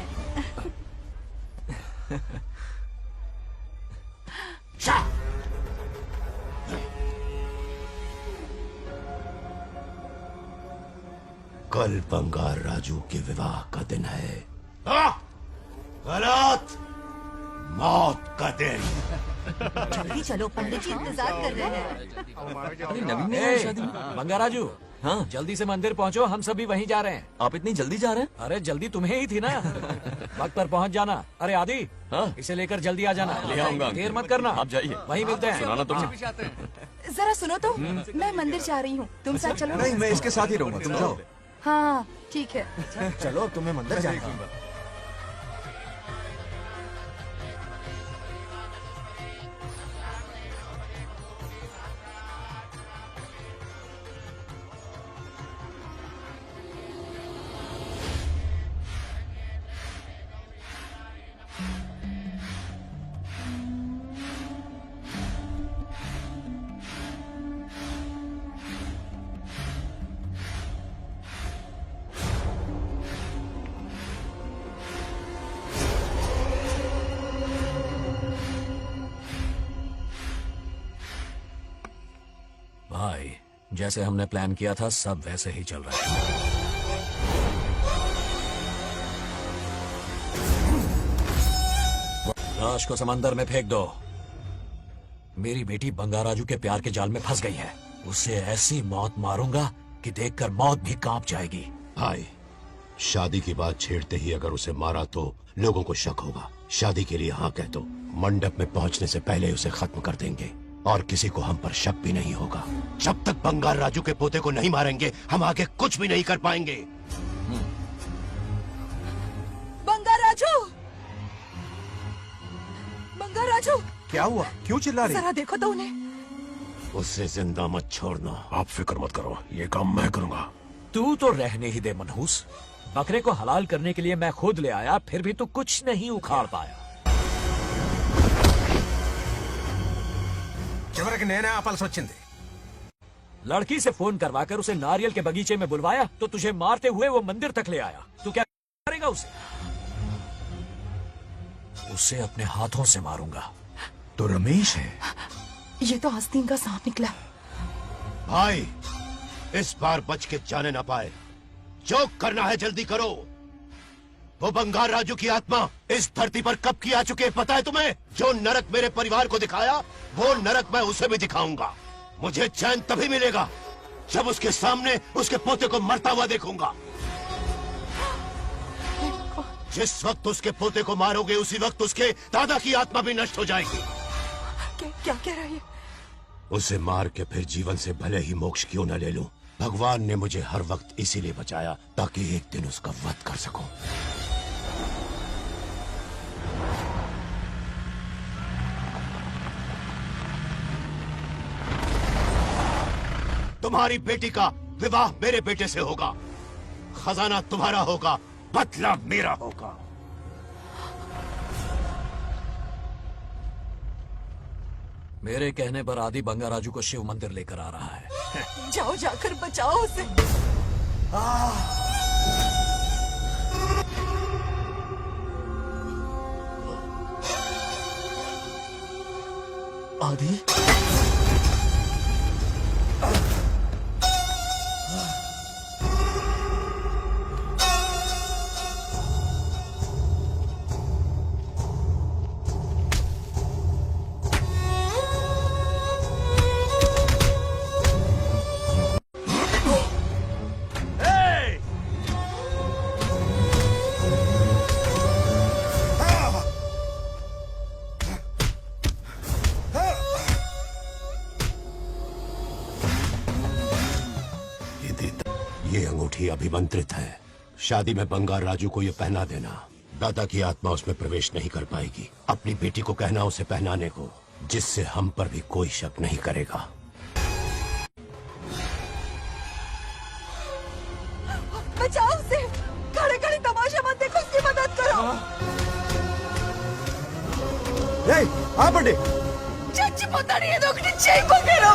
कल बंगार राजू के विवाह का दिन है. गलत. मौत का दिन. जल्दी चलो, पंडित जी इंतजार कर रहे हैं. अरे नवीन ने आई शादी में. बंगाराजू, हाँ जल्दी से मंदिर पहुंचो, हम सभी वहीं जा रहे हैं. आप इतनी जल्दी जा रहे हैं? अरे जल्दी तुम्हें ही थी ना. वक्त पर पहुंच जाना. अरे आदि, हाँ? इसे लेकर जल्दी आ जाना. ले आऊंगा. देर मत करना. आप जाइए, वहीं मिलते हैं. सुनाना तुम. जरा सुनो तो, मैं मंदिर जा रही हूँ, तुम साथ चलो. नहीं, मैं इसके साथ ही रहूंगा. तुम जाओ. हाँ ठीक है. चलो, तुम्हें मंदिर जाना है. भाई, जैसे हमने प्लान किया था सब वैसे ही चल रहा है. लाश को समंदर में फेंक दो. मेरी बेटी बंगाराजू के प्यार के जाल में फंस गई है. उसे ऐसी मौत मारूंगा कि देखकर मौत भी कांप जाएगी. भाई, शादी की बात छेड़ते ही अगर उसे मारा तो लोगों को शक होगा। शादी के लिए हाँ कह दो, मंडप में पहुंचने से पहले उसे खत्म कर देंगे और किसी को हम पर शक भी नहीं होगा। जब तक बंगार राजू के पोते को नहीं मारेंगे हम आगे कुछ भी नहीं कर पाएंगे। बंगार राजू, बंगार राजू, क्या हुआ? क्यों चिल्ला रही? जरा देखो तो उन्हें। उसे जिंदा मत छोड़ना। आप फिक्र मत करो, ये काम मैं करूंगा। तू तो रहने ही दे मनहूस। बकरे को हलाल करने के लिए मैं खुद ले आया, फिर भी तू कुछ नहीं उखाड़ पाया। చివరికి నేనే ఆపాల్సి వచ్చింది। लड़की से फोन करवाकर उसे नारियल के बगीचे में बुलवाया तो तुझे मारते हुए वो मंदिर तक ले आया। तू क्या करेगा उसे? उसे अपने हाथों से मारूंगा। तो रमेश है। ये तो आस्तीन का सांप निकला। भाई, इस बार बच के जाने ना पाए। जो करना है जल्दी करो। वो बंगार राजू की आत्मा इस धरती पर कब की आ चुके हैं पता है तुम्हें? जो नरक मेरे परिवार को दिखाया वो नरक मैं उसे भी दिखाऊंगा। मुझे चैन तभी मिलेगा जब उसके सामने उसके पोते को मरता हुआ देखूंगा। जिस वक्त उसके पोते को मारोगे उसी वक्त उसके दादा की आत्मा भी नष्ट हो जाएगी। क्या कह रहा है? उसे मार के फिर जीवन से भले ही मोक्ष क्यों न ले लूं, भगवान ने मुझे हर वक्त इसीलिए बचाया ताकि एक दिन उसका वध कर सकूं। तुम्हारी बेटी का विवाह मेरे बेटे से होगा, खजाना तुम्हारा होगा, बदला मेरा होगा। मेरे कहने पर आदि बंगार राजू को शिव मंदिर लेकर आ रहा है। जाओ, जाकर बचाओ उसे। आदि, ये अंगूठी अभिमंत्रित है। शादी में बंगार राजू को ये पहना देना। दादा की आत्मा उसमें प्रवेश नहीं कर पाएगी। अपनी बेटी को कहना उसे पहनाने को, जिससे हम पर भी कोई शक नहीं करेगा। बचाओ उसे। खड़े खड़े तमाशा मत देखो, उसकी मदद करो। ఆపండి। చచ్చిపోతాడు ఏదో ఒకటి చేయకపోయారు।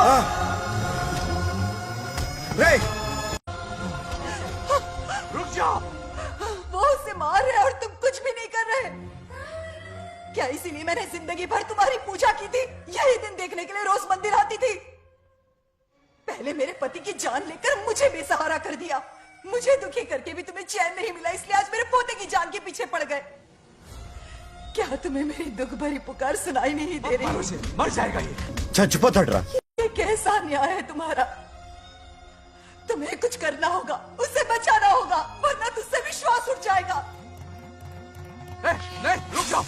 रुक जाओ। वो उसे मार रहे और तुम कुछ भी नहीं कर रहे। क्या इसीलिए मैंने जिंदगी भर तुम्हारी पूजा की थी? यही दिन देखने के लिए रोज मंदिर आती थी। पहले मेरे पति की जान लेकर मुझे बेसहारा कर दिया। मुझे दुखी करके भी तुम्हें चैन नहीं मिला, इसलिए आज मेरे पोते की जान के पीछे पड़ गए। क्या तुम्हें मेरी दुख भरी पुकार सुनाई नहीं दे रही? मर जाएगा ये। చచ్చిపోతాడు రా। ये कैसा न्याय है तुम्हारा? तुम्हें कुछ करना होगा, उसे बचाना होगा, वरना तुझसे विश्वास उठ जाएगा। नहीं, रुक जाओ।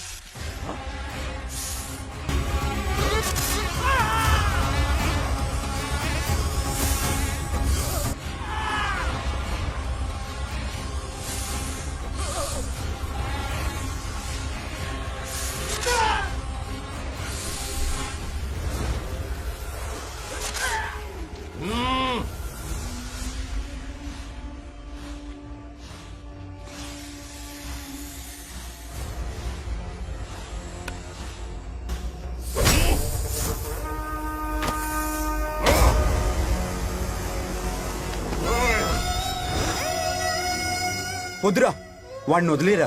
వద్దురా, వాడిని వదిలేరా।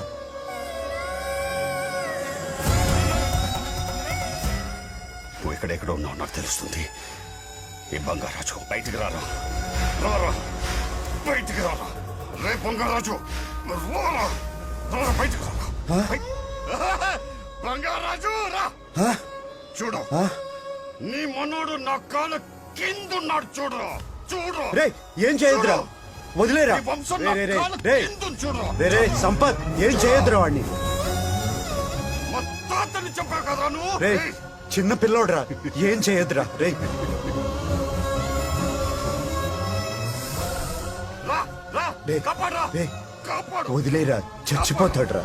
నువ్వు ఎక్కడెక్కడ ఉన్నావు నాకు తెలుస్తుంది। ఈ బంగారాజు బయటికి రారా, రారా బయటికి రారా, రే బంగారాజు రారా, రారా బయటికి రారా, బంగారాజు రా। చూడు, నీ మనోడు నా కాళ్ళ కిందున్నాడు, చూడు చూడు। రే ఏం చేయొద్దురా, వదిలేరా ఈ వంశం రే, నా రే, రే, కాళ్ళ రే. కిందుంది చూడురా. రే, రే, సంపత్ ఏం చేయొద్దురా వాడిని మా తాతని చంపావు కదరా నువ్వు రే చిన్న పిల్లోడ్రా ఏం చేయొద్దురా రే రా రా రే, కాపాడరా రే, కాపాడు వదిలేరా చచ్చిపోతాడ్రా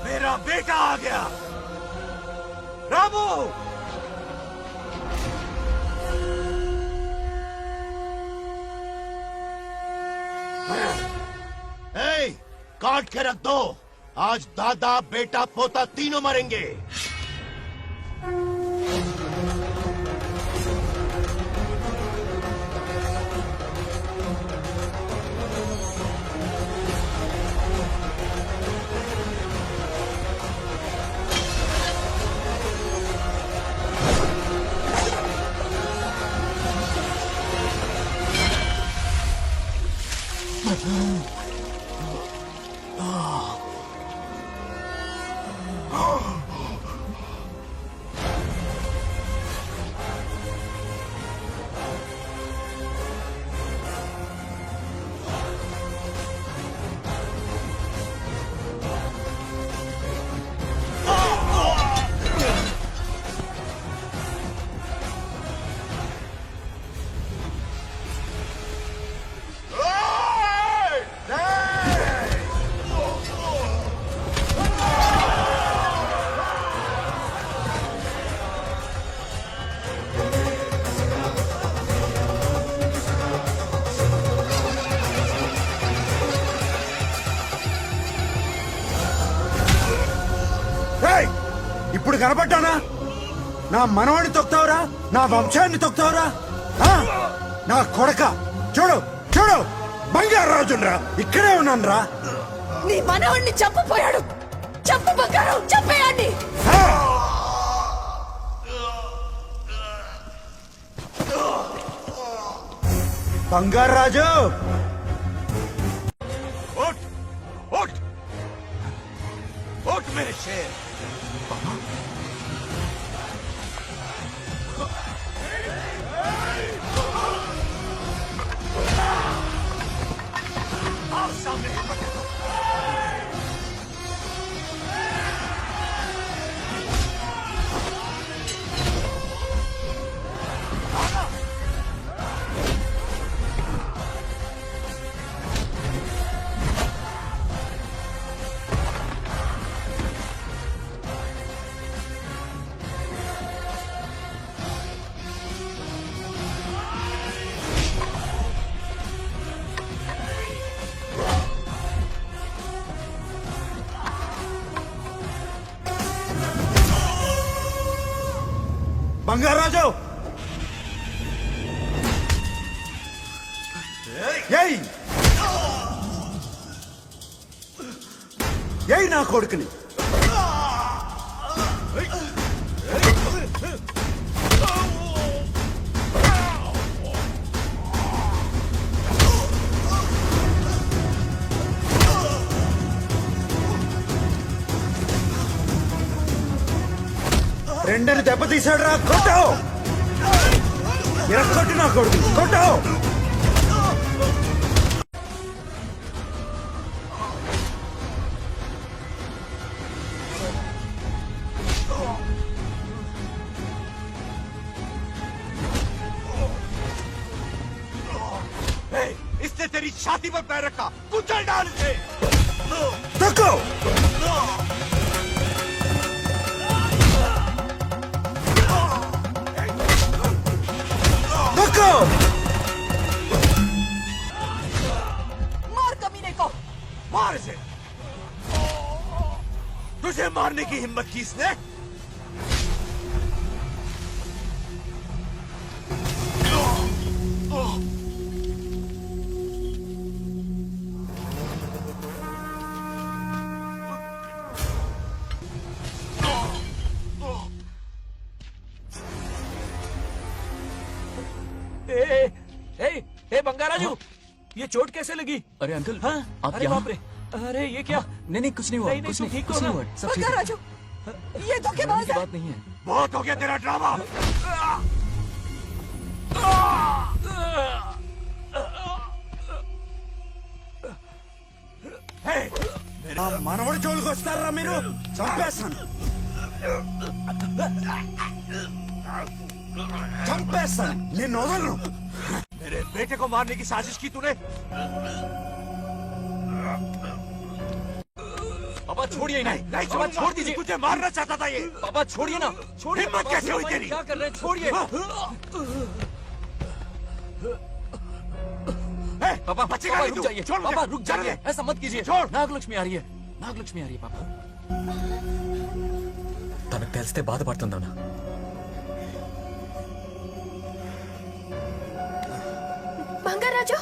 मेरा बेटा आ गया रामू ए, काट के रख दो। आज दादा बेटा पोता तीनों मरेंगे। ఏయ్! ఇప్పుడు కనపడ్డానా నా మనవాడిని తొక్తావురా నా వంశాన్ని తొక్తావురా ఆ? నా కొడక చూడు చూడు బంగారు రాజునరా ఇక్కడే ఉన్నాను రా నీ మనవణ్ణి చంపపోయాడు. చంపు బంగారం, చంపేయండి. బంగారు రాజు उठ उठ उठ मेरे शेर आओ सामने బంగారు రాజు ఏయ్ ఏయ్ నా కొడుకుని రెండని దెబ్బతీశాడు రా కొట్టు కొట్టు నా కొడుకు కొట్టు इसने तेरी छाती पर पैर रखा कुचल डाल इसे तको तको मार कमीने को। मार इसे तुझे मारने की हिम्मत की इसने ए बंगाराजू ये चोट कैसे लगी? अरे अंकल हाँ? आप अरे यहाँ बाप रे अरे ये क्या? नहीं कुछ नहीं हुआ, कुछ नहीं, कुछ नहीं हुआ, सब ठीक है। राजू, ये धोखेबाज है। बात नहीं है। बहुत हो गया तेरा ड्रामा। మనవడి జోలికి వస్తారా మీరు? చంపేస్తాను, చంపేస్తాను, నేను వదలను. मेरे बेटे को मारने की साजिश की तूने। पापा छोड़िए, नहीं पापा छोड़ दीजिए, तुझे मारना चाहता था ये। पापा छोड़िए ना, छोड़िए। हिम्मत कैसे हुई तेरी? क्या कर रहे हैं? छोड़िए। पापा बचेगा नहीं रुक तू। जाइए, छोड़ मुझे। पापा रुक चल जाइए, दे। ऐसा मत कीजिए। छोड़। नागलक्ष्मी आ रही है, नागलक्ष्मी आ रही है पापा। తనకు తెలిస్తే బాధపడుతుందన్నా. बंगाराजू,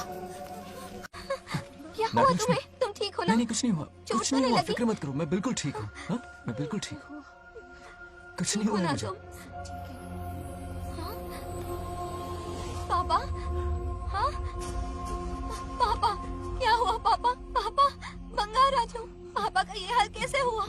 क्या हुआ तुम्हें? तुम ठीक हो ना? नहीं कुछ नहीं हुआ, चोट कुछ तो नहीं नहीं हुआ, लगी? फिक्र मत करो, मैं बिल्कुल ठीक हूँ। हाँ? मैं बिल्कुल ठीक हूँ, कुछ नहीं हुआ ना मुझे। तुम? हाँ? पापा, हाँ? पापा, क्या हुआ पापा? पापा, बंगाराजू, पापा का ये हाल कैसे हुआ?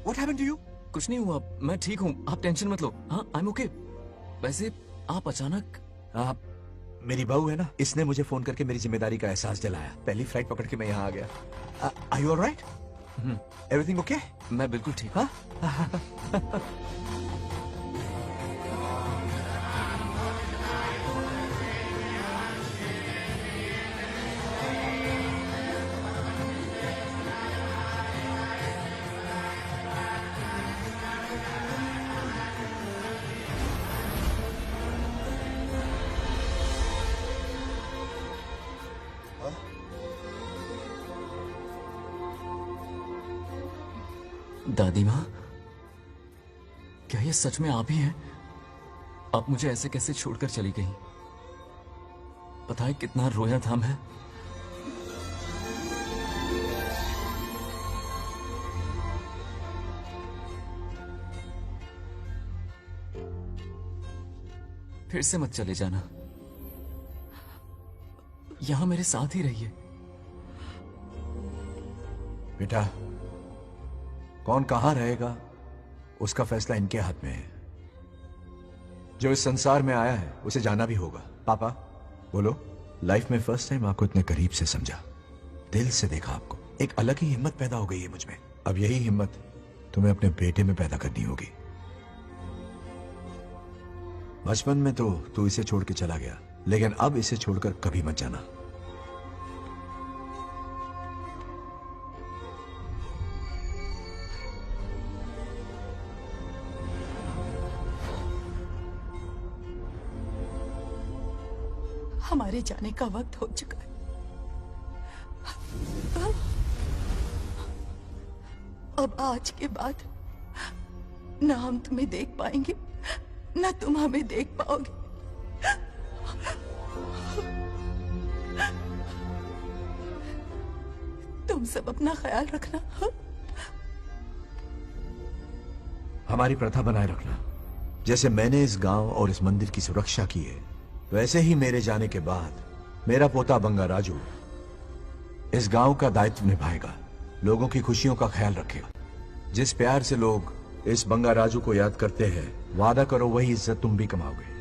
What happened to you? कुछ नहीं हुआ, मैं ठीक हूँ, आप टेंशन मत लो। हाँ, I'm okay। वैसे आप अचानक आप मेरी बहू है ना, इसने मुझे फोन करके मेरी जिम्मेदारी का एहसास दिलाया। पहली फ्लाइट पकड़ के मैं यहाँ आ गया। Are you all right? Everything okay? मैं बिल्कुल ठीक हूँ। दादी माँ, क्या ये सच में आप ही हैं? आप मुझे ऐसे कैसे छोड़कर चली गई? पता है कितना रोया था मैं। फिर से मत चले जाना, यहां मेरे साथ ही रहिए। बेटा, कौन कहां रहेगा उसका फैसला इनके हाथ में है। जो इस संसार में आया है उसे जाना भी होगा। पापा बोलो, लाइफ में फर्स्ट टाइम आपको इतने करीब से समझा, दिल से देखा आपको, एक अलग ही हिम्मत पैदा हो गई है मुझ में। अब यही हिम्मत तुम्हें अपने बेटे में पैदा करनी होगी। बचपन में तो तू इसे छोड़ के चला गया, लेकिन अब इसे छोड़कर कभी मत जाना। हमारे जाने का वक्त हो चुका है। अब आज के बाद न हम तुम्हें देख पाएंगे, न तुम हमें देख पाओगे। तुम सब अपना ख्याल रखना। हमारी प्रथा बनाए रखना। जैसे मैंने इस गांव और इस मंदिर की सुरक्षा की है, वैसे ही मेरे जाने के बाद मेरा पोता बंगाराजू इस गांव का दायित्व निभाएगा, लोगों की खुशियों का ख्याल रखेगा। जिस प्यार से लोग इस बंगाराजू को याद करते हैं, वादा करो वही इज्जत तुम भी कमाओगे।